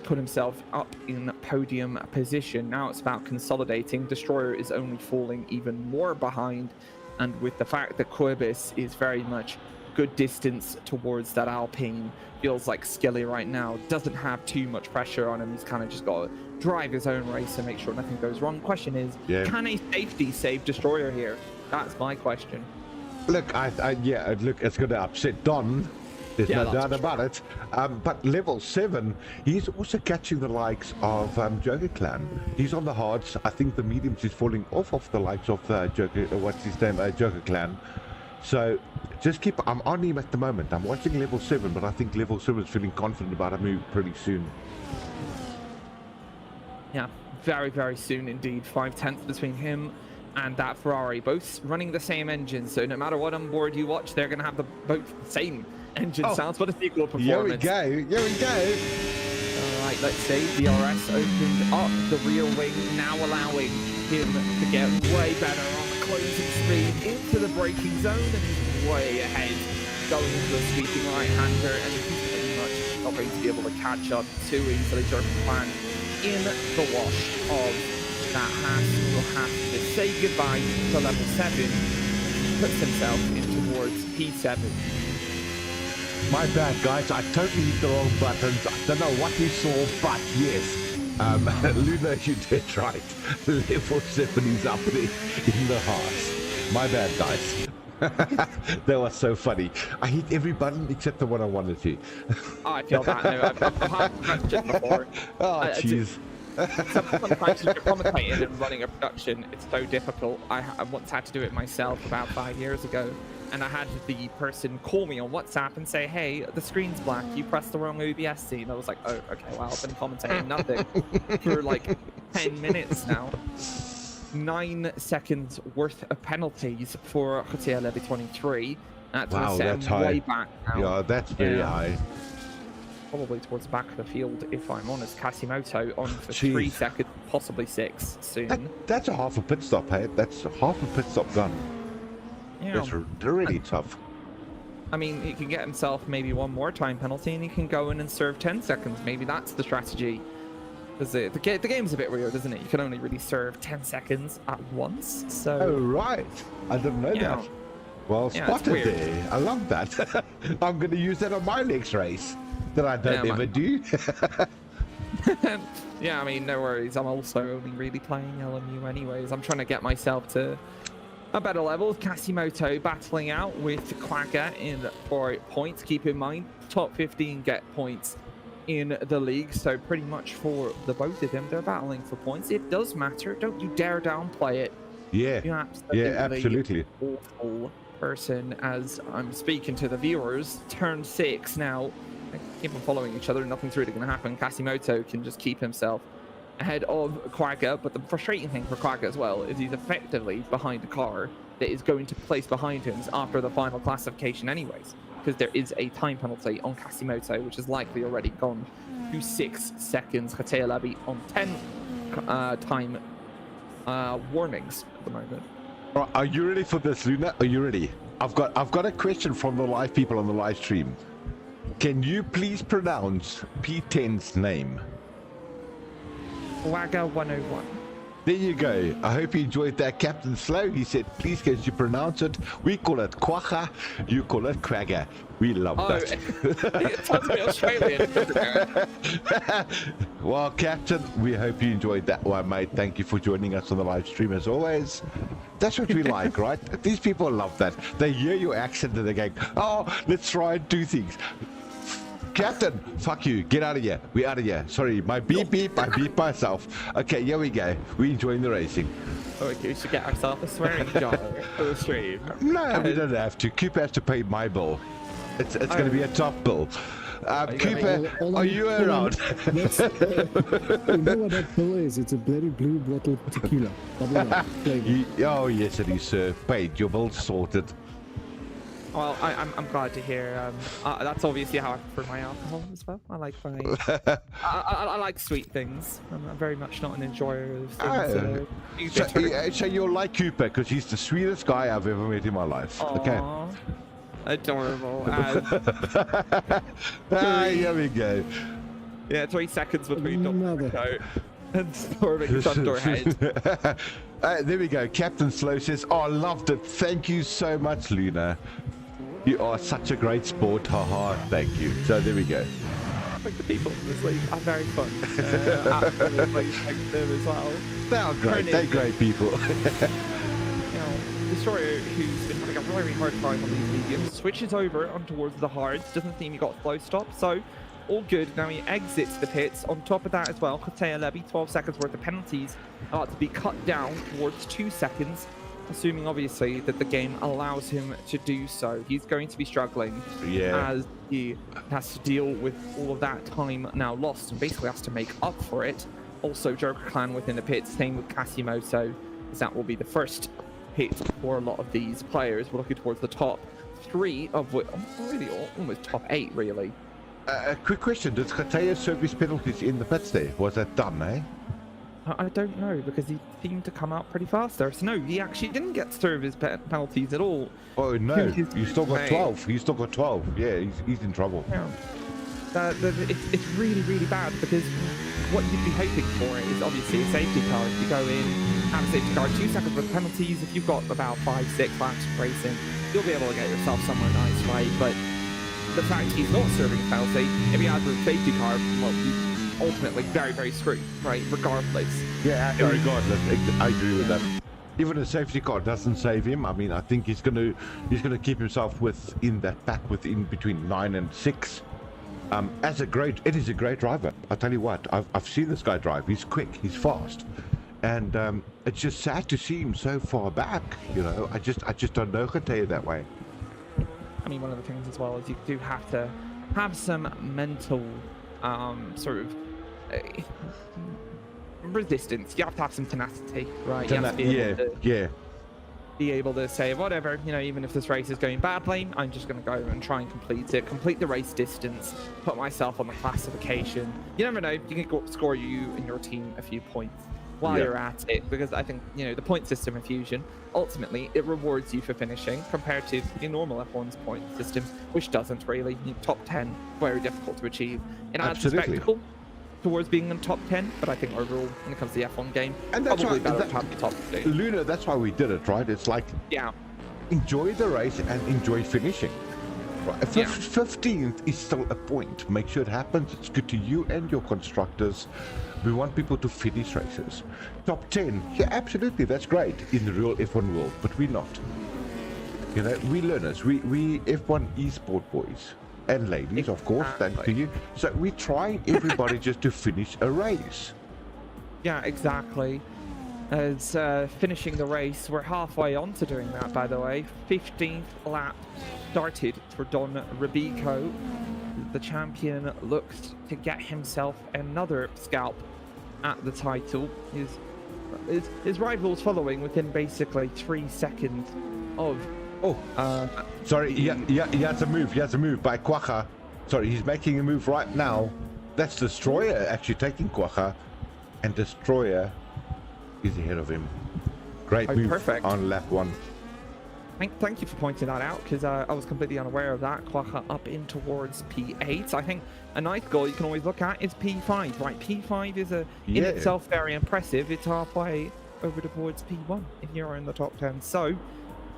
put himself up in podium position. Now it's about consolidating. Destroyer is only falling even more behind, and with the fact that Corbis is very much good distance towards that Alpine, feels like Skilly right now doesn't have too much pressure on him. He's kind of just got to drive his own race and make sure nothing goes wrong. Question is, can a safety save Destroyer here? That's my question. Look, look, it's going to upset Don. There's no doubt about it. But level 7, he's also catching the likes of Joker Clan. He's on the hards. I think the mediums is falling off the likes of Joker, what's his name, Joker Clan. So just I'm on him at the moment. I'm watching level 7, but I think level 7 is feeling confident about a move pretty soon. Yeah, very, very soon indeed. 5/10 between him and that Ferrari, both running the same engine. So no matter what onboard you watch, they're going to have both the same engine sounds, but a equal performance. Here we go. All right, let's see. DRS opened up the rear wing, now allowing him to get way better on the closing speed into the braking zone, and he's way ahead, going into the sweeping right-hander, and he's pretty much not going to be able to catch up too easily. Jordan Plan in the wash of that Haas will have to say goodbye to level 7, puts himself in towards P7. My bad, guys. I totally hit the wrong buttons. I don't know what we saw, but yes. Luna, you did right. Level 7 is up there in the Haas. My bad, guys. That was so funny. I hit every button except the one I wanted to. I feel that. No, I've had production before. Oh, jeez. Sometimes when you're commentating and running a production, it's so difficult. I once had to do it myself about 5 years ago, and I had the person call me on WhatsApp and say, hey, the screen's black, you pressed the wrong OBS scene. And I was like, oh, okay, well, I've been commentating nothing for like 10 minutes now. 9 seconds worth of penalties for QATAR Levy 23. That's wow, that's high. Way back now. Yeah, that's very high. Probably towards the back of the field, if I'm honest. Kasimoto on for 3 seconds, possibly 6 soon. That's a half a pit stop, hey? That's half a pit stop gone. Yeah. That's really tough. I mean, he can get himself maybe one more time penalty, and he can go in and serve 10 seconds. Maybe that's the strategy. Because the game's a bit weird, isn't it? You can only really serve 10 seconds at once. So. Oh, right. I didn't know that. Well spotted there. I love that. I'm going to use that on my next race that I don't ever do. Yeah, I mean, no worries. I'm also only really playing LMU anyways. I'm trying to get myself to a better level. Kasimoto battling out with Quagga in for points. Keep in mind, top 15 get points in the league. So pretty much for the both of them, they're battling for points. It does matter. Don't you dare downplay it. Yeah. You're absolutely. Awful person. As I'm speaking to the viewers, turn 6 now. Keep on following each other, nothing's really going to happen. Kasimoto can just keep himself ahead of Quagga, but the frustrating thing for Quagga as well is he's effectively behind a car that is going to place behind him after the final classification anyways, because there is a time penalty on Kasimoto, which is likely already gone to 6 seconds. QATAR Levy on 10 time warnings at the moment. Right, are you ready for this, Luna? Are you ready? I've got a question from the live people on the live stream. Can you please pronounce P10's name? Quagga 101. There you go. I hope you enjoyed that, Captain Slow. He said, please can you pronounce it? We call it Quagga, you call it Quagga. We love that. It sounds a bit Australian, doesn't it? Well, Captain, we hope you enjoyed that one, mate. Thank you for joining us on the live stream as always. That's what we like, right? These people love that. They hear your accent and they're going, oh, let's try and do things. Captain, fuck you. Get out of here. We're out of here. Sorry, my beep beep. I beep myself. Okay, here we go. We're enjoying the racing. Okay, we should get ourselves a swearing jar for the stream. No, we don't have to. Coop has to pay my bill. It's going to be a top bill. Cooper, All are I- you all I- around? That's, you know what that pill is? It's a bloody blue bottle of tequila. Double rum flavor. Oh, yes, it is, sir. Paid, your bill's sorted. Well, I'm glad to hear. That's obviously how I prefer my alcohol as well. I like my I like sweet things. I'm very much not an enjoyer of things. So you're like Cooper, because he's the sweetest guy I've ever met in my life. Okay. Aw, adorable. Here we go. Yeah, 3 seconds between Another. Dr. and Storming Thunderhead. There we go. Captain Slow says, "Oh, I loved it. Thank you so much, Luna. You are such a great sport. Haha, thank you." So there we go. Like the people in this league are very fun. Absolutely like them as well. They are great. They're great people. You know, Destroyer, who's been having a very hard time on these mediums, switches over on towards the hards. Doesn't seem he got slow stop, so all good. Now he exits the pits. On top of that as well, Kotea Levy, 12 seconds worth of penalties are to be cut down towards 2 seconds, assuming obviously that the game allows him to do so. He's going to be struggling as he has to deal with all of that time now lost and basically has to make up for it. Also, Joker Clan within the pits, same with Casimoto, as that will be the first hit for a lot of these players. We're looking towards the top 3 of which, really almost top 8 really. A quick question: did Kotea serve his penalties in the pits there? Was that done, eh? I don't know, because he seemed to come out pretty fast there. So no, he actually didn't get to serve his penalties at all. Oh no, you still got 12. You still got 12. Yeah, he's in trouble. Yeah. It's really, really bad, because what you'd be hoping for is obviously a safety car. If you go in, have a safety car, 2 seconds with penalties. If you've got about 5-6 laps of racing, you'll be able to get yourself somewhere nice, right? But the fact he's not serving penalty, if he has a safety car, well, he's ultimately very, very screwed, right? Regardless. Yeah, regardless, I agree with that. Even a safety car doesn't save him. I mean, I think he's gonna keep himself within that pack, within between 9 and 6. It is a great driver. I tell you what, I've seen this guy drive. He's quick, he's fast, and it's just sad to see him so far back. You know, I just don't know Kotea that way. I mean, one of the things as well is you do have to have some mental sort of resistance. You have to have some tenacity, right? You have to be able to say, whatever, you know, even if this race is going badly, I'm just going to go and try and complete the race distance, put myself on the classification. You never know, you can score you and your team a few points while you're at it, because I think, you know, the point system in Fusion, ultimately it rewards you for finishing compared to the normal F1's point system, which doesn't really. Top 10, very difficult to achieve. It adds a spectacle towards being in top 10, but I think overall, when it comes to the F1 game, and that's probably why, better to have the top 2. Luna, that's why we did it, right? It's like, enjoy the race and enjoy finishing. Right? 15th is still a point. Make sure it happens. It's good to you and your constructors. We want people to finish races. Top 10, yeah, absolutely, that's great in the real F1 world, but we're not. You know, we learners, we F1 esport boys and ladies, of course, thanks to you. So we're trying everybody just to finish a race. Yeah, exactly. As finishing the race, we're halfway on to doing that, by the way. 15th lap started for Don Rubico. The champion looks to get himself another scalp at the title. His rival's following within basically 3 seconds of... Sorry, he has a move by Quacha. Sorry, he's making a move right now. That's Destroyer actually taking Quacha, and Destroyer is ahead of him. Great move on lap 1. Thank you for pointing that out, because I was completely unaware of that. Quacha up in towards P8. I think a nice goal you can always look at is P5, right? P5 is in itself very impressive. It's halfway over towards P1 if you're in the top 10. So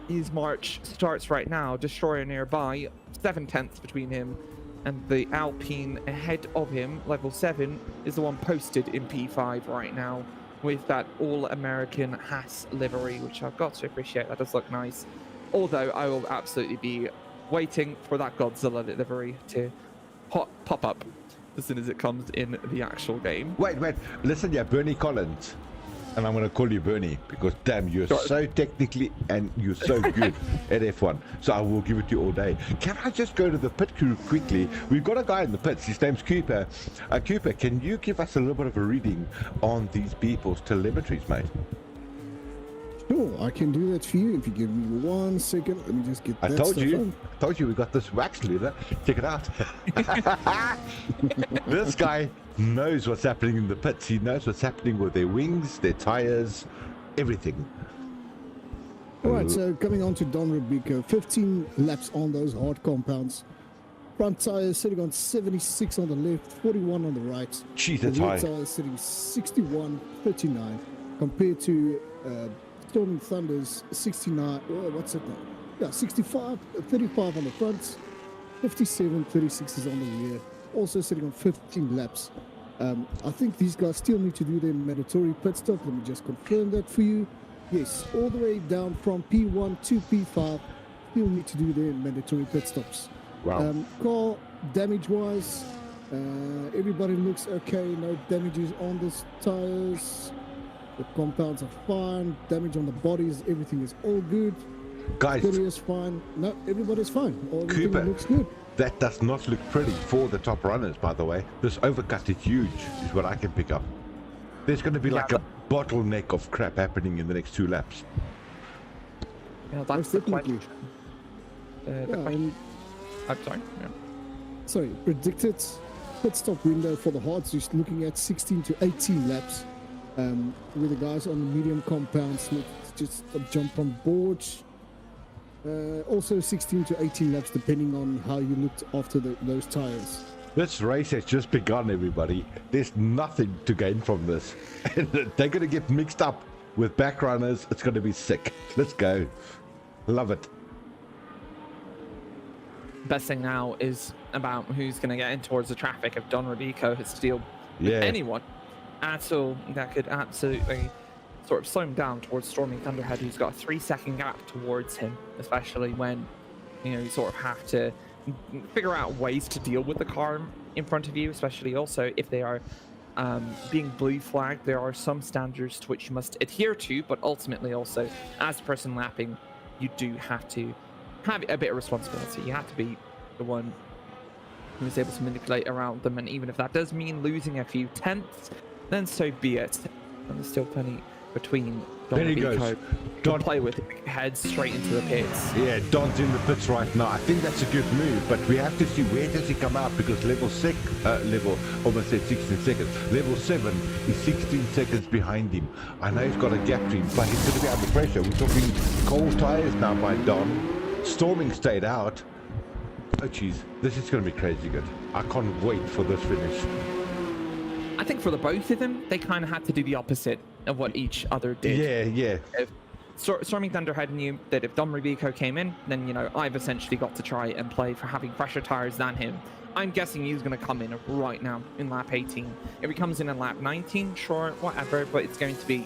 his march starts right now. Destroyer nearby, 7/10 between him and the Alpine ahead of him. Level 7 is the one posted in P5 right now with that all-American Haas livery, which I've got to appreciate. That does look nice. Although I will absolutely be waiting for that Godzilla livery to pop up as soon as it comes in the actual game. Wait, listen, Bernie Collins. And I'm going to call you Bernie because damn, you're so technically and you're so good at F1. So I will give it to you all day. Can I just go to the pit crew quickly? We've got a guy in the pits. His name's Cooper. Cooper, can you give us a little bit of a reading on these people's telemetries, mate? Sure, I can do that for you if you give me 1 second. Let me just get that I told you we got this wax leader. Check it out. This guy knows what's happening in the pits. He knows what's happening with their wings, their tires, everything. All right, so coming on to Don Rubico, 15 laps on those hard compounds. Front tires sitting on 76 on the left, 41 on the right. Jeez, that's the high. rear tires sitting 61, 39, compared to Storming Thunder's 69. What's it now? Yeah, 65, 35 on the front, 57, 36 is on the rear. Also sitting on 15 laps. I think these guys still need to do their mandatory pit stop. Let me just confirm that for you. Yes, all the way down from P1 to P5, still need to do their mandatory pit stops. Wow. Car damage-wise, everybody looks okay. No damages on the tires. The compounds are fine. Damage on the bodies, everything is all good. Guys, Body is fine. No, everybody's fine. Everything Cooper, looks good. that does not look pretty for the top runners, by the way. This overcut is huge, is what I can pick up. There's going to be like a bottleneck of crap happening in the next 2 laps. Yeah, that's the question. I'm sorry. Yeah. Sorry, predicted pit stop window for the hards is looking at 16 to 18 laps. With the guys on the medium compounds look to just jump on board. Also 16 to 18 laps depending on how you looked after those tires. This race has just begun, everybody. There's nothing to gain from this. They're going to get mixed up with back runners. It's going to be sick. Let's go. Love it. Best thing now is about who's going to get in towards the traffic. If Don Rubico has to deal with anyone at all, that could absolutely sort of slow him down towards Storming Thunderhead, who's got a 3-second gap towards him, especially when, you know, you sort of have to figure out ways to deal with the car in front of you, especially also if they are being blue flagged. There are some standards to which you must adhere to, but ultimately also, as the person lapping, you do have to have a bit of responsibility. You have to be the one who is able to manipulate around them, and even if that does mean losing a few tenths, then so be it. And there's still plenty between Don and Bico to play with. Heads straight into the pits. Yeah, Don's in the pits right now. I think that's a good move, but we have to see where does he come out, because level 16 seconds. Level 7 is 16 seconds behind him. I know he's got a gap to him, but he's going to be under pressure. We're talking cold tires now by Don. Storming stayed out. Oh jeez, this is going to be crazy good. I can't wait for this finish. I think for the both of them, they kind of had to do the opposite of what each other did. Yeah. If Storming Thunderhead knew that if Don Rubico came in, then, you know, I've essentially got to try and play for having fresher tires than him. I'm guessing he's going to come in right now in lap 18. If he comes in lap 19, sure, whatever, but it's going to be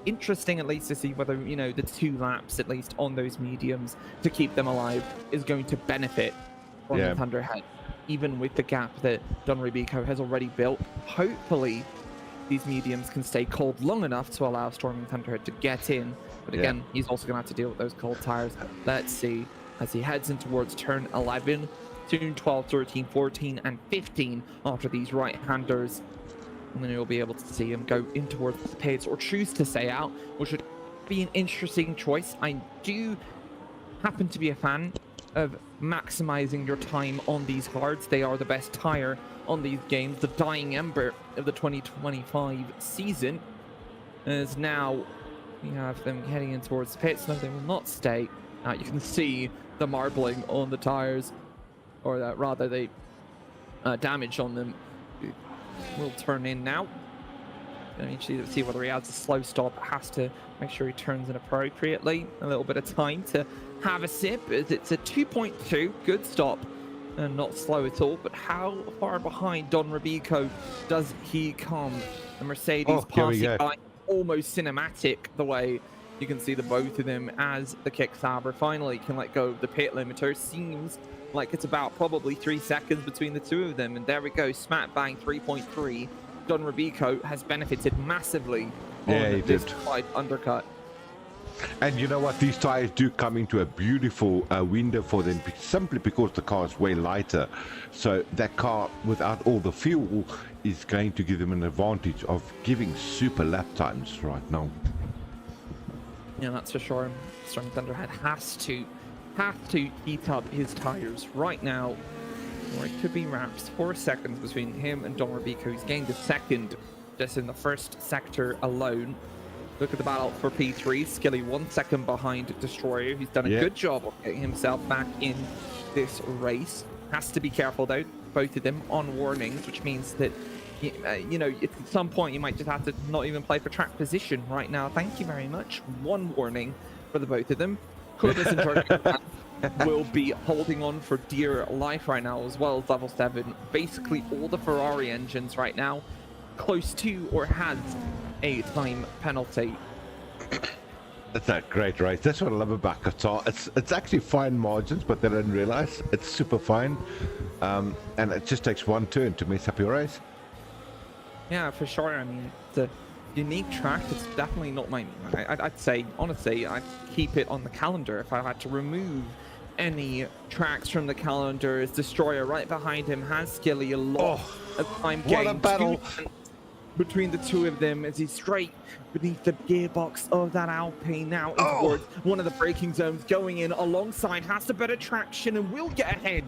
interesting at least to see whether, you know, the 2 laps at least on those mediums to keep them alive is going to benefit from the Thunderhead, even with the gap that Don Rubico has already built. Hopefully these mediums can stay cold long enough to allow Storming Thunderhead to get in, but again, he's also going to have to deal with those cold tires. Let's see as he heads in towards turn 11, soon 12, 13, 14 and 15 after these right-handers. And then you'll be able to see him go in towards the pits or choose to stay out, which would be an interesting choice. I do happen to be a fan of maximizing your time on these hards. They are the best tire on these games. The dying ember of the 2025 season is now we have them heading in towards the pits. No, they will not stay. You can see the marbling on the tires, or rather the damage on them. Will turn in now. Going to see whether he has a slow stop. Has to make sure he turns in appropriately. A little bit of time to have a sip. It's a 2.2. Good stop. And not slow at all. But how far behind Don Rubico does he come? The Mercedes passing by, almost cinematic the way you can see the both of them as the Kicksabber finally can let go of the pit limiter. Seems like it's about probably 3 seconds between the two of them, and there we go, smack bang 3.3. Don Rubico has benefited massively Yeah, on he this did. wide undercut. And you know what? These tires do come into a beautiful window for them simply because the car is way lighter. So that car, without all the fuel, is going to give them an advantage of giving super lap times right now. Yeah, that's for sure. Storm Thunderhead has to heat up his tires right now, or it could be wraps. 4 seconds between him and Don Robico. He's gained a second just in the first sector alone. Look at the battle for P3. Skilly 1 second behind Destroyer, who's done a good job of getting himself back in this race. Has to be careful though. Both of them on warnings, which means that you know, at some point you might just have to not even play for track position right now. Thank you very much. 1 warning for the both of them. Kurbis and Jordan will be holding on for dear life right now, as well as level 7. Basically all the Ferrari engines right now close to or has a time penalty. That's a great race. That's what I love about Qatar. It's actually fine margins, but they don't realize it's super fine, and it just takes 1 turn to mess up your race. Yeah, for sure. I mean, it's a unique track. It's definitely not my... I'd say, honestly, I'd keep it on the calendar if I had to remove any tracks from the calendar. As Destroyer right behind him has Skilly a lot of time gained. What a battle! Between the two of them as he's straight beneath the gearbox of that Alpine now towards one of the braking zones, going in alongside, has the better traction and will get ahead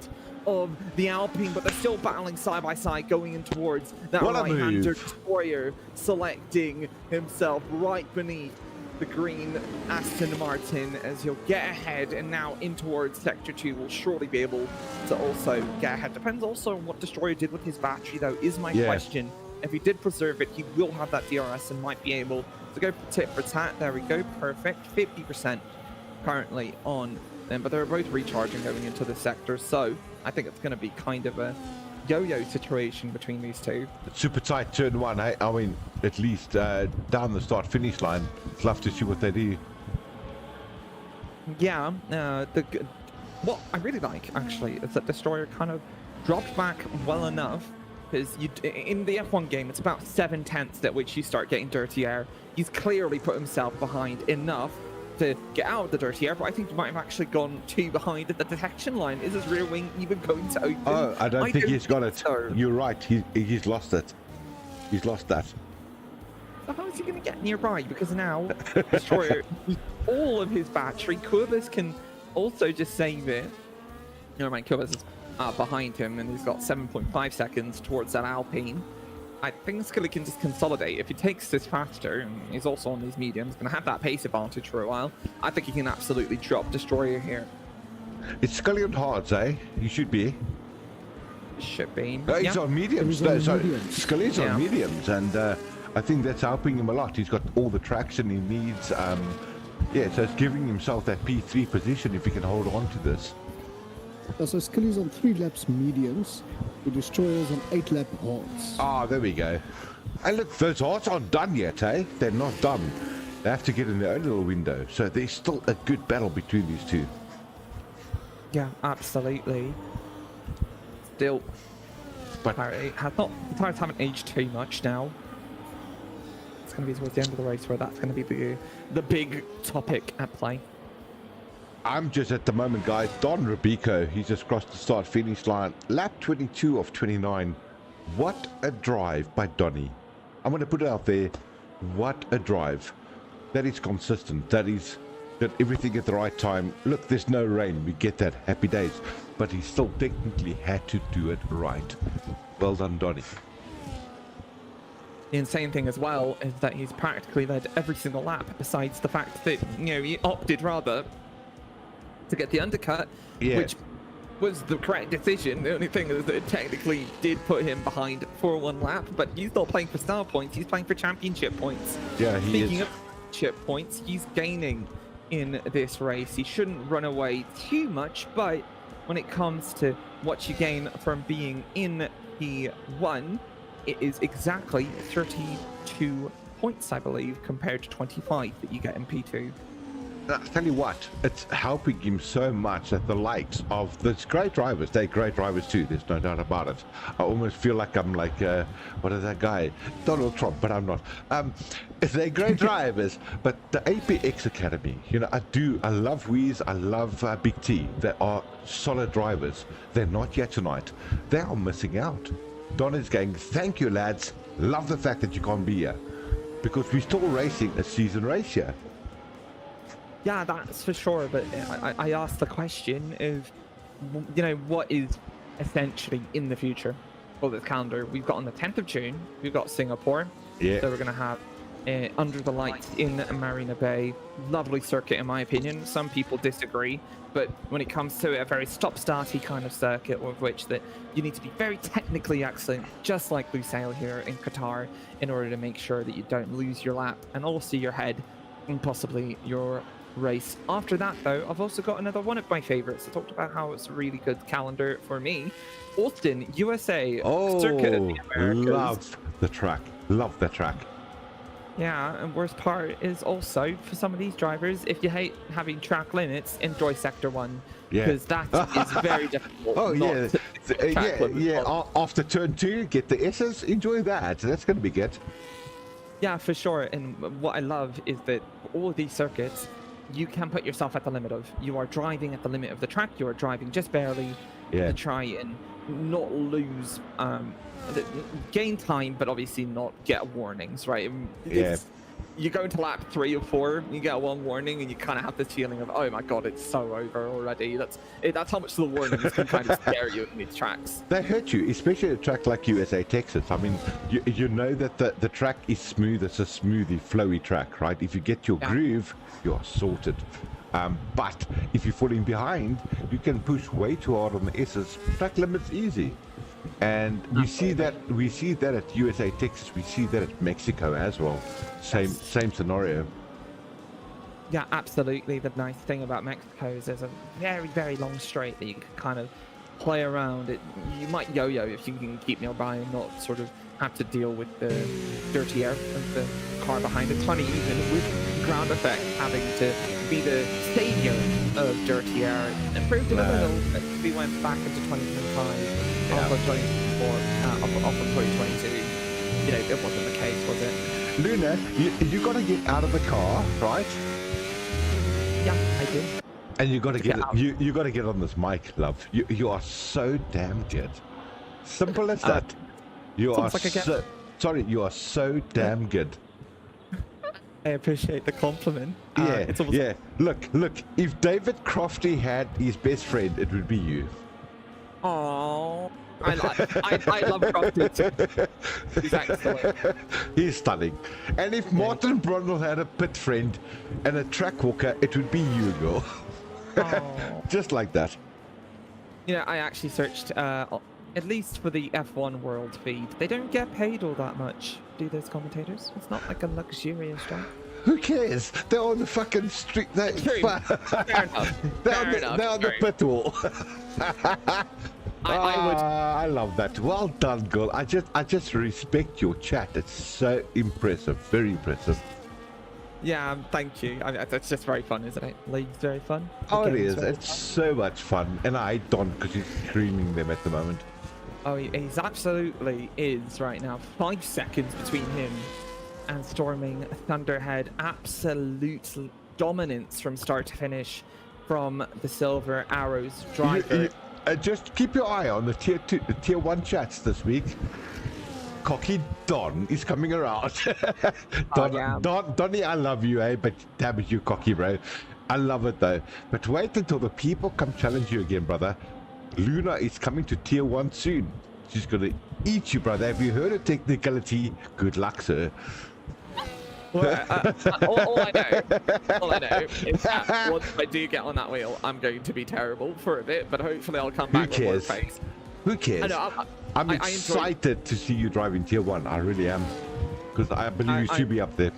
of the Alpine, but they're still battling side by side going in towards that right-hander Destroyer, selecting himself right beneath the green Aston Martin as he'll get ahead, and now in towards sector 2 will surely be able to also get ahead. Depends also on what Destroyer did with his battery though, is my question. If he did preserve it, he will have that DRS and might be able to go tit for tat. There we go, perfect. 50% currently on them, but they're both recharging going into the sector, so I think it's going to be kind of a yo-yo situation between these two. Super tight turn 1, hey? I mean, at least down the start-finish line. I'd love to see what they do. Yeah, what I really like, actually, is that Destroyer kind of dropped back well enough. Because in the F1 game, it's about 7/10 at which you start getting dirty air. He's clearly put himself behind enough to get out of the dirty air, but I think he might have actually gone too behind at the detection line. Is his rear wing even going to open? Oh, I don't think he's got it. So. You're right. He's lost it. He's lost that. So how is he going to get nearby? Because now, Destroyer, all of his battery, Kurbis can also just save it. Never mind, Kurbis is behind him, and he's got 7.5 seconds towards that Alpine. I think Skilly can just consolidate. If he takes this faster, and he's also on these mediums, going to have that pace advantage for a while, I think he can absolutely drop Destroyer here. It's Scully on hards, eh? You should be. Should be. He's on mediums. Scully's on mediums, and I think that's helping him a lot. He's got all the traction he needs. Yeah, so it's giving himself that P3 position if he can hold on to this. So Skilly's on 3 laps mediums, the Destroyer's on 8 lap hards. Ah, there we go. And look, those hards aren't done yet, eh? They're not done. They have to get in their own little window. So there's still a good battle between these two. Yeah, absolutely. Still, but the tires haven't aged too much now. It's going to be towards the end of the race where that's going to be the big topic at play. I'm just at the moment, guys. Don Robico, he's just crossed the start-finish line. Lap 22 of 29. What a drive by Donny. I'm going to put it out there. What a drive. That is consistent. That is did everything at the right time. Look, there's no rain. We get that. Happy days. But he still technically had to do it right. Well done, Donny. The insane thing as well is that he's practically led every single lap, besides the fact that, you know, he opted rather to get the undercut, which was the correct decision. The only thing is that it technically did put him behind for 1 lap, but he's not playing for star points, he's playing for championship points. Yeah, he Speaking is. of championship points, he's gaining in this race. He shouldn't run away too much, but when it comes to what you gain from being in P1, it is exactly 32 points, I believe, compared to 25 that you get in P2. I tell you what, it's helping him so much that the likes of these great drivers, they're great drivers too, there's no doubt about it. I almost feel like I'm like, what is that guy? Donald Trump, but I'm not. They're great drivers, but the APX Academy, you know, I love Wheeze, I love Big T. They are solid drivers. They're not here tonight. They are missing out. Don is going, thank you lads, love the fact that you can't be here. Because we're still racing a season race here. Yeah, that's for sure. But I asked the question of, you know, what is essentially in the future for this calendar. We've got on the 10th of June, we've got Singapore. Yeah. So we're going to have Under the Lights in Marina Bay. Lovely circuit, in my opinion. Some people disagree. But when it comes to a very stop-starty kind of circuit, of which that you need to be very technically excellent, just like Lusail here in Qatar, in order to make sure that you don't lose your lap and also your head and possibly your race. After that, though, I've also got another one of my favorites. I talked about how it's a really good calendar for me. Austin, USA, Circuit of the Americas. Love the track. Love the track. Yeah, and worst part is also for some of these drivers, if you hate having track limits, enjoy Sector 1. Yeah. Because that is very difficult. Oh, not yeah. to hit track limits. After turn 2, get the S's, enjoy that. That's going to be good. Yeah, for sure. And what I love is that all of these circuits, you can put yourself at the limit of. You are driving at the limit of the track. You are driving just barely to try and not lose, gain time, but obviously not get warnings, right? You go into lap 3 or 4, you get one warning, and you kind of have this feeling of, oh my god, it's so over already. That's how much the warnings can kind of scare you in these tracks. They hurt you, especially a track like USA Texas. I mean, you know that the track is smooth. It's a smoothly flowy track, right? If you get your groove, you are sorted. But if you're falling behind, you can push way too hard on the S's. Track limits easy. And we see that at USA Texas. We see that at Mexico as well. Same scenario. Yeah, absolutely. The nice thing about Mexico is there's a very, very long straight that you can kind of play around. You might yo-yo if you can keep nearby and not sort of have to deal with the dirty air of the car behind. It's funny, even with ground effect having to be the savior of dirty air, improved a little bit. We went back into 2025. Off of 2024, off of 2022, you know, it wasn't the case, was it? Luna, you got to get out of the car, right? Yeah, I do. And you got to get you got to get on this mic, love. You are so damn good. Simple as that. You are you are so damn good. I appreciate the compliment. Yeah. Look. If David Crofty had his best friend, it would be you. Oh, I love Crofty too. He's excellent. He's stunning. And if Martin Brundle had a pit friend and a track walker, it would be you, girl. Just like that. You know, I actually searched, at least for the F1 World feed. They don't get paid all that much, do those commentators? It's not like a luxurious job. Who cares? They're on the fucking street. Fair enough. They're on the pit wall. I love that. Well done, girl. I just respect your chat. It's so impressive. Very impressive. Yeah, thank you. It's just very fun, isn't it? League's very fun. Oh, it is. It's so much fun. And I hate Don because he's screaming them at the moment. Oh, he's absolutely is right now. 5 seconds between him and storming Thunderhead. Absolute dominance from start to finish from the Silver Arrows driver. Just keep your eye on the tier 1 chats this week. Cocky Don is coming around. Donnie, I love you, but damn it, you cocky, bro. I love it though. But wait until the people come challenge you again, brother. Luna is coming to tier 1 soon. She's gonna eat you, brother. Have you heard of technicality? Good luck, sir. Well, all I know is that once I do get on that wheel, I'm going to be terrible for a bit, but hopefully I'll come back with more pace. Who cares? I'm excited to see you driving tier 1. I really am, because I believe you should be up there.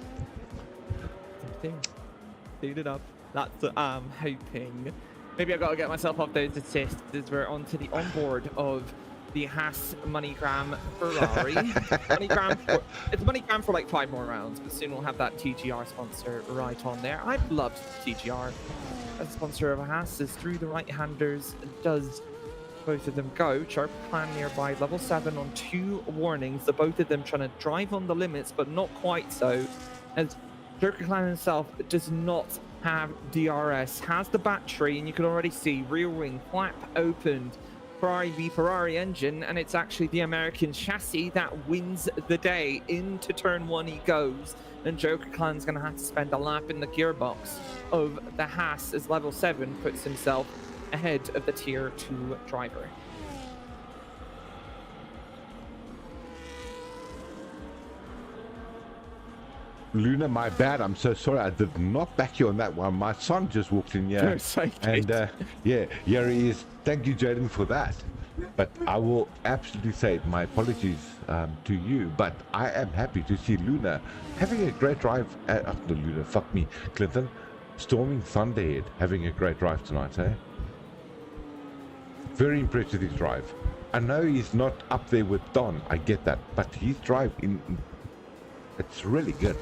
Speed it up. That's what I'm hoping. Maybe I've got to get myself off those assists as we're onto the onboard of the Haas MoneyGram Ferrari. It's MoneyGram for like 5 more rounds, but soon we'll have that TGR sponsor right on there. I've loved TGR as a sponsor of a Haas, as through the right-handers does both of them go. Sharp Clan nearby, level 7 on 2 warnings. The both of them trying to drive on the limits, but not quite so, as Joker Clan himself does not have DRS, has the battery, and you can already see rear wing flap opened. Ferrari v Ferrari engine, and it's actually the American chassis that wins the day. Into turn 1 he goes, and Joker Clan's going to have to spend a lap in the gearbox of the Haas as level 7 puts himself ahead of the tier 2 driver. Luna, my bad. I'm so sorry. I did not back you on that one. My son just walked in here. And yeah, here he is. Thank you, Jaden, for that. But I will absolutely say my apologies to you. But I am happy to see Luna having a great drive. After Luna, fuck me, Clinton. Storming Thunderhead having a great drive tonight, eh? Very impressed with his drive. I know he's not up there with Don. I get that. But his drive, it's really good.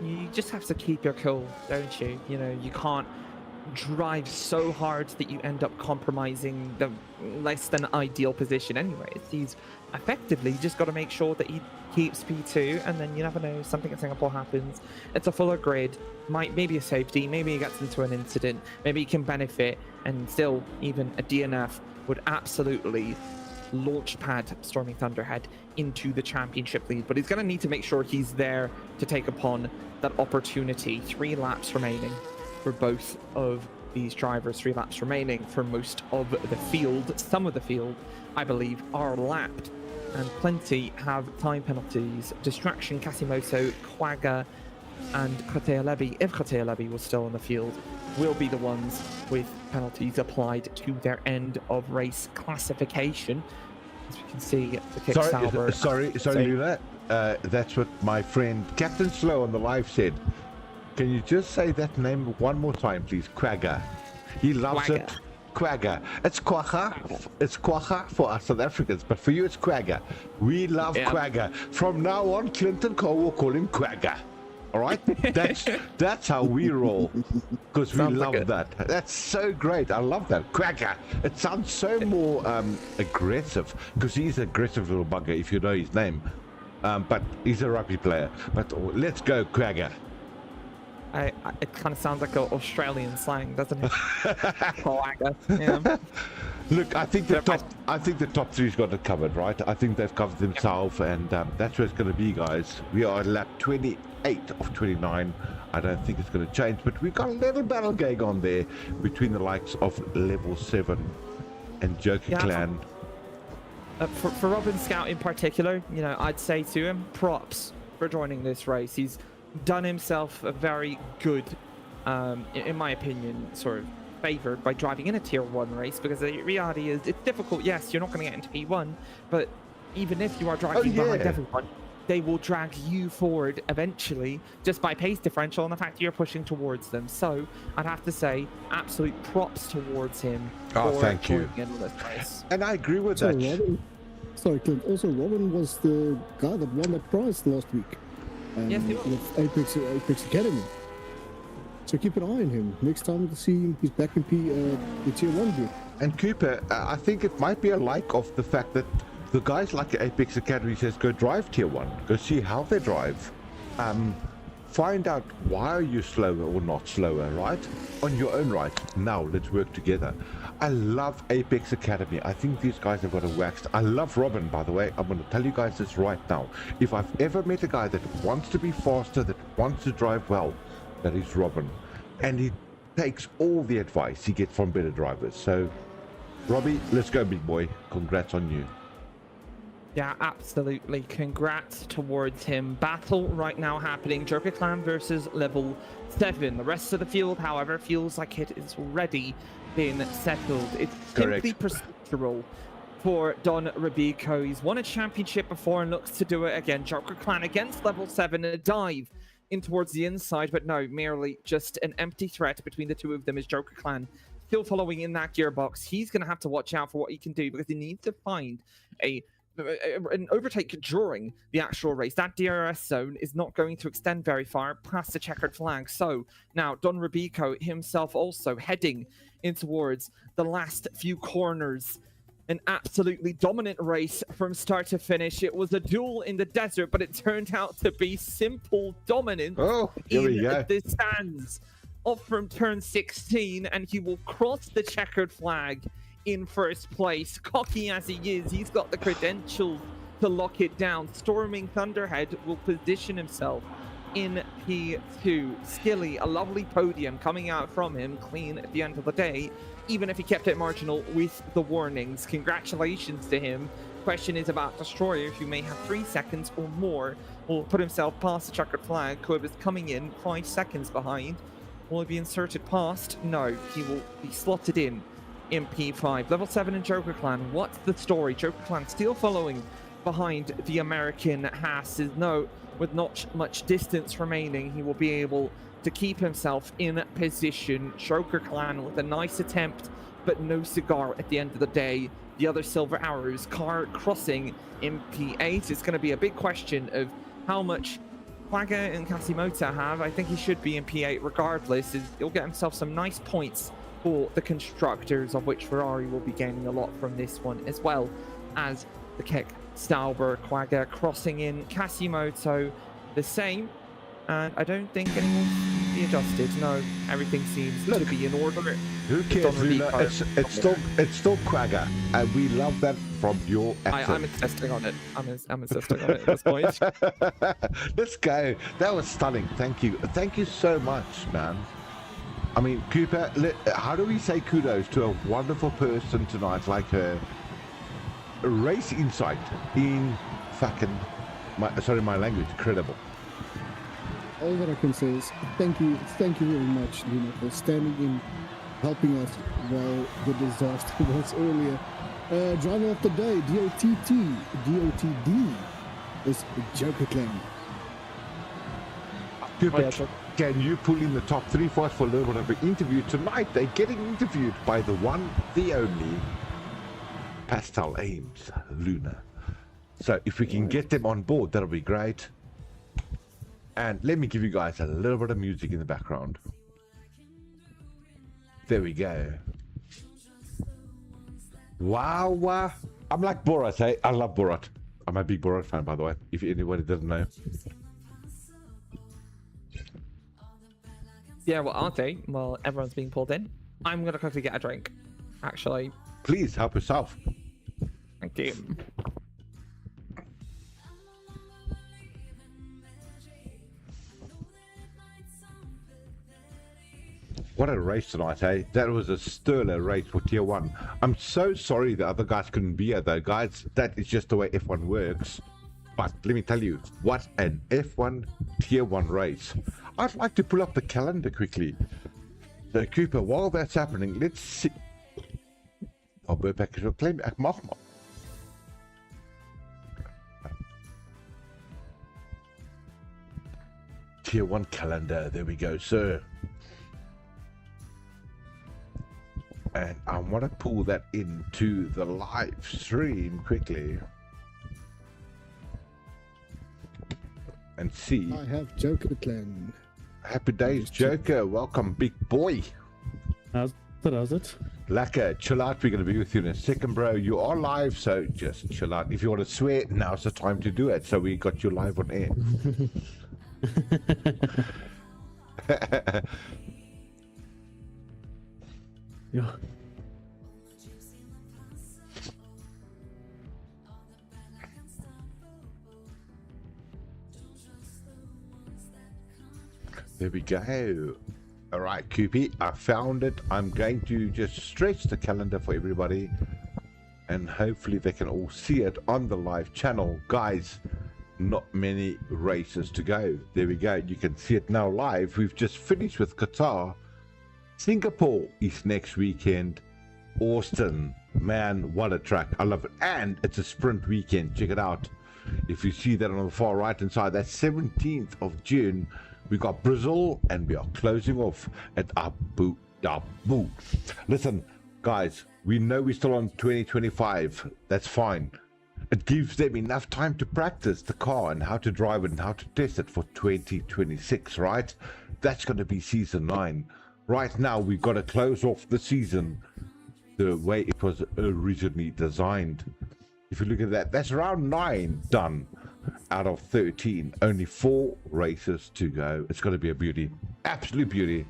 You just have to keep your cool, don't you? You know, you can't drive so hard that you end up compromising the less than ideal position anyways. He's effectively just got to make sure that he keeps P2, and then you never know, something in Singapore happens. It's a fuller grid, maybe a safety, maybe he gets into an incident, maybe he can benefit, and still even a DNF would absolutely launchpad Storming Thunderhead into the championship lead. But he's going to need to make sure he's there to take upon that opportunity. 3 laps remaining for both of these drivers, 3 laps remaining for most of the field. Some of the field, I believe, are lapped, and plenty have time penalties. Distraction, Casimoto, Quagga, and Kotealebi, if Kotealebi was still in the field, will be the ones with penalties applied to their end of race classification. As we can see, the kick Sorry, Luna. That's what my friend Captain Slow on the live said. Can you just say that name one more time, please? Quagga. He loves Quagga. it. Quagga. It's Quagga. It's Quagga for us South Africans, but for you, it's Quagga. We love Quagga. From now on, Clinton Cole will call him Quagga. All right, that's how we roll, because we love that. That's so great. I love that. Quagga. It sounds so more aggressive, because he's an aggressive little bugger, if you know his name. But he's a rugby player. But let's go, Quagga. It kind of sounds like an Australian slang, doesn't it? Quagga. Yeah. Look, I think the top 3's got it covered, right? I think they've covered themselves, and that's where it's going to be, guys. We are at lap 28 of 29. I don't think it's going to change, but we've got a little battle going on there between the likes of level 7 and Joker Clan. For Robin Scout in particular, you know, I'd say to him, props for joining this race. He's done himself a very good, in my opinion, sort of favored by driving in a tier 1 race, because the reality is it's difficult. Yes, you're not going to get into P1, but even if you are driving behind everyone, they will drag you forward eventually just by pace differential and the fact that you're pushing towards them. So I'd have to say absolute props towards him for thank you. in this race. And I agree with that. Sorry, Clint. Also, Robin was the guy that won that prize last week. Yes, he was. With Apex Academy. So keep an eye on him. Next time we'll see him, he's back in the tier 1 group. And Cooper, I think it might be a like of the fact that the guys like Apex Academy says go drive tier 1, go see how they drive, find out why are you slower or not slower, right? On your own right. Now let's work together. I love Apex Academy. I think these guys have got it waxed. I love Robin, by the way. I'm going to tell you guys this right now. If I've ever met a guy that wants to be faster, that wants to drive well, that is Robin. And he takes all the advice he gets from better drivers. So, Robbie, let's go, big boy. Congrats on you. Yeah, absolutely. Congrats towards him. Battle right now happening. Joker Clan versus level 7. The rest of the field, however, feels like it is already been settled. It's simply procedural for Don Rubico. He's won a championship before and looks to do it again. Joker Clan against level 7. A dive in towards the inside, but no, merely just an empty threat between the two of them as Joker Clan still following in that gearbox. He's going to have to watch out for what he can do because he needs to find an overtake during the actual race. That DRS zone is not going to extend very far past the checkered flag. So now Don Rubico himself also heading in towards the last few corners. An absolutely dominant race from start to finish. It was a duel in the desert, but it turned out to be simple dominance in the stands. Off from turn 16, and he will cross the checkered flag in first place. Cocky as he is, he's got the credentials to lock it down. Storming Thunderhead will position himself in P2. Skilly, a lovely podium coming out from him, clean at the end of the day, even if he kept it marginal with the warnings. Congratulations to him. Question is about Destroyer, who may have 3 seconds or more, will put himself past the checkered flag. Coib is coming in 5 seconds behind. Will he be inserted past? No, he will be slotted in P5. Level 7 in Joker Clan. What's the story? Joker Clan still following behind the American Haas. No, with not much distance remaining, he will be able to keep himself in position. Joker Clan with a nice attempt, but no cigar at the end of the day. The other Silver Arrows car crossing in P8. It's going to be a big question of how much Quagga and Kasimoto have. I think he should be in P8 regardless. He'll get himself some nice points for the constructors, of which Ferrari will be gaining a lot from this one, as well as the Keck, Stauber, Quagga crossing in. Kasimoto the same, and I don't think anyone will be adjusted. No, everything seems to be in order. Who cares, Luna? It's still Quagga, and we love that from your accent. I'm insisting on it. I'm insisting on it at this point. This guy, that was stunning. Thank you so much, man. I mean, Cooper, how do we say kudos to a wonderful person tonight like her? Race insight in fucking, my language, incredible. All that I can say is thank you very much, Luna, for standing in, helping us while the disaster was earlier. Driver of the day, DOTD is Joker Clan. Cooper, can you pull in the top 3 for us for a little bit of an interview tonight? They're getting interviewed by the one, the only, Pastel Ames, Luna. So if we can get them on board, that'll be great. And let me give you guys a little bit of music in the background. There we go. Wow. I'm like Borat, hey? I love Borat. I'm a big Borat fan, by the way, if anybody doesn't know. Yeah, well, aren't they? Well, everyone's being pulled in. I'm going to quickly get a drink, actually. Please, help yourself. Thank you. What a race tonight, hey? That was a sterling race for Tier 1. I'm so sorry the other guys couldn't be here, though, guys. That is just the way F1 works. But let me tell you, what an F1 Tier 1 race. I'd like to pull up the calendar quickly. So, Cooper, while that's happening, let's see. Oh, Burpack is claim. Ek mag maar. Tier 1 calendar. There we go, sir. And I want to pull that into the live stream quickly. And see. I have Joker Clan. Happy days, Joker. Welcome, big boy. How's it? Lekker, chill out. We're going to be with you in a second, bro. You are live, so just chill out. If you want to swear, now's the time to do it. So we got you live on air. Yeah. There we go. All right, Koopy, I found it. I'm going to just stretch the calendar for everybody, and hopefully they can all see it on the live channel. Guys, not many races to go. There we go. You can see it now live. We've just finished with Qatar. Singapore is next weekend. Austin, man, what a track. I love it. And it's a sprint weekend. Check it out. If you see that on the far right hand side, that's 17th of June. We got Brazil, and we are closing off at Abu Yeah, boo. Listen, guys, we know we're still on 2025. That's fine. It gives them enough time to practice the car and how to drive it and how to test it for 2026, right? That's going to be season 9. Right now, we've got to close off the season the way it was originally designed. If you look at that, that's round 9 done out of 13. Only 4 races to go. It's going to be a beauty. Absolute beauty.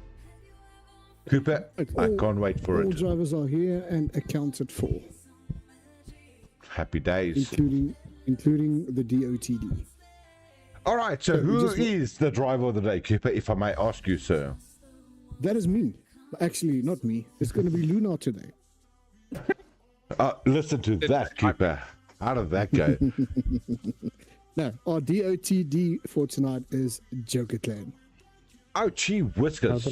Cooper, I can't wait for all it. drivers are here and accounted for, Happy days. including the DOTD. All right, so we who just- is the driver of the day, Cooper, if I may ask you, sir? That is me. Actually, not me. It's going to be Luna today. Listen to that, Cooper. How did that go? No, our DOTD for tonight is Joker Clan. Oh, gee whiskers.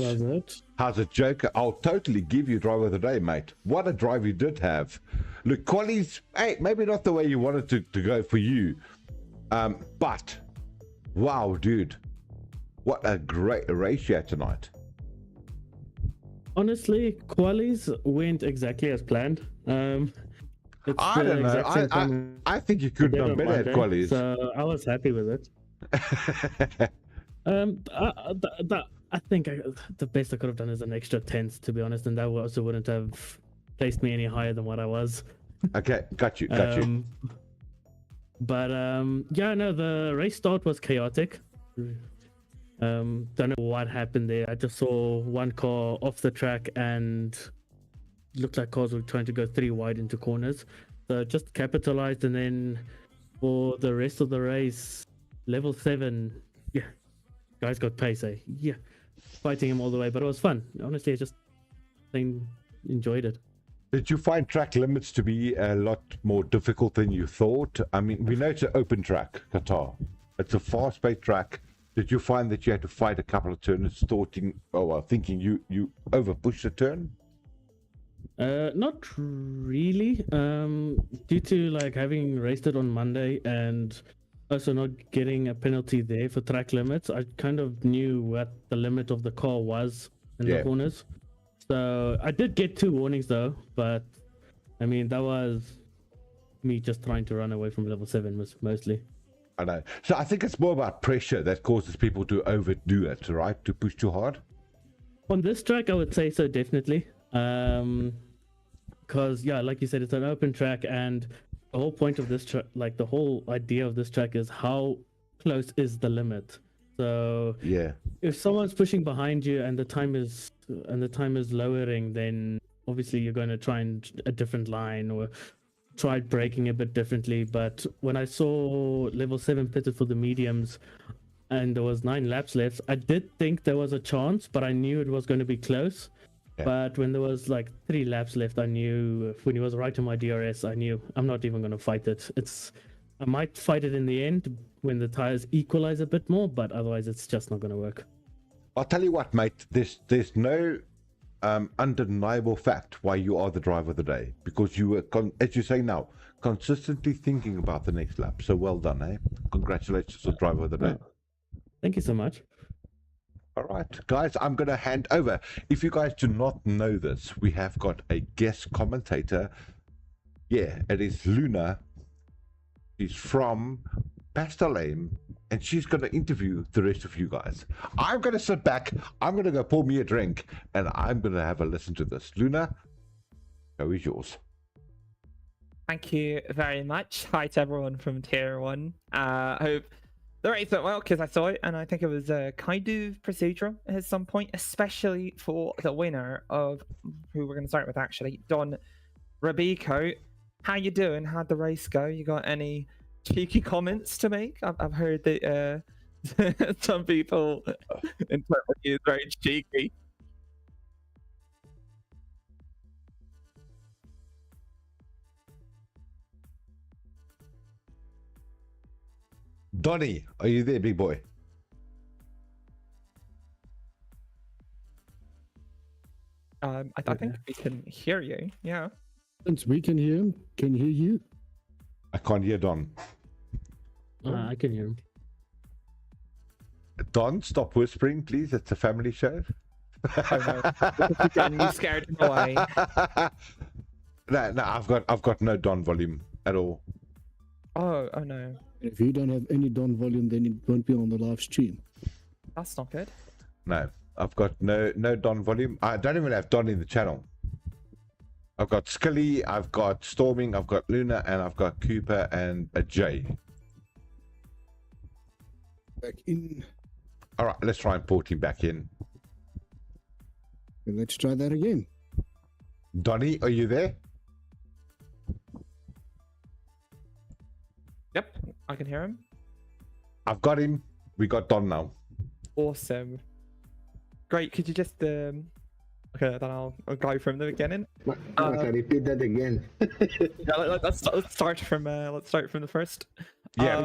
How's a Joker? I'll totally give you driver of the day, mate. What a drive you did have. Look, qualies, hey, maybe not the way you wanted to go for you. But, wow, dude. What a great race you had tonight. Honestly, qualies went exactly as planned. It's I the don't know. exact same time I think you could we have did done on better at Monday, qualies. So I was happy with it. I think the best I could have done is an extra 10th, to be honest, and that also wouldn't have placed me any higher than what I was. Okay, got you. But yeah, no, the race start was chaotic. Don't know what happened there. I just saw one car off the track and looked like cars were trying to go 3 wide into corners. So just capitalized, and then for the rest of the race, level 7, yeah, guys got pace, eh? Yeah, fighting him all the way, but it was fun. Honestly, I just enjoyed it. Did you find track limits to be a lot more difficult than you thought? I mean, we know it's an open track, Qatar. It's a fast-paced track. Did you find that you had to fight a couple of turns, thinking you over-pushed a turn? Not really. Due to like having raced it on Monday and also not getting a penalty there for track limits, I kind of knew what the limit of the car was in the corners. So I did get 2 warnings though, but I mean that was me just trying to run away from level 7 mostly. I know. So I think it's more about pressure that causes people to overdo it, right? To push too hard. On this track, I would say so, definitely. Because yeah, like you said, it's an open track, and the whole point of this track, like the whole idea of this track, is how close is the limit. So yeah, if someone's pushing behind you and the time is lowering, then obviously you're going to try a different line or try braking a bit differently. But when I saw level 7 pitted for the mediums and there was 9 laps left, I did think there was a chance, but I knew it was going to be close. Yeah. But when there was like 3 laps left, I knew when he was right on my DRS, I knew I'm not even going to fight it. I might fight it in the end when the tires equalize a bit more, but otherwise it's just not going to work. I'll tell you what, mate, there's no undeniable fact why you are the driver of the day, because you were, as you say now, consistently thinking about the next lap. So well done, eh? Congratulations on driver of the day. Thank you so much. All right, guys, I'm going to hand over. If you guys do not know this, we have got a guest commentator. Yeah, it is Luna. She's from Pastelame, and she's going to interview the rest of you guys. I'm going to sit back, I'm going to go pour me a drink, and I'm going to have a listen to this. Luna, go is yours. Thank you very much. Hi to everyone from Tier 1. Hope the race went well, because I saw it, and I think it was kind of procedural at some point, especially for the winner of, who we're going to start with actually, Don Rabico. How you doing? How'd the race go? You got any cheeky comments to make? I've heard that some people interpret you as very cheeky. Donnie, are you there, big boy? I think we can hear you. Yeah. Since we can hear him, can hear you? I can't hear Don. I can hear him. Don, stop whispering, please. It's a family show. Oh no. Again, you scared him away. No, I've got no Don volume at all. Oh no. If you don't have any Don volume, then it won't be on the live stream. That's not good. No, I've got no Don volume. I don't even have Don in the channel. I've got Scully, I've got Storming, I've got Luna, and I've got Cooper and a J. Back in. All right, let's try and port him back in. Let's try that again. Donnie, are you there? Yep, I can hear him. I've got him. We got Don now. Awesome. Great. Could you just okay, then I'll go from the beginning. Repeat that again. Yeah, let's start from the first. Yeah,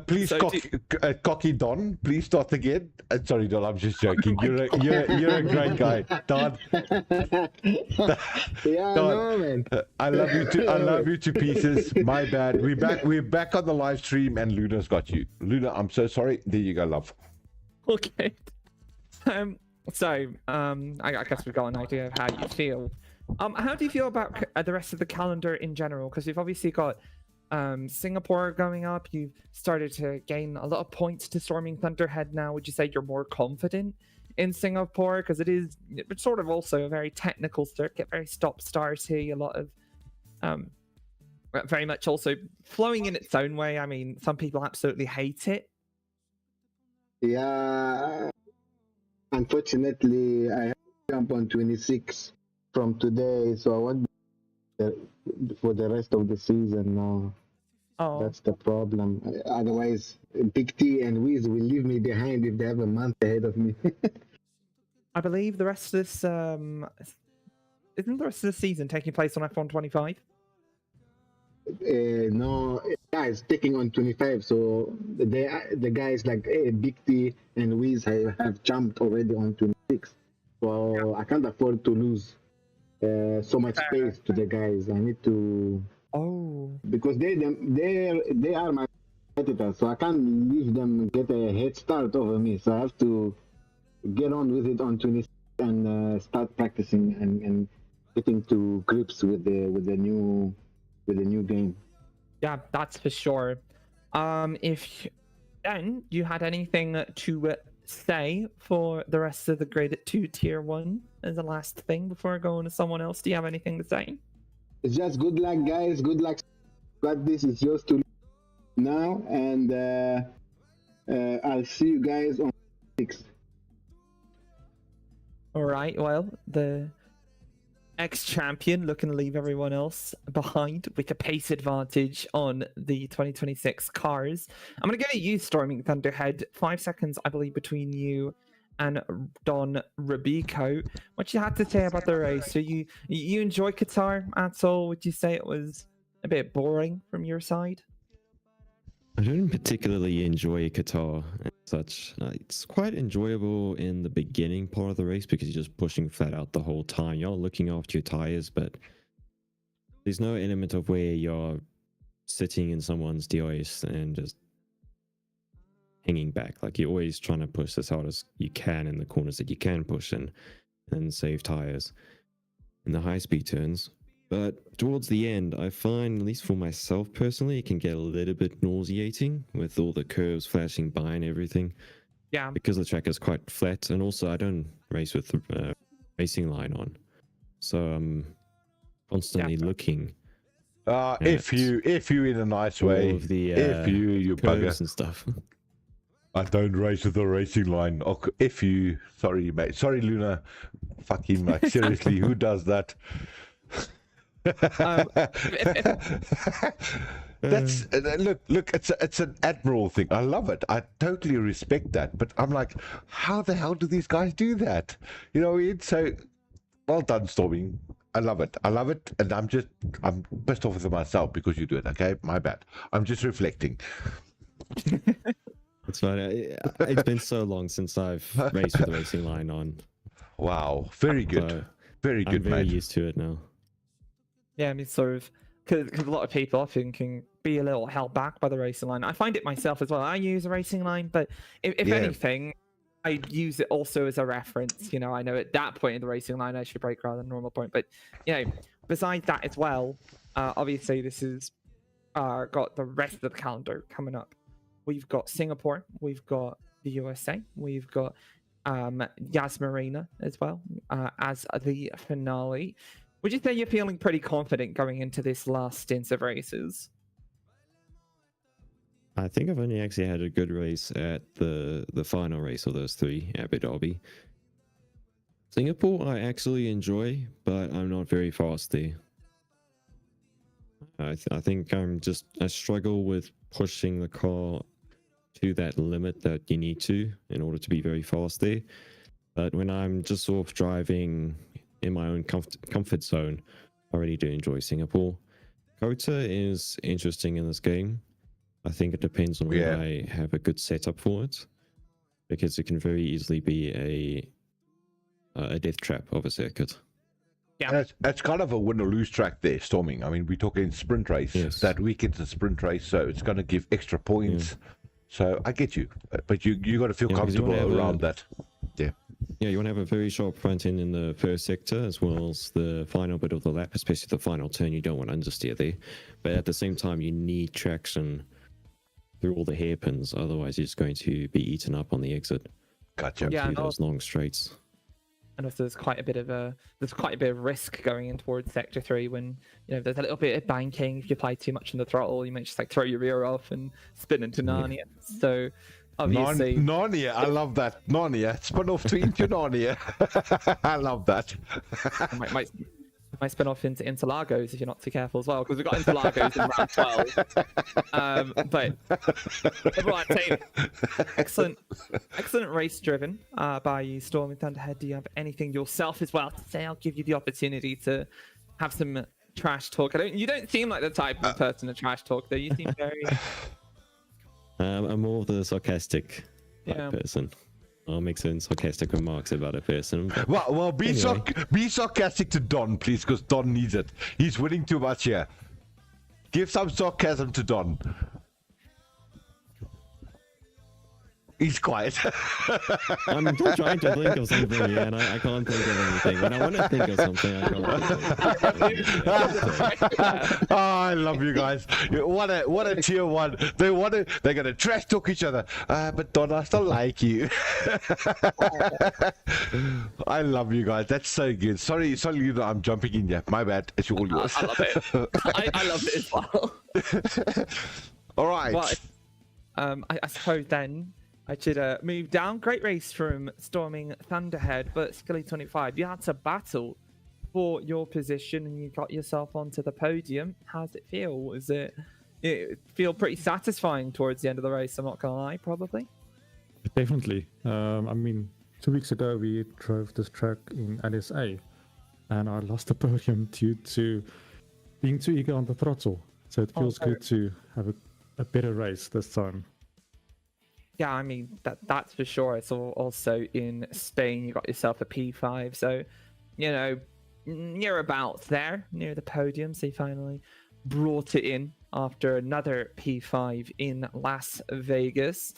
please, so cocky Don, please start again. Sorry, Don, I'm just joking. You're a great guy, Don. Yeah, Don, no, man. I love you to pieces. My bad. We're back on the live stream, and Luna's got you. Luna, I'm so sorry. There you go, love. Okay. I guess we've got an idea of how you feel. How do you feel about the rest of the calendar in general? Because you've obviously got Singapore going up. You've started to gain a lot of points to Storming Thunderhead now. Would you say you're more confident in Singapore? Because it's sort of also a very technical circuit, very stop-starty, a lot of very much also flowing in its own way. I mean, some people absolutely hate it. Yeah, unfortunately, I have to jump on 26 from today, so I won't be for the rest of the season now. Oh, that's the problem. Otherwise, Big T and Wiz will leave me behind if they have a month ahead of me. I believe the rest of this isn't the rest of the season taking place on F125? No, guys, taking on 25. So the guys like Big T and Wiz have jumped already on 26. So I can't afford to lose so much space to the guys. I need to. Oh. Because they are my competitors, so I can't leave them get a head start over me. So I have to get on with it on 26 and start practicing and getting to grips with the new game. Yeah, that's for sure. If then you had anything to say for the rest of the Grade 2 Tier 1 as the last thing before going to someone else, do you have anything to say? It's just good luck, guys. Good luck. But this is yours to now, and I'll see you guys on 6. All right. Well, the ex-champion looking to leave everyone else behind with a pace advantage on the 2026 cars. I'm going to go to you, Storming Thunderhead. 5 seconds, I believe, between you and Don Rubico. What you had to say about the race? So you enjoy Qatar at all? Would you say it was a bit boring from your side? I don't particularly enjoy Qatar and such. It's quite enjoyable in the beginning part of the race because you're just pushing flat out the whole time. You're looking after your tires, but there's no element of where you're sitting in someone's DRS and just hanging back. Like, you're always trying to push as hard as you can in the corners that you can push in and save tires in the high speed turns. But towards the end, I find, at least for myself personally, it can get a little bit nauseating with all the curves flashing by and everything. Yeah. Because the track is quite flat, and also I don't race with the racing line on, so I'm constantly looking. If you in a nice way, of the, if you bugger and stuff. I don't race with the racing line. If you, sorry mate, sorry Luna, fucking like seriously, who does that? That's look, it's an admiral thing. I love it. I totally respect that. But I'm like, how the hell do these guys do that? You know, it's so well done, Storming. I love it. And I'm pissed off with myself because you do it. Okay, my bad. I'm just reflecting. It's fine. It's been so long since I've raced with the racing line on. Wow, very good, very good, I'm very mate. used to it now. Yeah, I mean, sort of, because a lot of people often can be a little held back by the racing line. I find it myself as well. I use a racing line, but if anything, I use it also as a reference. You know, I know at that point in the racing line I should brake rather than normal point. But you know, besides that as well, obviously this is got the rest of the calendar coming up. We've got Singapore, we've got the USA, we've got Yas Marina as well as the finale. Would you say you're feeling pretty confident going into this last stint of races? I think I've only actually had a good race at the final race of those three, Abu Dhabi. Singapore I actually enjoy, but I'm not very fast there. I think I struggle with pushing the car to that limit that you need to in order to be very fast there. But when I'm just sort of driving in my own comfort zone, I really do enjoy Singapore. QATAR is interesting in this game. I think it depends on whether I have a good setup for it, because it can very easily be a death trap of a circuit. Yeah, it's kind of a win or lose track there, Storming. I mean, we're talking sprint race. Yes. That weekend's a sprint race, so it's going to give extra points. So I get you, but you got to feel comfortable around that. Yeah. Yeah, you want to have a very sharp front end in the first sector as well as the final bit of the lap, especially the final turn. You don't want to understeer there, but at the same time, you need traction through all the hairpins. Otherwise, you're just going to be eaten up on the exit. Gotcha. Yeah, those long straights. And also, there's quite a bit of risk going in towards sector 3 when there's a little bit of banking. If you apply too much on the throttle, you might just like throw your rear off and spin into Narnia. So obviously, Narnia, I love that. Narnia, spin off into Narnia. I love that. might spin off into Interlagos if you're not too careful as well, because we've got Interlagos in round 12. But everyone, excellent race driven by you, Storm and Thunderhead. Do you have anything yourself as well to say? I'll give you the opportunity to have some trash talk. You don't seem like the type of person to trash talk, though. You seem very. I'm more of the sarcastic person. I'll make some sarcastic remarks about a person. Well, be sarcastic to Don, please, because Don needs it. He's winning too much here. Give some sarcasm to Don. He's quiet. I'm trying to think of something, and I can't think of anything. When I want to think of something, I can't. Oh, I love you guys. What a tier one. They're gonna trash talk each other. But Don, I still like you. I love you guys. That's so good. Sorry, I'm jumping in here. My bad. It's all yours. I love it. I love it as well. All right. Well, I suppose then I should move down. Great race from Storming Thunderhead, but Scully25, you had to battle for your position and you got yourself onto the podium. How's it feel? It feel pretty satisfying towards the end of the race? I'm not gonna lie, probably. Definitely. I mean, 2 weeks ago we drove this track in LSA, and I lost the podium due to being too eager on the throttle. So it feels good to have a better race this time. Yeah, I mean, that's for sure. It's also in Spain. You got yourself a P5. So, you're about there, near the podium. So you finally brought it in after another P5 in Las Vegas.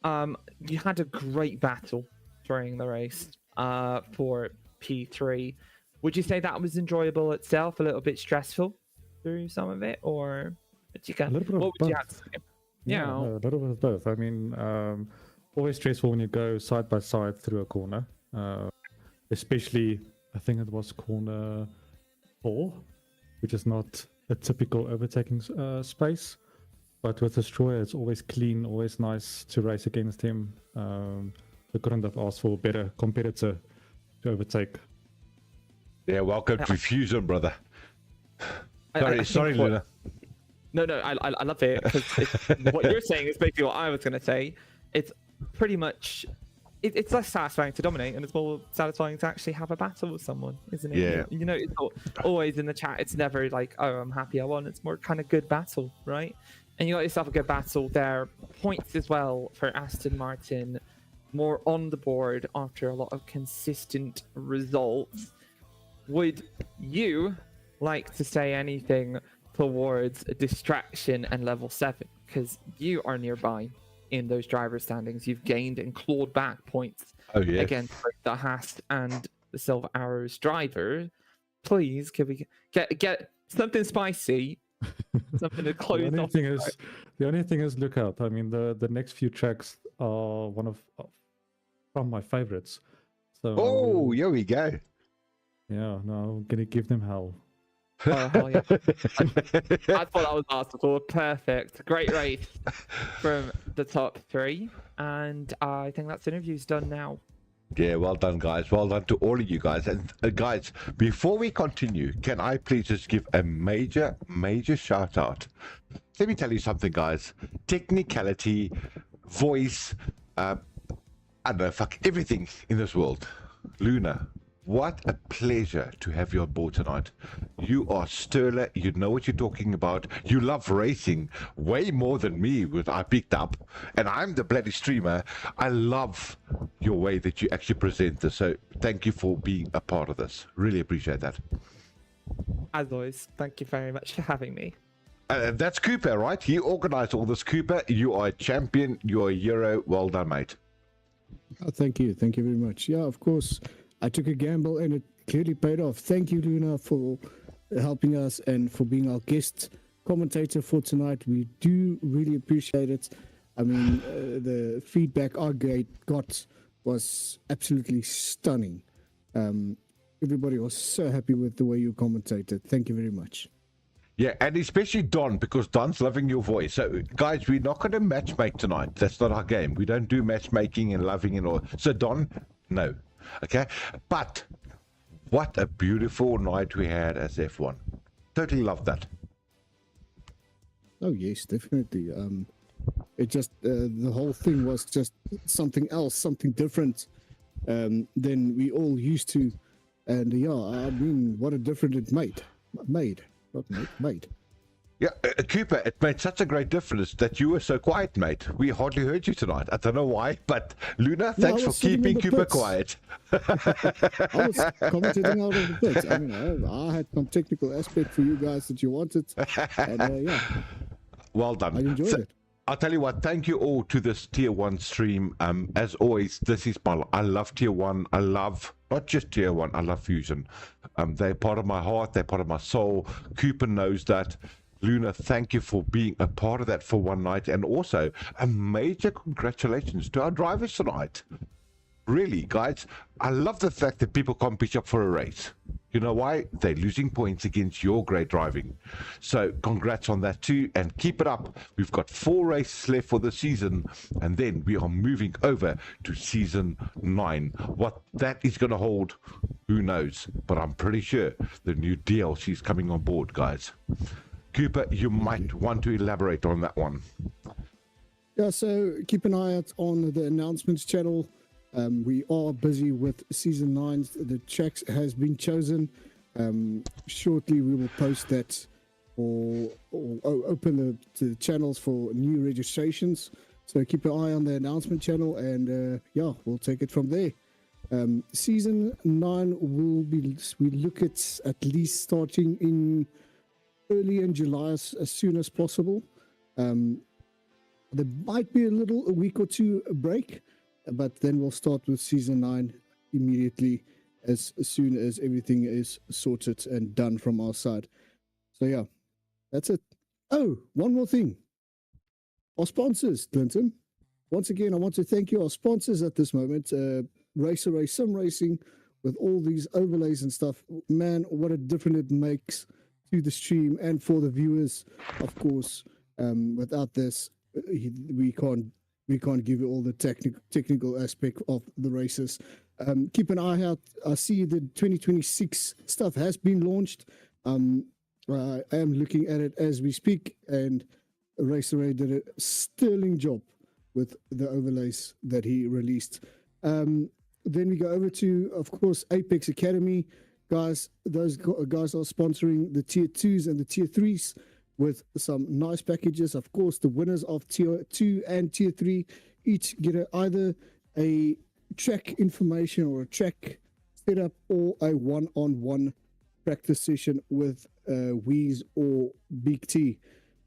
You had a great battle during the race for P3. Would you say that was enjoyable itself, a little bit stressful through some of it? Or what would you have to say? Yeah, a little bit of both. I mean, always stressful when you go side by side through a corner, especially I think it was corner 4, which is not a typical overtaking space. But with Destroyer, it's always clean, always nice to race against him. I couldn't have asked for a better competitor to overtake. Yeah, welcome to Fusion, brother. Sorry, Luna. No, I love it, because what you're saying is basically what I was going to say. It's pretty much, it's less satisfying to dominate, and it's more satisfying to actually have a battle with someone, isn't it? Yeah. It's always in the chat, it's never like, oh, I'm happy I won. It's more kind of good battle, right? And you got yourself a good battle there. Points as well for Aston Martin, more on the board after a lot of consistent results. Would you like to say anything towards a distraction and level 7, because you are nearby? in those driver standings. You've gained and clawed back points Oh, yeah. against both the Haas and the Silver Arrows driver. Please, can we get something spicy? Something to close The only off. thing is, look out. I mean, the next few tracks are one of from my favorites. So. Oh, here we go. Yeah, no, I'm gonna give them hell. Oh, hell yeah. I thought that was article. Perfect. Great race from the top three. And I think that's interview's done now. Yeah, well done, guys. Well done to all of you guys. And guys, before we continue, can I please just give a major shout out? Let me tell you something, guys. Technicality, voice, I don't know, fuck everything in this world. Luna, what a pleasure to have you on board tonight. You are sterling. You know what you're talking about. You love racing way more than me, which I picked up. And I'm the bloody streamer. I love your way that you actually present this. So thank you for being a part of this. Really appreciate that. As always, thank you very much for having me. That's Cooper, right? He organized all this. Cooper, you are a champion. You're a hero. Well done, mate. Oh, thank you very much. Yeah, of course. I took a gamble and it clearly paid off. Thank you, Luna, for helping us and for being our guest commentator for tonight. We do really appreciate it. I mean, the feedback our got was absolutely stunning. Everybody was so happy with the way you commentated. Thank you very much. Yeah, and especially Don, because Don's loving your voice. So, guys, we're not going to matchmake tonight. That's not our game. We don't do matchmaking and loving and all. So, Don, no. Okay? But what a beautiful night we had as F1. Totally loved that. Oh, yes, definitely. It just, the whole thing was just something else, something different than we all used to. And yeah, I mean, what a difference it made. Made. Yeah, Cooper, it made such a great difference that you were so quiet, mate. We hardly heard you tonight. I don't know why, but Luna, thanks for keeping Cooper quiet. I was commentating out of the pits. I mean, I had some technical aspect for you guys that you wanted. And yeah. Well done. I enjoyed it. I'll tell you what, thank you all to this Tier 1 stream. As always, this is I love Tier 1. I love, not just Tier 1, I love Fusion. They're part of my heart. They're part of my soul. Cooper knows that. Luna, thank you for being a part of that for one night. And also, a major congratulations to our drivers tonight. Really, guys, I love the fact that people can't pitch up for a race. You know why? They're losing points against your great driving. So congrats on that too, and keep it up. We've got 4 races left for the season, and then we are moving over to season 9. What that is going to hold, who knows? But I'm pretty sure the new DLC is coming on board, guys. Cooper, you might want to elaborate on that one. Yeah, so keep an eye out on the announcements channel. We are busy with season 9. The tracks has been chosen. Shortly we will post that or open the channels for new registrations. So keep an eye on the announcement channel, and yeah, we'll take it from there. Season 9 will be, we look at least starting in early in July as soon as possible. There might be a week or two break, but then we'll start with season 9 immediately as soon as everything is sorted and done from our side. So yeah, that's it. Oh, one more thing. Our sponsors, Clinton. Once again, I want to thank you, our sponsors at this moment. Racer Race Sim Racing, with all these overlays and stuff. Man, what a difference it makes to the stream and for the viewers, of course. Without this, we can't give you all the technical aspect of the races. Keep an eye out. I see the 2026 stuff has been launched. I am looking at it as we speak, and Racer Ray did a sterling job with the overlays that he released. Then we go over to, of course, Apex Academy. Guys, those guys are sponsoring the Tier 2s and the Tier 3s with some nice packages. Of course, the winners of Tier 2 and Tier 3 each get either a track information or a track setup or a one-on-one practice session with Wheeze or Big T.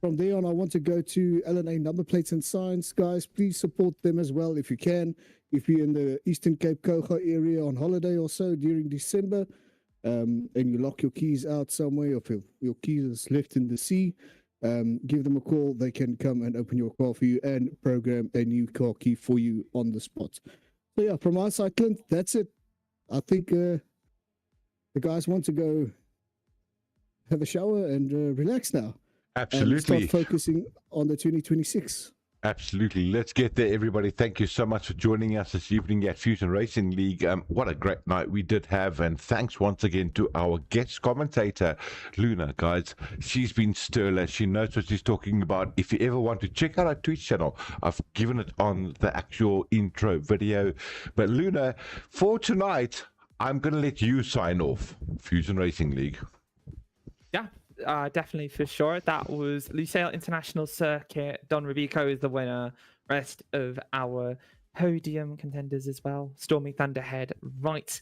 From there on, I want to go to LNA number plates and signs. Guys, please support them as well if you can. If you're in the Eastern Cape Coga area on holiday or so during December, and you lock your keys out somewhere, or if your keys is left in the sea, give them a call. They can come and open your car for you and program a new car key for you on the spot. So yeah, from our side, Clint, that's it. I think the guys want to go have a shower and relax now. Absolutely. And start focusing on the 2026. Absolutely. Let's get there, everybody. Thank you so much for joining us this evening at Fusion Racing League. What a great night we did have. And thanks once again to our guest commentator, Luna, guys. She's been sterling. She knows what she's talking about. If you ever want to check out our Twitch channel, I've given it on the actual intro video. But Luna, for tonight, I'm going to let you sign off Fusion Racing League. Yeah. Definitely, for sure. That was Lusail International Circuit. Don Rubico is the winner. Rest of our podium contenders as well. Stormy Thunderhead right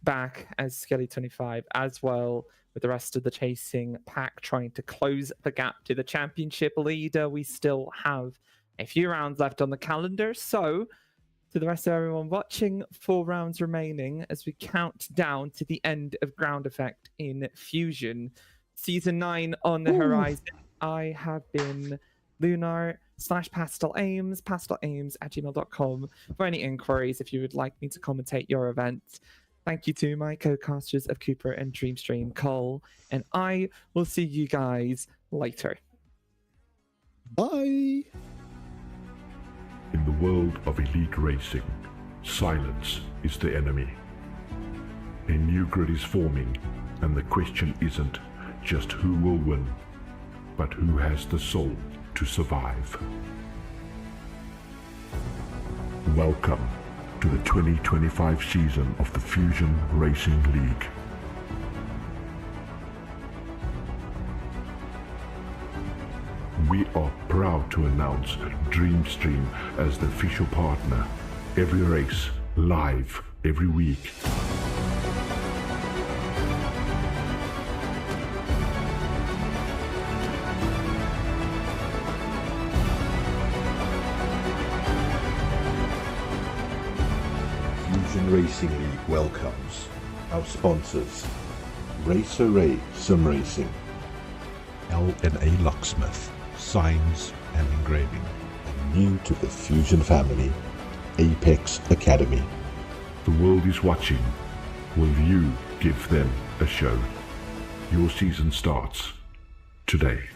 back as Skelly25 as well, with the rest of the chasing pack trying to close the gap to the championship leader. We still have a few rounds left on the calendar, so to the rest of everyone watching, 4 rounds remaining as we count down to the end of Ground Effect in Fusion. Season 9 on the horizon. I have been Lunar/PastelAims, pastelaims@gmail.com for any inquiries if you would like me to commentate your event. Thank you to my co-casters of Cooper and Dreamstream, Cole, and I will see you guys later. Bye! In the world of elite racing, silence is the enemy. A new grid is forming, and the question isn't just who will win, but who has the soul to survive. Welcome to the 2025 season of the Fusion Racing League. We are proud to announce Dreamstream as the official partner. Every race, live every week. Fusion Racing League welcomes our sponsors: Race Array Sim Racing, LNA Locksmith, Signs and Engraving, and new to the Fusion family, Apex Academy. The world is watching. Will you give them a show? Your season starts today.